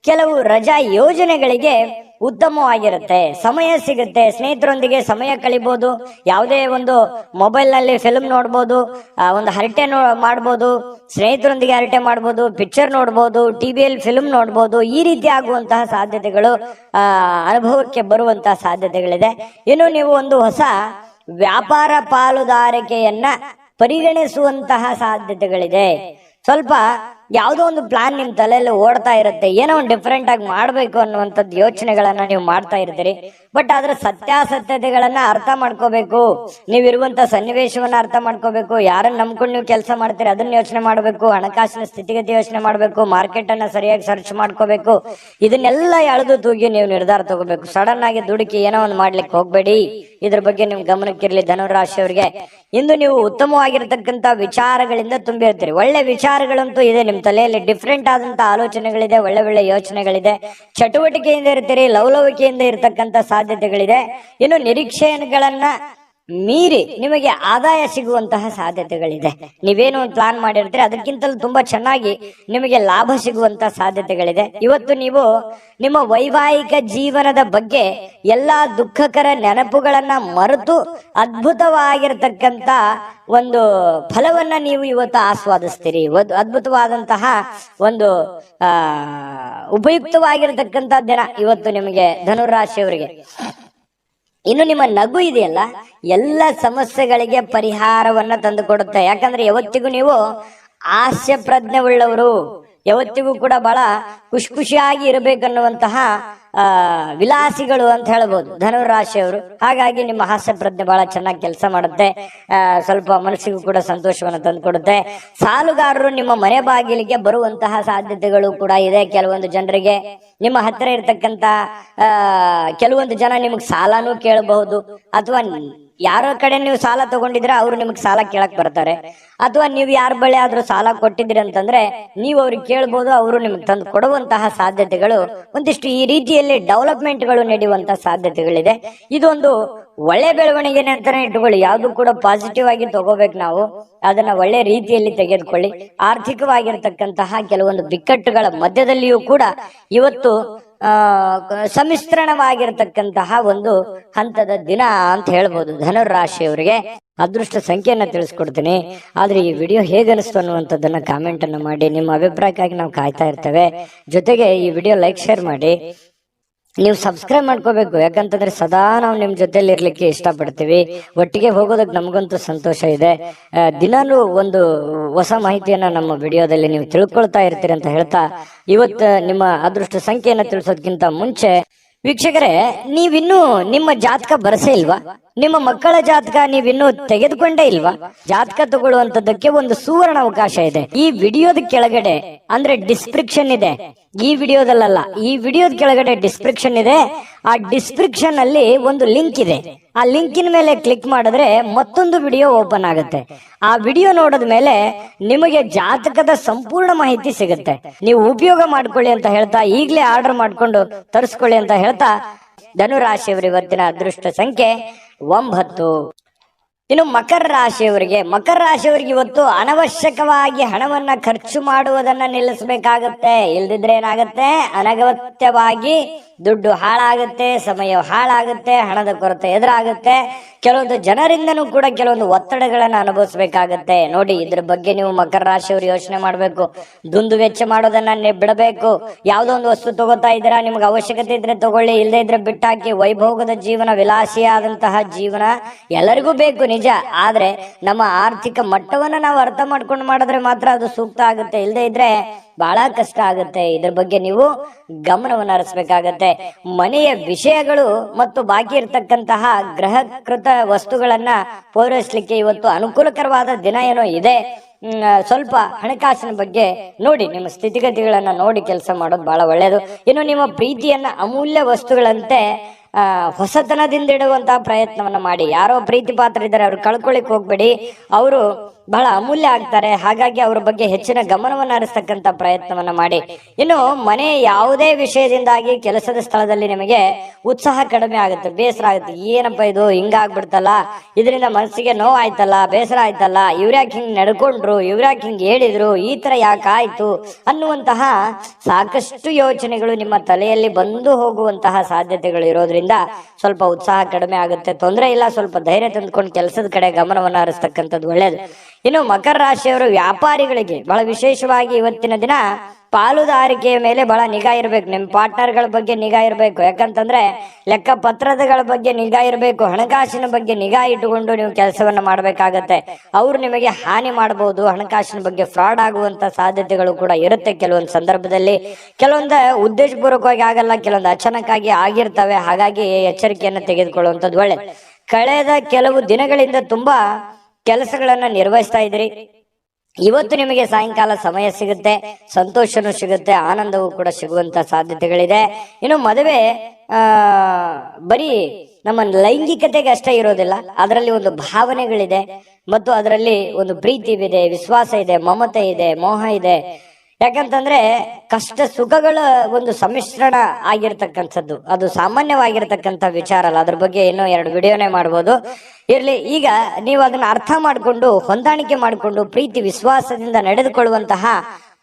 ಕೆಲವು ರಜಾ ಯೋಜನೆಗಳಿಗೆ ಉತ್ತಮವಾಗಿರುತ್ತೆ. ಸಮಯ ಸಿಗುತ್ತೆ, ಸ್ನೇಹಿತರೊಂದಿಗೆ ಸಮಯ ಕಳಿಬಹುದು. ಯಾವುದೇ ಒಂದು ಮೊಬೈಲ್ ನಲ್ಲಿ ಫಿಲ್ಮ್ ನೋಡ್ಬೋದು, ಒಂದು ಹರಟೆ ಮಾಡ್ಬೋದು, ಸ್ನೇಹಿತರೊಂದಿಗೆ ಹರಟೆ ಮಾಡ್ಬೋದು, ಪಿಕ್ಚರ್ ನೋಡ್ಬೋದು, ಟಿವಿಯಲ್ಲಿ ಫಿಲ್ಮ್ ನೋಡ್ಬೋದು. ಈ ರೀತಿ ಆಗುವಂತಹ ಸಾಧ್ಯತೆಗಳು ಅನುಭವಕ್ಕೆ ಬರುವಂತಹ ಸಾಧ್ಯತೆಗಳಿದೆ. ಇನ್ನು ನೀವು ಒಂದು ಹೊಸ ವ್ಯಾಪಾರ ಪಾಲುದಾರಿಕೆಯನ್ನ ಪರಿಗಣಿಸುವಂತಹ ಸಾಧ್ಯತೆಗಳಿದೆ. ಸ್ವಲ್ಪ ಯಾವುದೋ ಒಂದು ಪ್ಲಾನ್ ನಿಮ್ ತಲೆಯಲ್ಲಿ ಓಡ್ತಾ ಇರುತ್ತೆ, ಏನೋ ಒಂದು ಡಿಫ್ರೆಂಟ್ ಆಗಿ ಮಾಡ್ಬೇಕು ಅನ್ನುವಂಥದ್ದು ಯೋಚನೆಗಳನ್ನ ನೀವು ಮಾಡ್ತಾ ಇರ್ತೀರಿ. ಬಟ್ ಅದ್ರ ಸತ್ಯಾಸತ್ಯತೆಗಳನ್ನ ಅರ್ಥ ಮಾಡ್ಕೋಬೇಕು. ನೀವಿರುವಂತ ಸನ್ನಿವೇಶವನ್ನ ಅರ್ಥ ಮಾಡ್ಕೋಬೇಕು. ಯಾರನ್ನ ನಂಬ್ಕೊಂಡು ನೀವು ಕೆಲಸ ಮಾಡ್ತೀರಿ ಅದನ್ನ ಯೋಚನೆ ಮಾಡ್ಬೇಕು. ಹಣಕಾಸಿನ ಸ್ಥಿತಿಗತಿ ಯೋಚನೆ ಮಾಡ್ಬೇಕು. ಮಾರ್ಕೆಟ್ ಅನ್ನ ಸರಿಯಾಗಿ ಸರ್ಚ್ ಮಾಡ್ಕೋಬೇಕು. ಇದನ್ನೆಲ್ಲ ಎಳೆದು ತೂಗಿ ನೀವು ನಿರ್ಧಾರ ತಗೋಬೇಕು. ಸಡನ್ ಆಗಿ ದುಡುಕಿ ಏನೋ ಒಂದು ಮಾಡ್ಲಿಕ್ಕೆ ಹೋಗ್ಬೇಡಿ. ಇದ್ರ ಬಗ್ಗೆ ನಿಮ್ ಗಮನಕ್ಕಿರ್ಲಿ. ಧನುರಾಶಿಯವರಿಗೆ ಇಂದು ನೀವು ಉತ್ತಮವಾಗಿರ್ತಕ್ಕಂಥ ವಿಚಾರಗಳಿಂದ ತುಂಬಿರ್ತೀರಿ. ಒಳ್ಳೆ ವಿಚಾರಗಳಂತೂ ಇದೆ ನಿಮ್ ತಲೆಯಲ್ಲಿ. ಡಿಫ್ರೆಂಟ್ ಆದಂತ ಆಲೋಚನೆಗಳಿದೆ, ಒಳ್ಳೆ ಒಳ್ಳೆ ಯೋಚನೆಗಳಿದೆ. ಚಟುವಟಿಕೆಯಿಂದ ಇರ್ತೀರಿ, ಲವಲವಿಕೆಯಿಂದ ಇರ್ತಕ್ಕಂಥ ಸಾಧ್ಯತೆಗಳಿದೆ. ಇನ್ನು ನಿರೀಕ್ಷೆಗಳನ್ನ ಮೀರಿ ನಿಮಗೆ ಆದಾಯ ಸಿಗುವಂತಹ ಸಾಧ್ಯತೆಗಳಿದೆ. ನೀವೇನು ಒಂದು ಪ್ಲಾನ್ ಮಾಡಿರ್ತೀರಿ ಅದಕ್ಕಿಂತಲೂ ತುಂಬಾ ಚೆನ್ನಾಗಿ ನಿಮಗೆ ಲಾಭ ಸಿಗುವಂತಹ ಸಾಧ್ಯತೆಗಳಿದೆ. ಇವತ್ತು ನೀವು ನಿಮ್ಮ ವೈವಾಹಿಕ ಜೀವನದ ಬಗ್ಗೆ ಎಲ್ಲಾ ದುಃಖಕರ ನೆನಪುಗಳನ್ನ ಮರೆತು ಅದ್ಭುತವಾಗಿರ್ತಕ್ಕಂಥ ಒಂದು ಫಲವನ್ನ ನೀವು ಇವತ್ತು ಆಸ್ವಾದಿಸ್ತೀರಿ. ಅದ್ಭುತವಾದಂತಹ ಒಂದು ಉಪಯುಕ್ತವಾಗಿರತಕ್ಕಂತ ದಿನ ಇವತ್ತು ನಿಮಗೆ ಧನುರಾಶಿಯವರಿಗೆ. ಇನ್ನು ನಿಮ್ಮ ನಗು ಇದೆಯಲ್ಲ, ಎಲ್ಲ ಸಮಸ್ಯೆಗಳಿಗೆ ಪರಿಹಾರವನ್ನ ತಂದು ಕೊಡುತ್ತೆ. ಯಾಕಂದ್ರೆ ಯಾವತ್ತಿಗೂ ನೀವು ಹಾಸ್ಯ ಪ್ರಜ್ಞೆ ಉಳ್ಳವರು, ಯಾವತ್ತಿಗೂ ಕೂಡ ಬಹಳ ಖುಷಿಯಾಗಿ ಇರಬೇಕನ್ನುವಂತಹ ವಿಲಾಸಿಗಳು ಅಂತ ಹೇಳ್ಬೋದು ಧನುರಾಶಿಯವರು. ಹಾಗಾಗಿ ನಿಮ್ಮ ಹಾಸ್ಯ ಪ್ರಜ್ಞೆ ಬಹಳ ಚೆನ್ನಾಗಿ ಕೆಲಸ ಮಾಡುತ್ತೆ. ಸ್ವಲ್ಪ ಮನಸ್ಸಿಗೂ ಕೂಡ ಸಂತೋಷವನ್ನು ತಂದುಕೊಡುತ್ತೆ. ಸಾಲುಗಾರರು ನಿಮ್ಮ ಮನೆ ಬಾಗಿಲಿಗೆ ಬರುವಂತಹ ಸಾಧ್ಯತೆಗಳು ಕೂಡ ಇದೆ. ಕೆಲವೊಂದು ಜನರಿಗೆ ನಿಮ್ಮ ಹತ್ತಿರ ಇರ್ತಕ್ಕಂತ ಕೆಲವೊಂದು ಜನ ನಿಮಗೆ ಸಾಲನೂ ಕೇಳಬಹುದು, ಅಥವಾ ಯಾರೋ ಕಡೆ ನೀವು ಸಾಲ ತಗೊಂಡಿದ್ರೆ ಅವರು ನಿಮಗೆ ಸಾಲ ಕೇಳಕ್ ಬರ್ತಾರೆ, ಅಥವಾ ನೀವು ಯಾರ ಬಳಿ ಆದ್ರೂ ಸಾಲ ಕೊಟ್ಟಿದ್ದೀರಿ ಅಂತಂದ್ರೆ ನೀವು ಅವ್ರಿಗೆ ಕೇಳ್ಬೋದು, ಅವರು ನಿಮ್ಗೆ ತಂದು ಕೊಡುವಂತಹ ಸಾಧ್ಯತೆಗಳು ಒಂದಿಷ್ಟು ಈ ರೀತಿಯಲ್ಲಿ ಡೆವಲಪ್ಮೆಂಟ್ಗಳು ನಡೆಯುವಂತಹ ಸಾಧ್ಯತೆಗಳಿದೆ. ಇದೊಂದು ಒಳ್ಳೆ ಬೆಳವಣಿಗೆನೆ ಅಂತಾನೆ ಇಟ್ಕೊಳ್ಳಿ. ಯಾವ್ದು ಕೂಡ ಪಾಸಿಟಿವ್ ಆಗಿ ತಗೋಬೇಕು ನಾವು, ಅದನ್ನ ಒಳ್ಳೆ ರೀತಿಯಲ್ಲಿ ತೆಗೆದುಕೊಳ್ಳಿ. ಆರ್ಥಿಕವಾಗಿರ್ತಕ್ಕಂತಹ ಕೆಲವೊಂದು ಬಿಕ್ಕಟ್ಟುಗಳ ಮಧ್ಯದಲ್ಲಿಯೂ ಕೂಡ ಇವತ್ತು ಸಮ್ಮಿಶ್ರಣವಾಗಿರ್ತಕ್ಕಂತಹ ಒಂದು ಹಂತದ ದಿನ ಅಂತ ಹೇಳ್ಬೋದು ಧನುರಾಶಿಯವರಿಗೆ. ಅದೃಷ್ಟ ಸಂಖ್ಯೆಯನ್ನ ತಿಳಿಸ್ಕೊಡ್ತೀನಿ. ಆದ್ರೆ ಈ ವಿಡಿಯೋ ಹೇಗೆ ಅನಿಸ್ತು ಅನ್ನುವಂಥದ್ದನ್ನ ಕಾಮೆಂಟ್ ಅನ್ನು ಮಾಡಿ. ನಿಮ್ಮ ಅಭಿಪ್ರಾಯಕ್ಕಾಗಿ ನಾವು ಕಾಯ್ತಾ ಇರ್ತೇವೆ. ಜೊತೆಗೆ ಈ ವಿಡಿಯೋ ಲೈಕ್ ಶೇರ್ ಮಾಡಿ. ನೀವು ಸಬ್ಸ್ಕ್ರೈಬ್ ಮಾಡ್ಕೋಬೇಕು, ಯಾಕಂತಂದ್ರೆ ಸದಾ ನಾವು ನಿಮ್ ಜೊತೆಲಿ ಇರ್ಲಿಕ್ಕೆ ಇಷ್ಟಪಡ್ತೀವಿ. ಒಟ್ಟಿಗೆ ಹೋಗೋದಕ್ಕೆ ನಮಗಂತೂ ಸಂತೋಷ ಇದೆ. ದಿನಾಲೂ ಒಂದು ಹೊಸ ಮಾಹಿತಿಯನ್ನ ನಮ್ಮ ವಿಡಿಯೋದಲ್ಲಿ ನೀವು ತಿಳ್ಕೊಳ್ತಾ ಇರ್ತೀರಿ ಅಂತ ಹೇಳ್ತಾ, ಇವತ್ತು ನಿಮ್ಮ ಅದೃಷ್ಟ ಸಂಖ್ಯೆಯನ್ನ ತಿಳಿಸೋದಕ್ಕಿಂತ ಮುಂಚೆ ವೀಕ್ಷಕರೇ, ನೀವಿನ್ನೂ ನಿಮ್ಮ ಜಾತಕ ಬರಸೇ ಇಲ್ವಾ? ನಿಮ್ಮ ಮಕ್ಕಳ ಜಾತಕ ನೀವಿನ್ನೂ ತೆಗೆದುಕೊಂಡೇ ಇಲ್ವಾ? ಜಾತಕ ತಗೊಳ್ಳುವಂತದ್ದಕ್ಕೆ ಒಂದು ಸುವರ್ಣ ಅವಕಾಶ ಇದೆ. ಈ ವಿಡಿಯೋದ ಕೆಳಗಡೆ ಅಂದ್ರೆ ಡಿಸ್ಕ್ರಿಪ್ಷನ್ ಇದೆ, ಈ ವಿಡಿಯೋದಲ್ಲ, ಈ ವಿಡಿಯೋದ ಕೆಳಗಡೆ ಡಿಸ್ಕ್ರಿಪ್ಷನ್ ಇದೆ. ಆ ಡಿಸ್ಕ್ರಿಪ್ಷನ್ ಅಲ್ಲಿ ಒಂದು ಲಿಂಕ್ ಇದೆ. ಆ ಲಿಂಕಿನ ಮೇಲೆ ಕ್ಲಿಕ್ ಮಾಡಿದ್ರೆ ಮತ್ತೊಂದು ವಿಡಿಯೋ ಓಪನ್ ಆಗುತ್ತೆ. ಆ ವಿಡಿಯೋ ನೋಡಿದ ಮೇಲೆ ನಿಮಗೆ ಜಾತಕದ ಸಂಪೂರ್ಣ ಮಾಹಿತಿ ಸಿಗುತ್ತೆ. ನೀವು ಉಪಯೋಗ ಮಾಡ್ಕೊಳ್ಳಿ ಅಂತ ಹೇಳ್ತಾ, ಈಗಲೇ ಆರ್ಡರ್ ಮಾಡ್ಕೊಂಡು ತರಿಸ್ಕೊಳ್ಳಿ ಅಂತ ಹೇಳ್ತಾ, ಧನುರಾಶಿಯವರ ಇವತ್ತಿನ ಅದೃಷ್ಟ ಸಂಖ್ಯೆ 9. ಇನ್ನು ಮಕರ ರಾಶಿಯವರಿಗೆ ಇವತ್ತು ಅನವಶ್ಯಕವಾಗಿ ಹಣವನ್ನ ಖರ್ಚು ಮಾಡುವುದನ್ನ ನಿಲ್ಲಿಸಬೇಕಾಗತ್ತೆ. ಇಲ್ದಿದ್ರೆ ಏನಾಗತ್ತೆ, ಅನಗತ್ಯವಾಗಿ ದುಡ್ಡು ಹಾಳಾಗುತ್ತೆ, ಸಮಯ ಹಾಳಾಗುತ್ತೆ, ಹಣದ ಕೊರತೆ ಎದುರಾಗುತ್ತೆ. ಕೆಲವೊಂದು ಜನರಿಂದನೂ ಕೂಡ ಕೆಲವೊಂದು ಒತ್ತಡಗಳನ್ನ ಅನುಭವಿಸಬೇಕಾಗತ್ತೆ. ನೋಡಿ, ಇದ್ರ ಬಗ್ಗೆ ನೀವು ಮಕರ ರಾಶಿಯವರು ಯೋಚನೆ ಮಾಡಬೇಕು. ದುಂದು ವೆಚ್ಚ ಮಾಡೋದನ್ನ ಬಿಡಬೇಕು. ಯಾವ್ದೋ ಒಂದು ವಸ್ತು ತಗೋತಾ ಇದ್ದೀರಾ, ನಿಮ್ಗೆ ಅವಶ್ಯಕತೆ ಇದ್ರೆ ತಗೊಳ್ಳಿ, ಇಲ್ಲದೆ ಇದ್ರೆ ಬಿಟ್ಟಾಕಿ. ವೈಭೋಗದ ಜೀವನ, ವಿಲಾಸಿಯಾದಂತಹ ಜೀವನ ಎಲ್ಲರಿಗೂ ಬೇಕು ನಿಜ. ಆದ್ರೆ ನಮ್ಮ ಆರ್ಥಿಕ ಮಟ್ಟವನ್ನ ನಾವು ಅರ್ಥ ಮಾಡ್ಕೊಂಡು ಮಾಡಿದ್ರೆ ಮಾತ್ರ ಅದು ಸೂಕ್ತ ಆಗುತ್ತೆ. ಇಲ್ಲದೆ ಇದ್ರೆ ಬಹಳ ಕಷ್ಟ ಆಗುತ್ತೆ. ಇದ್ರ ಬಗ್ಗೆ ನೀವು ಗಮನವನ್ನು ಹರಿಸಬೇಕಾಗತ್ತೆ. ಮನೆಯ ವಿಷಯಗಳು ಮತ್ತು ಬಾಕಿ ಇರತಕ್ಕಂತಹ ಗೃಹಕೃತ ವಸ್ತುಗಳನ್ನ ಪೂರೈಸಲಿಕ್ಕೆ ಇವತ್ತು ಅನುಕೂಲಕರವಾದ ದಿನ ಏನೋ ಇದೆ. ಸ್ವಲ್ಪ ಹಣಕಾಸಿನ ಬಗ್ಗೆ ನೋಡಿ, ನಿಮ್ಮ ಸ್ಥಿತಿಗತಿಗಳನ್ನ ನೋಡಿ ಕೆಲಸ ಮಾಡೋದು ಬಹಳ ಒಳ್ಳೆಯದು. ಇನ್ನು ನಿಮ್ಮ ಪ್ರೀತಿಯನ್ನ ಅಮೂಲ್ಯ ವಸ್ತುಗಳಂತೆ ಹೊಸತನದಿಂದ ಇಡುವಂತಹ ಪ್ರಯತ್ನವನ್ನ ಮಾಡಿ. ಯಾರೋ ಪ್ರೀತಿ ಪಾತ್ರ ಇದ್ದಾರೆ, ಅವ್ರು ಕಳ್ಕೊಳ್ಳಿಕ್ ಹೋಗ್ಬೇಡಿ. ಅವರು ಬಹಳ ಅಮೂಲ್ಯ ಆಗ್ತಾರೆ. ಹಾಗಾಗಿ ಅವ್ರ ಬಗ್ಗೆ ಹೆಚ್ಚಿನ ಗಮನವನ್ನು ಹರಿಸ್ತಕ್ಕಂಥ ಪ್ರಯತ್ನವನ್ನ ಮಾಡಿ. ಇನ್ನು ಮನೆ ಯಾವುದೇ ವಿಷಯದಿಂದಾಗಿ ಕೆಲಸದ ಸ್ಥಳದಲ್ಲಿ ನಿಮಗೆ ಉತ್ಸಾಹ ಕಡಿಮೆ ಆಗುತ್ತೆ, ಬೇಸರ ಆಗುತ್ತೆ. ಏನಪ್ಪ ಇದು ಹಿಂಗಾಗ್ಬಿಡ್ತಲ್ಲ, ಇದರಿಂದ ಮನಸ್ಸಿಗೆ ನೋವು ಆಯ್ತಲ್ಲ, ಬೇಸರ ಆಯ್ತಲ್ಲ, ಇವ್ರ್ಯಾಕೆ ಹಿಂಗ್ ನಡ್ಕೊಂಡ್ರು, ಇವ್ರ್ಯಾಕೆ ಹಿಂಗ್ ಹೇಳಿದ್ರು, ಈ ತರ ಯಾಕೆ ಆಯ್ತು ಅನ್ನುವಂತಹ ಸಾಕಷ್ಟು ಯೋಚನೆಗಳು ನಿಮ್ಮ ತಲೆಯಲ್ಲಿ ಬಂದು ಹೋಗುವಂತಹ ಸಾಧ್ಯತೆಗಳು ಇರೋದ್ರಿಂದ ಸ್ವಲ್ಪ ಉತ್ಸಾಹ ಕಡಿಮೆ ಆಗುತ್ತೆ. ತೊಂದರೆ ಇಲ್ಲ, ಸ್ವಲ್ಪ ಧೈರ್ಯ ತಂದುಕೊಂಡು ಕೆಲಸದ ಕಡೆ ಗಮನವನ್ನು ಹರಿಸ್ತಕ್ಕಂಥದ್ದು ಒಳ್ಳೇದು. ಇನ್ನು ಮಕರ ರಾಶಿಯವರು ವ್ಯಾಪಾರಿಗಳಿಗೆ ಬಹಳ ವಿಶೇಷವಾಗಿ ಇವತ್ತಿನ ದಿನ ಪಾಲುದಾರಿಕೆಯ ಮೇಲೆ ಬಹಳ ನಿಗಾ ಇರಬೇಕು. ನಿಮ್ಮ ಪಾರ್ಟ್ನರ್ಗಳ ಬಗ್ಗೆ ನಿಗಾ ಇರಬೇಕು. ಯಾಕಂತಂದ್ರೆ ಲೆಕ್ಕ ಪತ್ರಗಳ ಬಗ್ಗೆ ನಿಗಾ ಇರಬೇಕು. ಹಣಕಾಸಿನ ಬಗ್ಗೆ ನಿಗಾ ಇಟ್ಟುಕೊಂಡು ನೀವು ಕೆಲಸವನ್ನ ಮಾಡಬೇಕಾಗತ್ತೆ. ಅವರು ನಿಮಗೆ ಹಾನಿ ಮಾಡಬಹುದು. ಹಣಕಾಸಿನ ಬಗ್ಗೆ ಫ್ರಾಡ್ ಆಗುವಂತ ಸಾಧ್ಯತೆಗಳು ಕೂಡ ಇರುತ್ತೆ ಕೆಲವೊಂದು ಸಂದರ್ಭದಲ್ಲಿ. ಕೆಲವೊಂದು ಉದ್ದೇಶಪೂರ್ವಕವಾಗಿ ಆಗಲ್ಲ, ಕೆಲವೊಂದು ಅಚಾನಕ್ಕಾಗಿ ಆಗಿರ್ತವೆ. ಹಾಗಾಗಿ ಎಚ್ಚರಿಕೆಯನ್ನು ತೆಗೆದುಕೊಳ್ಳುವಂಥದ್ದು ಒಳ್ಳೆ. ಕಳೆದ ಕೆಲವು ದಿನಗಳಿಂದ ತುಂಬಾ ಕೆಲಸಗಳನ್ನ ನಿರ್ವಹಿಸ್ತಾ ಇದ್ರಿ. ಇವತ್ತು ನಿಮಗೆ ಸಾಯಂಕಾಲ ಸಮಯ ಸಿಗುತ್ತೆ, ಸಂತೋಷನೂ ಸಿಗುತ್ತೆ, ಆನಂದವೂ ಕೂಡ ಸಿಗುವಂತ ಸಾಧ್ಯತೆಗಳಿದೆ. ಇನ್ನು ಮದುವೆ ಬರೀ ನಮ್ಮ ಲೈಂಗಿಕತೆಗೆ ಅಷ್ಟೇ ಇರೋದಿಲ್ಲ, ಅದರಲ್ಲಿ ಒಂದು ಭಾವನೆಗಳಿದೆ ಮತ್ತು ಅದರಲ್ಲಿ ಒಂದು ಪ್ರೀತಿ ಇದೆ, ವಿಶ್ವಾಸ ಇದೆ, ಮಮತೆ ಇದೆ, ಮೋಹ ಇದೆ. ಯಾಕಂತಂದ್ರೆ ಕಷ್ಟ ಸುಖಗಳ ಒಂದು ಸಮ್ಮಿಶ್ರಣ ಆಗಿರ್ತಕ್ಕಂಥದ್ದು, ಅದು ಸಾಮಾನ್ಯವಾಗಿರ್ತಕ್ಕಂಥ ವಿಚಾರ ಅಲ್ಲ. ಅದ್ರ ಬಗ್ಗೆ ಇನ್ನೂ 2 ವಿಡಿಯೋನೇ ಮಾಡ್ಬೋದು. ಇರ್ಲಿ, ಈಗ ನೀವು ಅದನ್ನ ಅರ್ಥ ಮಾಡಿಕೊಂಡು ಹೊಂದಾಣಿಕೆ ಮಾಡಿಕೊಂಡು ಪ್ರೀತಿ ವಿಶ್ವಾಸದಿಂದ ನಡೆದುಕೊಳ್ಳುವಂತಹ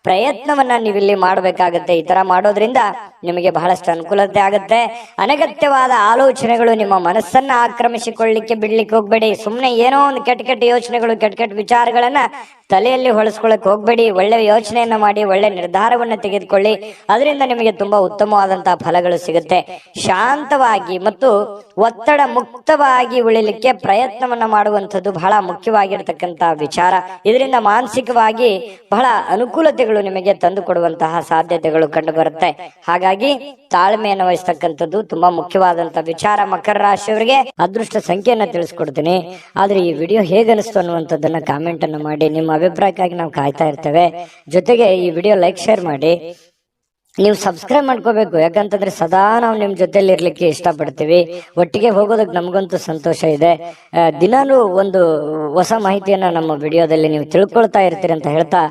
ಪ್ರಯತ್ನವನ್ನ ನೀವಿಲ್ಲಿ ಮಾಡಬೇಕಾಗುತ್ತೆ. ಈ ತರ ಮಾಡೋದ್ರಿಂದ ನಿಮಗೆ ಬಹಳಷ್ಟು ಅನುಕೂಲತೆ ಆಗುತ್ತೆ. ಅನಗತ್ಯವಾದ ಆಲೋಚನೆಗಳು ನಿಮ್ಮ ಮನಸ್ಸನ್ನ ಆಕ್ರಮಿಸಿಕೊಳ್ಳಿಕ್ಕೆ ಬಿಡ್ಲಿಕ್ಕೆ ಹೋಗ್ಬೇಡಿ. ಸುಮ್ಮನೆ ಏನೋ ಒಂದು ಕೆಟ್ಟ ಕೆಟ್ಟ ಯೋಚನೆಗಳು, ಕೆಟ್ಟ ಕೆಟ್ಟ ವಿಚಾರಗಳನ್ನ ತಲೆಯಲ್ಲಿ ಹೊಳಸ್ಕೊಳಕ್ ಹೋಗ್ಬೇಡಿ. ಒಳ್ಳೆ ಯೋಚನೆಯನ್ನ ಮಾಡಿ ಒಳ್ಳೆ ನಿರ್ಧಾರವನ್ನ ತೆಗೆದುಕೊಳ್ಳಿ. ಅದರಿಂದ ನಿಮಗೆ ತುಂಬಾ ಉತ್ತಮವಾದಂತಹ ಫಲಗಳು ಸಿಗುತ್ತೆ. ಶಾಂತವಾಗಿ ಮತ್ತು ಒತ್ತಡ ಮುಕ್ತವಾಗಿ ಉಳಿಲಿಕ್ಕೆ ಪ್ರಯತ್ನವನ್ನ ಮಾಡುವಂಥದ್ದು ಬಹಳ ಮುಖ್ಯವಾಗಿರ್ತಕ್ಕಂತಹ ವಿಚಾರ. ಇದರಿಂದ ಮಾನಸಿಕವಾಗಿ ಬಹಳ ಅನುಕೂಲತೆಗಳು ನಿಮಗೆ ತಂದು ಕೊಡುವಂತಹ ಸಾಧ್ಯತೆಗಳು ಕಂಡು ಬರುತ್ತೆ. ಹಾಗಾಗಿ ತಾಳ್ಮೆಯನ್ನು ವಹಿಸ್ತಕ್ಕಂಥದ್ದು ತುಂಬಾ ಮುಖ್ಯವಾದಂತಹ ವಿಚಾರ. ಮಕರ ರಾಶಿಯವರಿಗೆ ಅದೃಷ್ಟ ಸಂಖ್ಯೆಯನ್ನ ತಿಳಿಸ್ಕೊಡ್ತೀನಿ. ಆದ್ರೆ ಈ ವಿಡಿಯೋ ಹೇಗನಿಸ್ತು ಅನ್ನುವಂಥದ್ದನ್ನ ಕಾಮೆಂಟ್ ಅನ್ನು ಮಾಡಿ. ನಿಮ್ಮ ಅಭಿಪ್ರಾಯಕ್ಕಾಗಿ ನಾವು ಕಾಯ್ತಾ ಇರ್ತೇವೆ. ಜೊತೆಗೆ ಈ ವಿಡಿಯೋ ಲೈಕ್, ಶೇರ್ ಮಾಡಿ. ನೀವು ಸಬ್ಸ್ಕ್ರೈಬ್ ಮಾಡ್ಕೋಬೇಕು. ಯಾಕಂತಂದ್ರೆ ಸದಾ ನಾವು ನಿಮ್ ಜೊತೆಲಿ ಇರ್ಲಿಕ್ಕೆ ಇಷ್ಟಪಡ್ತೀವಿ. ಒಟ್ಟಿಗೆ ಹೋಗೋದಕ್ಕೆ ನಮಗಂತೂ ಸಂತೋಷ ಇದೆ. ದಿನಾಲೂ ಒಂದು ಹೊಸ ಮಾಹಿತಿಯನ್ನ ನಮ್ಮ ವಿಡಿಯೋದಲ್ಲಿ ನೀವು ತಿಳ್ಕೊಳ್ತಾ ಇರ್ತೀರಿ ಅಂತ ಹೇಳ್ತಾ,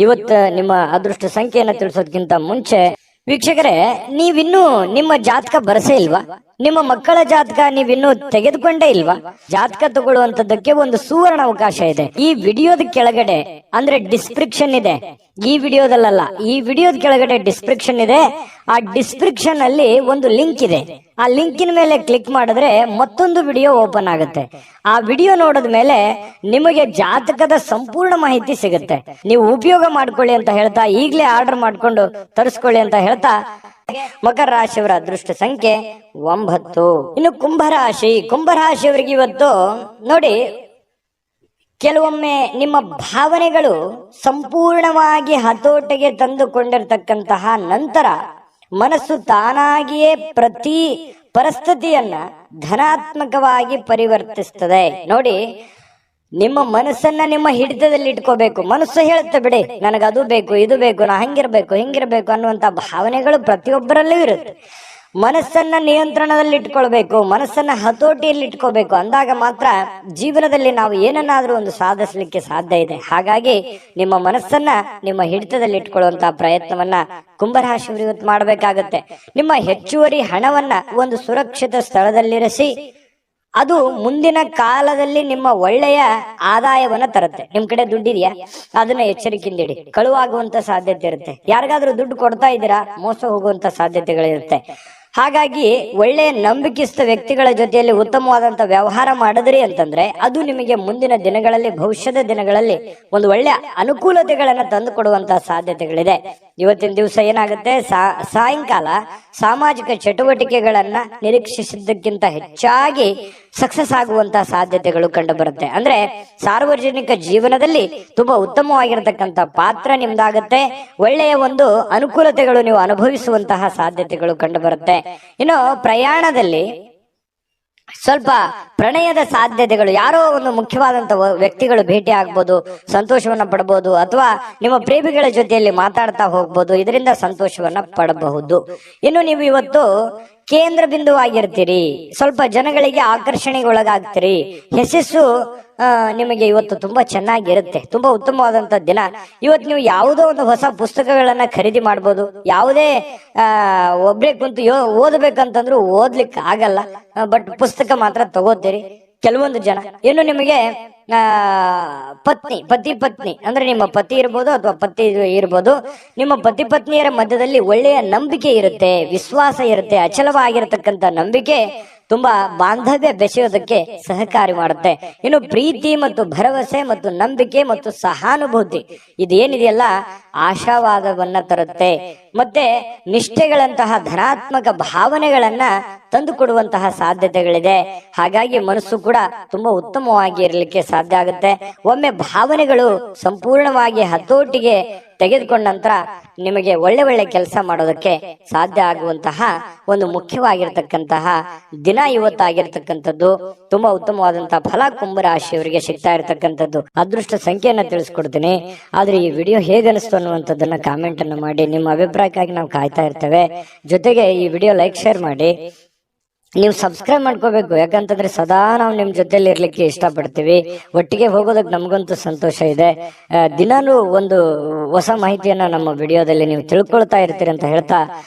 ಇವತ್ತು ನಿಮ್ಮ ಅದೃಷ್ಟ ಸಂಖ್ಯೆಯನ್ನ ತಿಳಿಸೋದಕ್ಕಿಂತ ಮುಂಚೆ ವೀಕ್ಷಕರೇ, ನೀವಿನ್ನೂ ನಿಮ್ಮ ಜಾತಕ ಬರಸೇ ಇಲ್ವಾ? ನಿಮ್ಮ ಮಕ್ಕಳ ಜಾತಕ ನೀವಿನ್ನೂ ತೆಗೆದುಕೊಂಡೇ ಇಲ್ವಾ? ಜಾತಕ ತಗೊಳ್ಳುವಂತದ್ದಕ್ಕೆ ಒಂದು ಸುವರ್ಣ ಅವಕಾಶ ಇದೆ. ಈ ವಿಡಿಯೋದ ಕೆಳಗಡೆ ಅಂದ್ರೆ ಡಿಸ್ಕ್ರಿಪ್ಷನ್ ಇದೆ. ಈ ವಿಡಿಯೋದಲ್ಲ, ಈ ವಿಡಿಯೋದ ಕೆಳಗಡೆ ಡಿಸ್ಕ್ರಿಪ್ಷನ್ ಇದೆ. ಆ ಡಿಸ್ಕ್ರಿಪ್ಷನ್ ಅಲ್ಲಿ ಒಂದು ಲಿಂಕ್ ಇದೆ. ಆ ಲಿಂಕಿನ ಮೇಲೆ ಕ್ಲಿಕ್ ಮಾಡಿದ್ರೆ ಮತ್ತೊಂದು ವಿಡಿಯೋ ಓಪನ್ ಆಗುತ್ತೆ. ಆ ವಿಡಿಯೋ ನೋಡಿದ ಮೇಲೆ ನಿಮಗೆ ಜಾತಕದ ಸಂಪೂರ್ಣ ಮಾಹಿತಿ ಸಿಗುತ್ತೆ. ನೀವು ಉಪಯೋಗ ಮಾಡ್ಕೊಳ್ಳಿ ಅಂತ ಹೇಳ್ತಾ, ಈಗಲೇ ಆರ್ಡರ್ ಮಾಡ್ಕೊಂಡು ತರಿಸ್ಕೊಳ್ಳಿ ಅಂತ ಹೇಳ್ತಾ, ಮಕರ ರಾಶಿಯವರ ಅದೃಷ್ಟ ಸಂಖ್ಯೆ 9. ಇನ್ನು ಕುಂಭರಾಶಿಯವರಿಗೆ ಇವತ್ತು ನೋಡಿ, ಕೆಲವೊಮ್ಮೆ ನಿಮ್ಮ ಭಾವನೆಗಳು ಸಂಪೂರ್ಣವಾಗಿ ಹತೋಟಿಗೆ ತಂದುಕೊಂಡಿರ್ತಕ್ಕಂತಹ ನಂತರ ಮನಸ್ಸು ತಾನಾಗಿಯೇ ಪ್ರತಿ ಪರಿಸ್ಥಿತಿಯನ್ನ ಧನಾತ್ಮಕವಾಗಿ ಪರಿವರ್ತಿಸ್ತದೆ. ನೋಡಿ, ನಿಮ್ಮ ಮನಸ್ಸನ್ನ ನಿಮ್ಮ ಹಿಡಿತದಲ್ಲಿ ಇಟ್ಕೋಬೇಕು. ಮನಸ್ಸು ಹೇಳುತ್ತೆ, ಬಿಡಿ ನನಗದು ಬೇಕು, ಇದು ಬೇಕು, ನಾ ಹಿಂಗಿರ್ಬೇಕು ಅನ್ನುವಂತ ಭಾವನೆಗಳು ಪ್ರತಿಯೊಬ್ಬರಲ್ಲೂ ಇರುತ್ತೆ. ಮನಸ್ಸನ್ನ ನಿಯಂತ್ರಣದಲ್ಲಿ ಇಟ್ಕೊಳ್ಬೇಕು, ಮನಸ್ಸನ್ನ ಹತೋಟಿಯಲ್ಲಿ ಇಟ್ಕೋಬೇಕು. ಅಂದಾಗ ಮಾತ್ರ ಜೀವನದಲ್ಲಿ ನಾವು ಏನನ್ನಾದ್ರೂ ಒಂದು ಸಾಧಿಸಲಿಕ್ಕೆ ಸಾಧ್ಯ ಇದೆ. ಹಾಗಾಗಿ ನಿಮ್ಮ ಮನಸ್ಸನ್ನ ನಿಮ್ಮ ಹಿಡಿತದಲ್ಲಿ ಇಟ್ಕೊಳ್ಳುವಂತಹ ಪ್ರಯತ್ನವನ್ನ ಕುಂಭರಾಶಿಯವರು ಇವತ್ತು ಮಾಡಬೇಕಾಗತ್ತೆ. ನಿಮ್ಮ ಹೆಚ್ಚುವರಿ ಹಣವನ್ನ ಒಂದು ಸುರಕ್ಷಿತ ಸ್ಥಳದಲ್ಲಿರಿಸಿ, ಅದು ಮುಂದಿನ ಕಾಲದಲ್ಲಿ ನಿಮ್ಮ ಒಳ್ಳೆಯ ಆದಾಯವನ್ನ ತರುತ್ತೆ. ನಿಮ್ ಕಡೆ ದುಡ್ಡಿದೆಯಾ, ಅದನ್ನ ಎಚ್ಚರಿಕೆಯಿಂದ ಇಡಿ. ಕಳುವಾಗುವಂತ ಸಾಧ್ಯತೆ ಇರುತ್ತೆ. ಯಾರಿಗಾದ್ರೂ ದುಡ್ಡು ಕೊಡ್ತಾ ಇದ್ದೀರಾ, ಮೋಸ ಹೋಗುವಂತ ಸಾಧ್ಯತೆಗಳಿರುತ್ತೆ. ಹಾಗಾಗಿ ಒಳ್ಳೆಯ ನಂಬಿಕೆಸ್ಥ ವ್ಯಕ್ತಿಗಳ ಜೊತೆಯಲ್ಲಿ ಉತ್ತಮವಾದಂತ ವ್ಯವಹಾರ ಮಾಡಿದ್ರಿ ಅಂತಂದ್ರೆ ಅದು ನಿಮಗೆ ಮುಂದಿನ ದಿನಗಳಲ್ಲಿ, ಭವಿಷ್ಯದ ದಿನಗಳಲ್ಲಿ ಒಂದು ಒಳ್ಳೆಯ ಅನುಕೂಲತೆಗಳನ್ನ ತಂದು ಕೊಡುವಂತಹ ಸಾಧ್ಯತೆಗಳಿದೆ. ಇವತ್ತಿನ ದಿವಸ ಏನಾಗುತ್ತೆ, ಸಾಯಂಕಾಲ ಸಾಮಾಜಿಕ ಚಟುವಟಿಕೆಗಳನ್ನ ನಿರೀಕ್ಷಿಸಿದ್ದಕ್ಕಿಂತ ಹೆಚ್ಚಾಗಿ ಸಕ್ಸಸ್ ಆಗುವಂತಹ ಸಾಧ್ಯತೆಗಳು ಕಂಡು ಬರುತ್ತೆ. ಅಂದ್ರೆ ಸಾರ್ವಜನಿಕ ಜೀವನದಲ್ಲಿ ತುಂಬಾ ಉತ್ತಮವಾಗಿರತಕ್ಕಂತ ಪಾತ್ರ ನಿಮ್ದಾಗತ್ತೆ. ಒಳ್ಳೆಯ ಒಂದು ಅನುಕೂಲತೆಗಳು ನೀವು ಅನುಭವಿಸುವಂತಹ ಸಾಧ್ಯತೆಗಳು ಕಂಡು ಬರುತ್ತೆ. ಇನ್ನು ಪ್ರಯಾಣದಲ್ಲಿ ಸ್ವಲ್ಪ ಪ್ರಣಯದ ಸಾಧ್ಯತೆಗಳು, ಯಾರೋ ಒಂದು ಮುಖ್ಯವಾದಂತ ವ್ಯಕ್ತಿಗಳು ಭೇಟಿ ಆಗ್ಬೋದು, ಸಂತೋಷವನ್ನ ಪಡಬಹುದು. ಅಥವಾ ನಿಮ್ಮ ಪ್ರೇಮಿಗಳ ಜೊತೆಯಲ್ಲಿ ಮಾತಾಡ್ತಾ ಹೋಗ್ಬೋದು, ಇದರಿಂದ ಸಂತೋಷವನ್ನ ಪಡಬಹುದು. ಇನ್ನು ನೀವು ಇವತ್ತು ಕೇಂದ್ರ ಬಿಂದುವಾಗಿರ್ತೀರಿ, ಸ್ವಲ್ಪ ಜನಗಳಿಗೆ ಆಕರ್ಷಣೆಗೆ ಒಳಗಾಗ್ತೀರಿ. ಯಶಸ್ಸು ನಿಮಗೆ ಇವತ್ತು ತುಂಬಾ ಚೆನ್ನಾಗಿರುತ್ತೆ. ತುಂಬಾ ಉತ್ತಮವಾದಂತ ದಿನ. ಇವತ್ತು ನೀವು ಯಾವುದೋ ಒಂದು ಹೊಸ ಪುಸ್ತಕಗಳನ್ನ ಖರೀದಿ ಮಾಡ್ಬೋದು. ಯಾವುದೇ ಒಬ್ರೇ ಕುಂತು ಓದಬೇಕಂತಂದ್ರೂ ಓದ್ಲಿಕ್ಕೆ ಆಗಲ್ಲ, ಬಟ್ ಪುಸ್ತಕ ಮಾತ್ರ ತಗೋತೀರಿ. ಕೆಲವೊಂದು ಜನ ಇನ್ನು ನಿಮಗೆ ಪತಿ ಪತ್ನಿ ಅಂದ್ರೆ ನಿಮ್ಮ ಪತಿ ಇರ್ಬೋದು ಅಥವಾ ಪತಿ ಇರ್ಬೋದು, ನಿಮ್ಮ ಪತಿ ಪತ್ನಿಯರ ಮಧ್ಯದಲ್ಲಿ ಒಳ್ಳೆಯ ನಂಬಿಕೆ ಇರುತ್ತೆ, ವಿಶ್ವಾಸ ಇರುತ್ತೆ. ಅಚಲವಾಗಿರತಕ್ಕಂತ ನಂಬಿಕೆ ತುಂಬಾ ಬಾಂಧವ್ಯ ಬೆಸೆಯೋದಕ್ಕೆ ಸಹಕಾರಿ ಮಾಡುತ್ತೆ. ಇನ್ನು ಪ್ರೀತಿ ಮತ್ತು ಭರವಸೆ ಮತ್ತು ನಂಬಿಕೆ ಮತ್ತು ಸಹಾನುಭೂತಿ ಇದೇನಿದೆಯಲ್ಲ, ಆಶಾವಾದವನ್ನ ತರುತ್ತೆ. ಮತ್ತೆ ನಿಷ್ಠೆಗಳಂತಹ ಧನಾತ್ಮಕ ಭಾವನೆಗಳನ್ನ ತಂದು ಕೊಡುವಂತಹ ಸಾಧ್ಯತೆಗಳಿದೆ. ಹಾಗಾಗಿ ಮನಸ್ಸು ಕೂಡ ತುಂಬಾ ಉತ್ತಮವಾಗಿ ಇರಲಿಕ್ಕೆ ಸಾಧ್ಯ ಆಗುತ್ತೆ. ಒಮ್ಮೆ ಭಾವನೆಗಳು ಸಂಪೂರ್ಣವಾಗಿ ಹತೋಟಿಗೆ ತೆಗೆದುಕೊಂಡ ನಂತರ ನಿಮಗೆ ಒಳ್ಳೆ ಕೆಲಸ ಮಾಡೋದಕ್ಕೆ ಸಾಧ್ಯ ಆಗುವಂತಹ ಒಂದು ಮುಖ್ಯವಾಗಿರ್ತಕ್ಕಂತಹ ದಿನ ಇವತ್ತಾಗಿರ್ತಕ್ಕಂಥದ್ದು. ತುಂಬಾ ಉತ್ತಮವಾದಂತಹ ಫಲ ಕುಂಭರಾಶಿಯವರಿಗೆ ಸಿಗ್ತಾ ಇರತಕ್ಕಂಥದ್ದು. ಅದೃಷ್ಟ ಸಂಖ್ಯೆಯನ್ನ ತಿಳಿಸ್ಕೊಡ್ತೀನಿ. ಆದ್ರೆ ಈ ವಿಡಿಯೋ ಹೇಗನಿಸ್ತು ಅನ್ನುವಂಥದ್ದನ್ನ ಕಾಮೆಂಟ್ ಅನ್ನು ಮಾಡಿ. ನಿಮ್ಮ ಅಭಿಪ್ರಾಯಕ್ಕಾಗಿ ನಾವು ಕಾಯ್ತಾ ಇರ್ತೇವೆ. ಜೊತೆಗೆ ಈ ವಿಡಿಯೋ ಲೈಕ್, ಶೇರ್ ಮಾಡಿ. ನೀವು ಸಬ್ಸ್ಕ್ರೈಬ್ ಮಾಡ್ಕೋಬೇಕು. ಯಾಕಂತಂದ್ರೆ ಸದಾ ನಾವು ನಿಮ್ ಜೊತೆಲಿ ಇರ್ಲಿಕ್ಕೆ ಇಷ್ಟಪಡ್ತೀವಿ. ಒಟ್ಟಿಗೆ ಹೋಗೋದಕ್ಕೆ ನಮಗಂತೂ ಸಂತೋಷ ಇದೆ. ದಿನಾಲೂ ಒಂದು ಹೊಸ ಮಾಹಿತಿಯನ್ನ ನಮ್ಮ ವಿಡಿಯೋದಲ್ಲಿ ನೀವು ತಿಳ್ಕೊಳ್ತಾ ಇರ್ತೀರಿ ಅಂತ ಹೇಳ್ತಾ,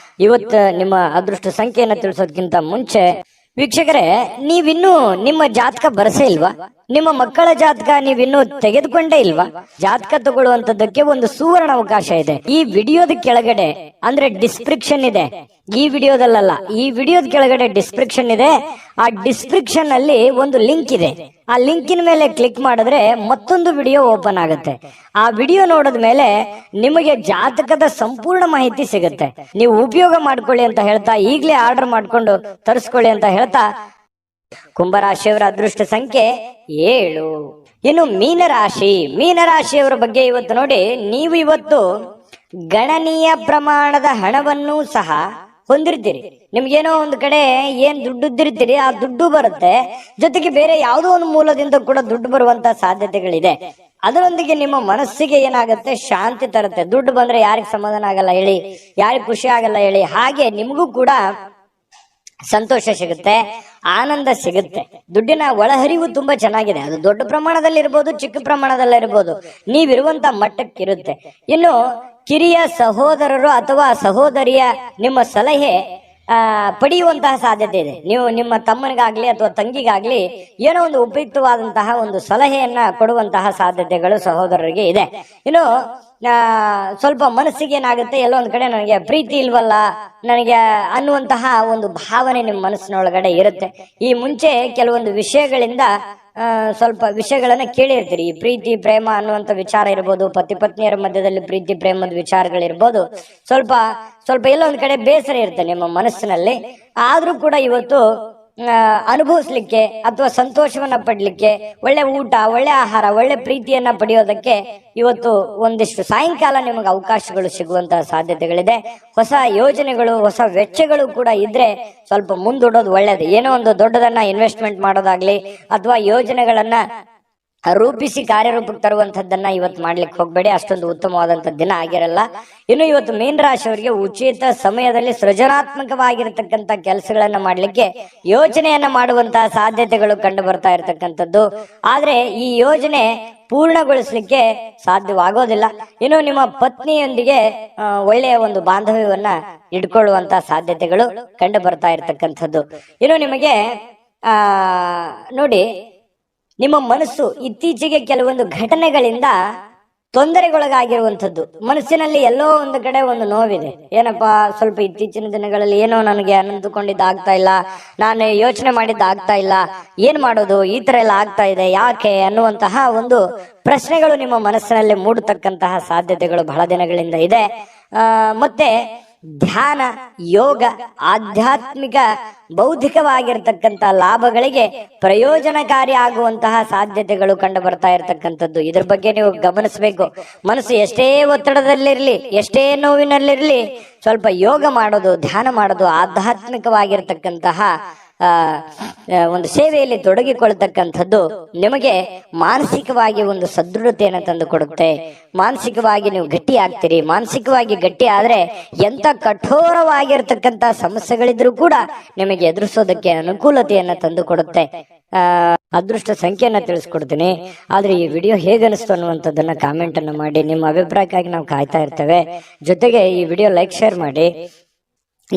ಇವತ್ತು ನಿಮ್ಮ ಅದೃಷ್ಟ ಸಂಖ್ಯೆಯನ್ನ ತಿಳಿಸೋದಕ್ಕಿಂತ ಮುಂಚೆ ವೀಕ್ಷಕರೇ, ನೀವಿನ್ನೂ ನಿಮ್ಮ ಜಾತಕ ಬರಸೇ ಇಲ್ವಾ? ನಿಮ್ಮ ಮಕ್ಕಳ ಜಾತಕ ನೀವಿನ್ನೂ ತೆಗೆದುಕೊಂಡೇ ಇಲ್ವಾ? ಜಾತಕ ತಗೊಳ್ಳುವಂತದ್ದಕ್ಕೆ ಒಂದು ಸುವರ್ಣ ಅವಕಾಶ ಇದೆ. ಈ ವಿಡಿಯೋದ ಕೆಳಗಡೆ ಅಂದ್ರೆ ಡಿಸ್ಕ್ರಿಪ್ಷನ್ ಇದೆ. ಈ ವಿಡಿಯೋದಲ್ಲ, ಈ ವಿಡಿಯೋದ ಕೆಳಗಡೆ ಡಿಸ್ಕ್ರಿಪ್ಷನ್ ಇದೆ. ಆ ಡಿಸ್ಕ್ರಿಪ್ಷನ್ ಅಲ್ಲಿ ಒಂದು ಲಿಂಕ್ ಇದೆ. ಆ ಲಿಂಕಿನ ಮೇಲೆ ಕ್ಲಿಕ್ ಮಾಡಿದ್ರೆ ಮತ್ತೊಂದು ವಿಡಿಯೋ ಓಪನ್ ಆಗುತ್ತೆ. ಆ ವಿಡಿಯೋ ನೋಡಿದ ಮೇಲೆ ನಿಮಗೆ ಜಾತಕದ ಸಂಪೂರ್ಣ ಮಾಹಿತಿ ಸಿಗುತ್ತೆ. ನೀವು ಉಪಯೋಗ ಮಾಡ್ಕೊಳ್ಳಿ ಅಂತ ಹೇಳ್ತಾ, ಈಗಲೇ ಆರ್ಡರ್ ಮಾಡ್ಕೊಂಡು ತರಿಸ್ಕೊಳ್ಳಿ ಅಂತ ಹೇಳ್ತಾ, ಕುಂಭರಾಶಿಯವರ ಅದೃಷ್ಟ ಸಂಖ್ಯೆ 7. ಇನ್ನು ಮೀನರಾಶಿಯವರ ಬಗ್ಗೆ ಇವತ್ತು ನೋಡಿ, ನೀವು ಇವತ್ತು ಗಣನೀಯ ಪ್ರಮಾಣದ ಹಣವನ್ನು ಸಹ ಹೊಂದಿರ್ತೀರಿ. ನಿಮ್ಗೇನೋ ಒಂದು ಕಡೆ ಏನ್ ದುಡ್ಡಿರ್ತೀರಿ, ಆ ದುಡ್ಡು ಬರುತ್ತೆ. ಜೊತೆಗೆ ಬೇರೆ ಯಾವುದೋ ಒಂದು ಮೂಲದಿಂದ ಕೂಡ ದುಡ್ಡು ಬರುವಂತ ಸಾಧ್ಯತೆಗಳಿದೆ. ಅದರೊಂದಿಗೆ ನಿಮ್ಮ ಮನಸ್ಸಿಗೆ ಏನಾಗುತ್ತೆ, ಶಾಂತಿ ತರುತ್ತೆ. ದುಡ್ಡು ಬಂದ್ರೆ ಯಾರಿಗೆ ಸಮಾಧಾನ ಆಗಲ್ಲ ಹೇಳಿ, ಯಾರಿಗೆ ಖುಷಿ ಆಗಲ್ಲ ಹೇಳಿ. ಹಾಗೆ ನಿಮಗೂ ಕೂಡ ಸಂತೋಷ ಸಿಗುತ್ತೆ, ಆನಂದ ಸಿಗುತ್ತೆ. ದುಡ್ಡಿನ ಒಳಹರಿವು ತುಂಬಾ ಚೆನ್ನಾಗಿದೆ. ಅದು ದೊಡ್ಡ ಪ್ರಮಾಣದಲ್ಲಿ ಇರ್ಬೋದು, ಚಿಕ್ಕ ಪ್ರಮಾಣದಲ್ಲಿ ಇರ್ಬೋದು, ನೀವಿರುವಂತ ಮಟ್ಟಕ್ಕಿರುತ್ತೆ. ಇನ್ನು ಕಿರಿಯ ಸಹೋದರರು ಅಥವಾ ಸಹೋದರಿಯ ನಿಮ್ಮ ಸಲಹೆ ಪಡೆಯುವಂತಹ ಸಾಧ್ಯತೆ ಇದೆ. ನೀವು ನಿಮ್ಮ ತಮ್ಮನಿಗಾಗ್ಲಿ ಅಥವಾ ತಂಗಿಗಾಗ್ಲಿ ಏನೋ ಒಂದು ಉಪಯುಕ್ತವಾದಂತಹ ಒಂದು ಸಲಹೆಯನ್ನ ಕೊಡುವಂತಹ ಸಾಧ್ಯತೆಗಳು ಸಹೋದರರಿಗೆ ಇದೆ. ಇನ್ನು ಸ್ವಲ್ಪ ಮನಸ್ಸಿಗೆ ಏನಾಗುತ್ತೆ, ಎಲ್ಲೋ ಒಂದ್ ಕಡೆ ನನಗೆ ಪ್ರೀತಿ ಇಲ್ವಲ್ಲ ನನಗೆ ಅನ್ನುವಂತಹ ಒಂದು ಭಾವನೆ ನಿಮ್ಮ ಮನಸ್ಸಿನೊಳಗಡೆ ಇರುತ್ತೆ. ಈ ಮುಂಚೆ ಕೆಲವೊಂದು ವಿಷಯಗಳಿಂದ ಸ್ವಲ್ಪ ವಿಷಯಗಳನ್ನ ಕೇಳಿರ್ತೀರಿ. ಈ ಪ್ರೀತಿ ಪ್ರೇಮ ಅನ್ನುವಂಥ ವಿಚಾರ ಇರ್ಬೋದು, ಪತಿ ಪತ್ನಿಯರ ಮಧ್ಯದಲ್ಲಿ ಪ್ರೀತಿ ಪ್ರೇಮದ ವಿಚಾರಗಳಿರ್ಬೋದು. ಸ್ವಲ್ಪ ಎಲ್ಲ ಒಂದ್ ಕಡೆ ಬೇಸರ ಇರುತ್ತೆ ನಿಮ್ಮ ಮನಸ್ಸಿನಲ್ಲಿ. ಆದ್ರೂ ಕೂಡ ಇವತ್ತು ಅನುಭವಿಸ್ಲಿಕ್ಕೆ ಅಥವಾ ಸಂತೋಷವನ್ನ ಪಡ್ಲಿಕ್ಕೆ, ಒಳ್ಳೆ ಊಟ, ಒಳ್ಳೆ ಆಹಾರ, ಒಳ್ಳೆ ಪ್ರೀತಿಯನ್ನ ಪಡೆಯೋದಕ್ಕೆ ಇವತ್ತು ಒಂದಿಷ್ಟು ಸಾಯಂಕಾಲ ನಿಮಗೆ ಅವಕಾಶಗಳು ಸಿಗುವಂತಹ ಸಾಧ್ಯತೆಗಳಿದೆ. ಹೊಸ ಯೋಜನೆಗಳು, ಹೊಸ ವೆಚ್ಚಗಳು ಕೂಡ ಇದ್ರೆ ಸ್ವಲ್ಪ ಮುಂದೂಡೋದು ಒಳ್ಳೇದು. ಏನೋ ಒಂದು ದೊಡ್ಡದನ್ನ ಇನ್ವೆಸ್ಟ್ಮೆಂಟ್ ಮಾಡೋದಾಗ್ಲಿ ಅಥವಾ ಯೋಜನೆಗಳನ್ನ ರೂಪಿಸಿ ಕಾರ್ಯರೂಪಕ್ಕೆ ತರುವಂತದ್ದನ್ನ ಇವತ್ತು ಮಾಡ್ಲಿಕ್ಕೆ ಹೋಗ್ಬೇಡಿ. ಅಷ್ಟೊಂದು ಉತ್ತಮವಾದಂತ ದಿನ ಆಗಿರಲ್ಲ. ಇನ್ನು ಇವತ್ತು ಮೀನ ರಾಶಿಯವರಿಗೆ ಉಚಿತ ಸಮಯದಲ್ಲಿ ಸೃಜನಾತ್ಮಕವಾಗಿರತಕ್ಕಂತ ಕೆಲಸಗಳನ್ನ ಮಾಡ್ಲಿಕ್ಕೆ ಯೋಜನೆಯನ್ನ ಮಾಡುವಂತಹ ಸಾಧ್ಯತೆಗಳು ಕಂಡು ಬರ್ತಾ ಇರತಕ್ಕಂಥದ್ದು. ಆದ್ರೆ ಈ ಯೋಜನೆ ಪೂರ್ಣಗೊಳಿಸ್ಲಿಕ್ಕೆ ಸಾಧ್ಯವಾಗೋದಿಲ್ಲ. ಇನ್ನು ನಿಮ್ಮ ಪತ್ನಿಯೊಂದಿಗೆ ಒಳ್ಳೆಯ ಒಂದು ಬಾಂಧವ್ಯವನ್ನ ಇಟ್ಕೊಳ್ಳುವಂತಹ ಸಾಧ್ಯತೆಗಳು ಕಂಡು ಬರ್ತಾ ಇರತಕ್ಕಂಥದ್ದು. ಇನ್ನು ನಿಮಗೆ ನೋಡಿ, ನಿಮ್ಮ ಮನಸ್ಸು ಇತ್ತೀಚೆಗೆ ಕೆಲವೊಂದು ಘಟನೆಗಳಿಂದ ತೊಂದರೆಗೊಳಗಾಗಿರುವಂಥದ್ದು. ಮನಸ್ಸಿನಲ್ಲಿ ಎಲ್ಲೋ ಒಂದು ಕಡೆ ಒಂದು ನೋವಿದೆ. ಏನಪ್ಪಾ, ಸ್ವಲ್ಪ ಇತ್ತೀಚಿನ ದಿನಗಳಲ್ಲಿ ಏನೋ ನನಗೆ ಅಂದುಕೊಂಡಿದ್ದು ಆಗ್ತಾ ಇಲ್ಲ, ನಾನು ಯೋಚನೆ ಮಾಡಿದ್ದು ಆಗ್ತಾ ಇಲ್ಲ, ಏನ್ ಮಾಡೋದು, ಈ ತರ ಎಲ್ಲ ಆಗ್ತಾ ಇದೆ, ಯಾಕೆ ಅನ್ನುವಂತಹ ಒಂದು ಪ್ರಶ್ನೆಗಳು ನಿಮ್ಮ ಮನಸ್ಸಿನಲ್ಲಿ ಮೂಡತಕ್ಕಂತಹ ಸಾಧ್ಯತೆಗಳು ಬಹಳ ದಿನಗಳಿಂದ ಇದೆ. ಮತ್ತೆ ಧ್ಯಾನ, ಯೋಗ, ಆಧ್ಯಾತ್ಮಿಕ, ಬೌದ್ಧಿಕವಾಗಿರ್ತಕ್ಕಂಥ ಲಾಭಗಳಿಗೆ ಪ್ರಯೋಜನಕಾರಿ ಆಗುವಂತಹ ಸಾಧ್ಯತೆಗಳು ಕಂಡು ಬರ್ತಾ ಇರತಕ್ಕಂಥದ್ದು. ಇದ್ರ ಬಗ್ಗೆ ನೀವು ಗಮನಿಸಬೇಕು. ಮನಸ್ಸು ಎಷ್ಟೇ ಒತ್ತಡದಲ್ಲಿರ್ಲಿ, ಎಷ್ಟೇ ನೋವಿನಲ್ಲಿರ್ಲಿ, ಸ್ವಲ್ಪ ಯೋಗ ಮಾಡೋದು, ಧ್ಯಾನ ಮಾಡೋದು, ಆಧ್ಯಾತ್ಮಿಕವಾಗಿರ್ತಕ್ಕಂತಹ ಒಂದು ಸೇವೆಯಲ್ಲಿ ತೊಡಗಿಕೊಳ್ತಕ್ಕಂಥದ್ದು ನಿಮಗೆ ಮಾನಸಿಕವಾಗಿ ಒಂದು ಸದೃಢತೆಯನ್ನು ತಂದು ಕೊಡುತ್ತೆ. ಮಾನಸಿಕವಾಗಿ ನೀವು ಗಟ್ಟಿ ಆಗ್ತೀರಿ. ಮಾನಸಿಕವಾಗಿ ಗಟ್ಟಿ ಆದ್ರೆ ಎಂತ ಕಠೋರವಾಗಿರ್ತಕ್ಕಂಥ ಸಮಸ್ಯೆಗಳಿದ್ರೂ ಕೂಡ ನಿಮಗೆ ಎದುರಿಸೋದಕ್ಕೆ ಅನುಕೂಲತೆಯನ್ನ ತಂದು ಕೊಡುತ್ತೆ. ಅದೃಷ್ಟ ಸಂಖ್ಯೆಯನ್ನ ತಿಳಿಸ್ಕೊಡ್ತೀನಿ. ಆದ್ರೆ ಈ ವಿಡಿಯೋ ಹೇಗನಿಸ್ತು ಅನ್ನುವಂಥದ್ದನ್ನ ಕಾಮೆಂಟ್ ಅನ್ನು ಮಾಡಿ. ನಿಮ್ಮ ಅಭಿಪ್ರಾಯಕ್ಕಾಗಿ ನಾವು ಕಾಯ್ತಾ ಇರ್ತೇವೆ. ಜೊತೆಗೆ ಈ ವಿಡಿಯೋ ಲೈಕ್, ಶೇರ್ ಮಾಡಿ.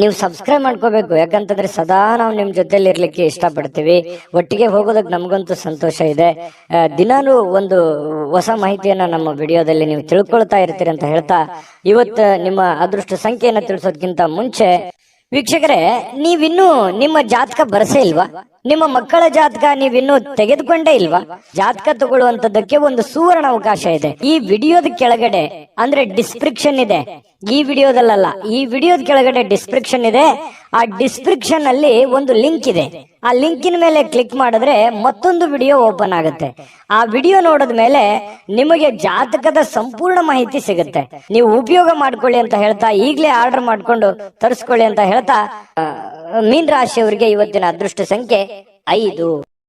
ನೀವು ಸಬ್ಸ್ಕ್ರೈಬ್ ಮಾಡ್ಕೋಬೇಕು. ಯಾಕಂತಂದ್ರೆ ಸದಾ ನಾವು ನಿಮ್ ಜೊತೆಲಿ ಇರ್ಲಿಕ್ಕೆ ಇಷ್ಟಪಡ್ತೀವಿ. ಒಟ್ಟಿಗೆ ಹೋಗೋದಕ್ಕೆ ನಮಗಂತೂ ಸಂತೋಷ ಇದೆ. ದಿನಾನು ಒಂದು ಹೊಸ ಮಾಹಿತಿಯನ್ನ ನಮ್ಮ ವಿಡಿಯೋದಲ್ಲಿ ನೀವು ತಿಳ್ಕೊಳ್ತಾ ಇರ್ತೀರಿ ಅಂತ ಹೇಳ್ತಾ, ಇವತ್ತು ನಿಮ್ಮ ಅದೃಷ್ಟ ಸಂಖ್ಯೆಯನ್ನ ತಿಳಿಸೋದಕ್ಕಿಂತ ಮುಂಚೆ ವೀಕ್ಷಕರೇ, ನೀವಿನ್ನೂ ನಿಮ್ಮ ಜಾತಕ ಬರಸೇ ಇಲ್ವಾ? ನಿಮ್ಮ ಮಕ್ಕಳ ಜಾತಕ ನೀವಿನ್ನೂ ತೆಗೆದುಕೊಂಡೇ ಇಲ್ವಾ? ಜಾತಕ ತಗೊಳ್ಳುವಂತದ್ದಕ್ಕೆ ಒಂದು ಸುವರ್ಣ ಅವಕಾಶ ಇದೆ. ಈ ವಿಡಿಯೋದ ಕೆಳಗಡೆ ಅಂದ್ರೆ ಡಿಸ್ಕ್ರಿಪ್ಷನ್ ಇದೆ. ಈ ವಿಡಿಯೋದಲ್ಲ, ಈ ವಿಡಿಯೋದ ಕೆಳಗಡೆ ಡಿಸ್ಕ್ರಿಪ್ಷನ್ ಇದೆ. ಆ ಡಿಸ್ಕ್ರಿಪ್ಷನ್ ಅಲ್ಲಿ ಒಂದು ಲಿಂಕ್ ಇದೆ. ಆ ಲಿಂಕಿನ ಮೇಲೆ ಕ್ಲಿಕ್ ಮಾಡಿದ್ರೆ ಮತ್ತೊಂದು ವಿಡಿಯೋ ಓಪನ್ ಆಗುತ್ತೆ. ಆ ವಿಡಿಯೋ ನೋಡಿದ ಮೇಲೆ ನಿಮಗೆ ಜಾತಕದ ಸಂಪೂರ್ಣ ಮಾಹಿತಿ ಸಿಗುತ್ತೆ. ನೀವು ಉಪಯೋಗ ಮಾಡ್ಕೊಳ್ಳಿ ಅಂತ ಹೇಳ್ತಾ, ಈಗಲೇ ಆರ್ಡರ್ ಮಾಡ್ಕೊಂಡು ತರಿಸ್ಕೊಳ್ಳಿ ಅಂತ ಹೇಳ್ತಾ, ಮೀನ ರಾಶಿಯವರಿಗೆ ಇವತ್ತಿನ ಅದೃಷ್ಟ ಸಂಖ್ಯೆ 5.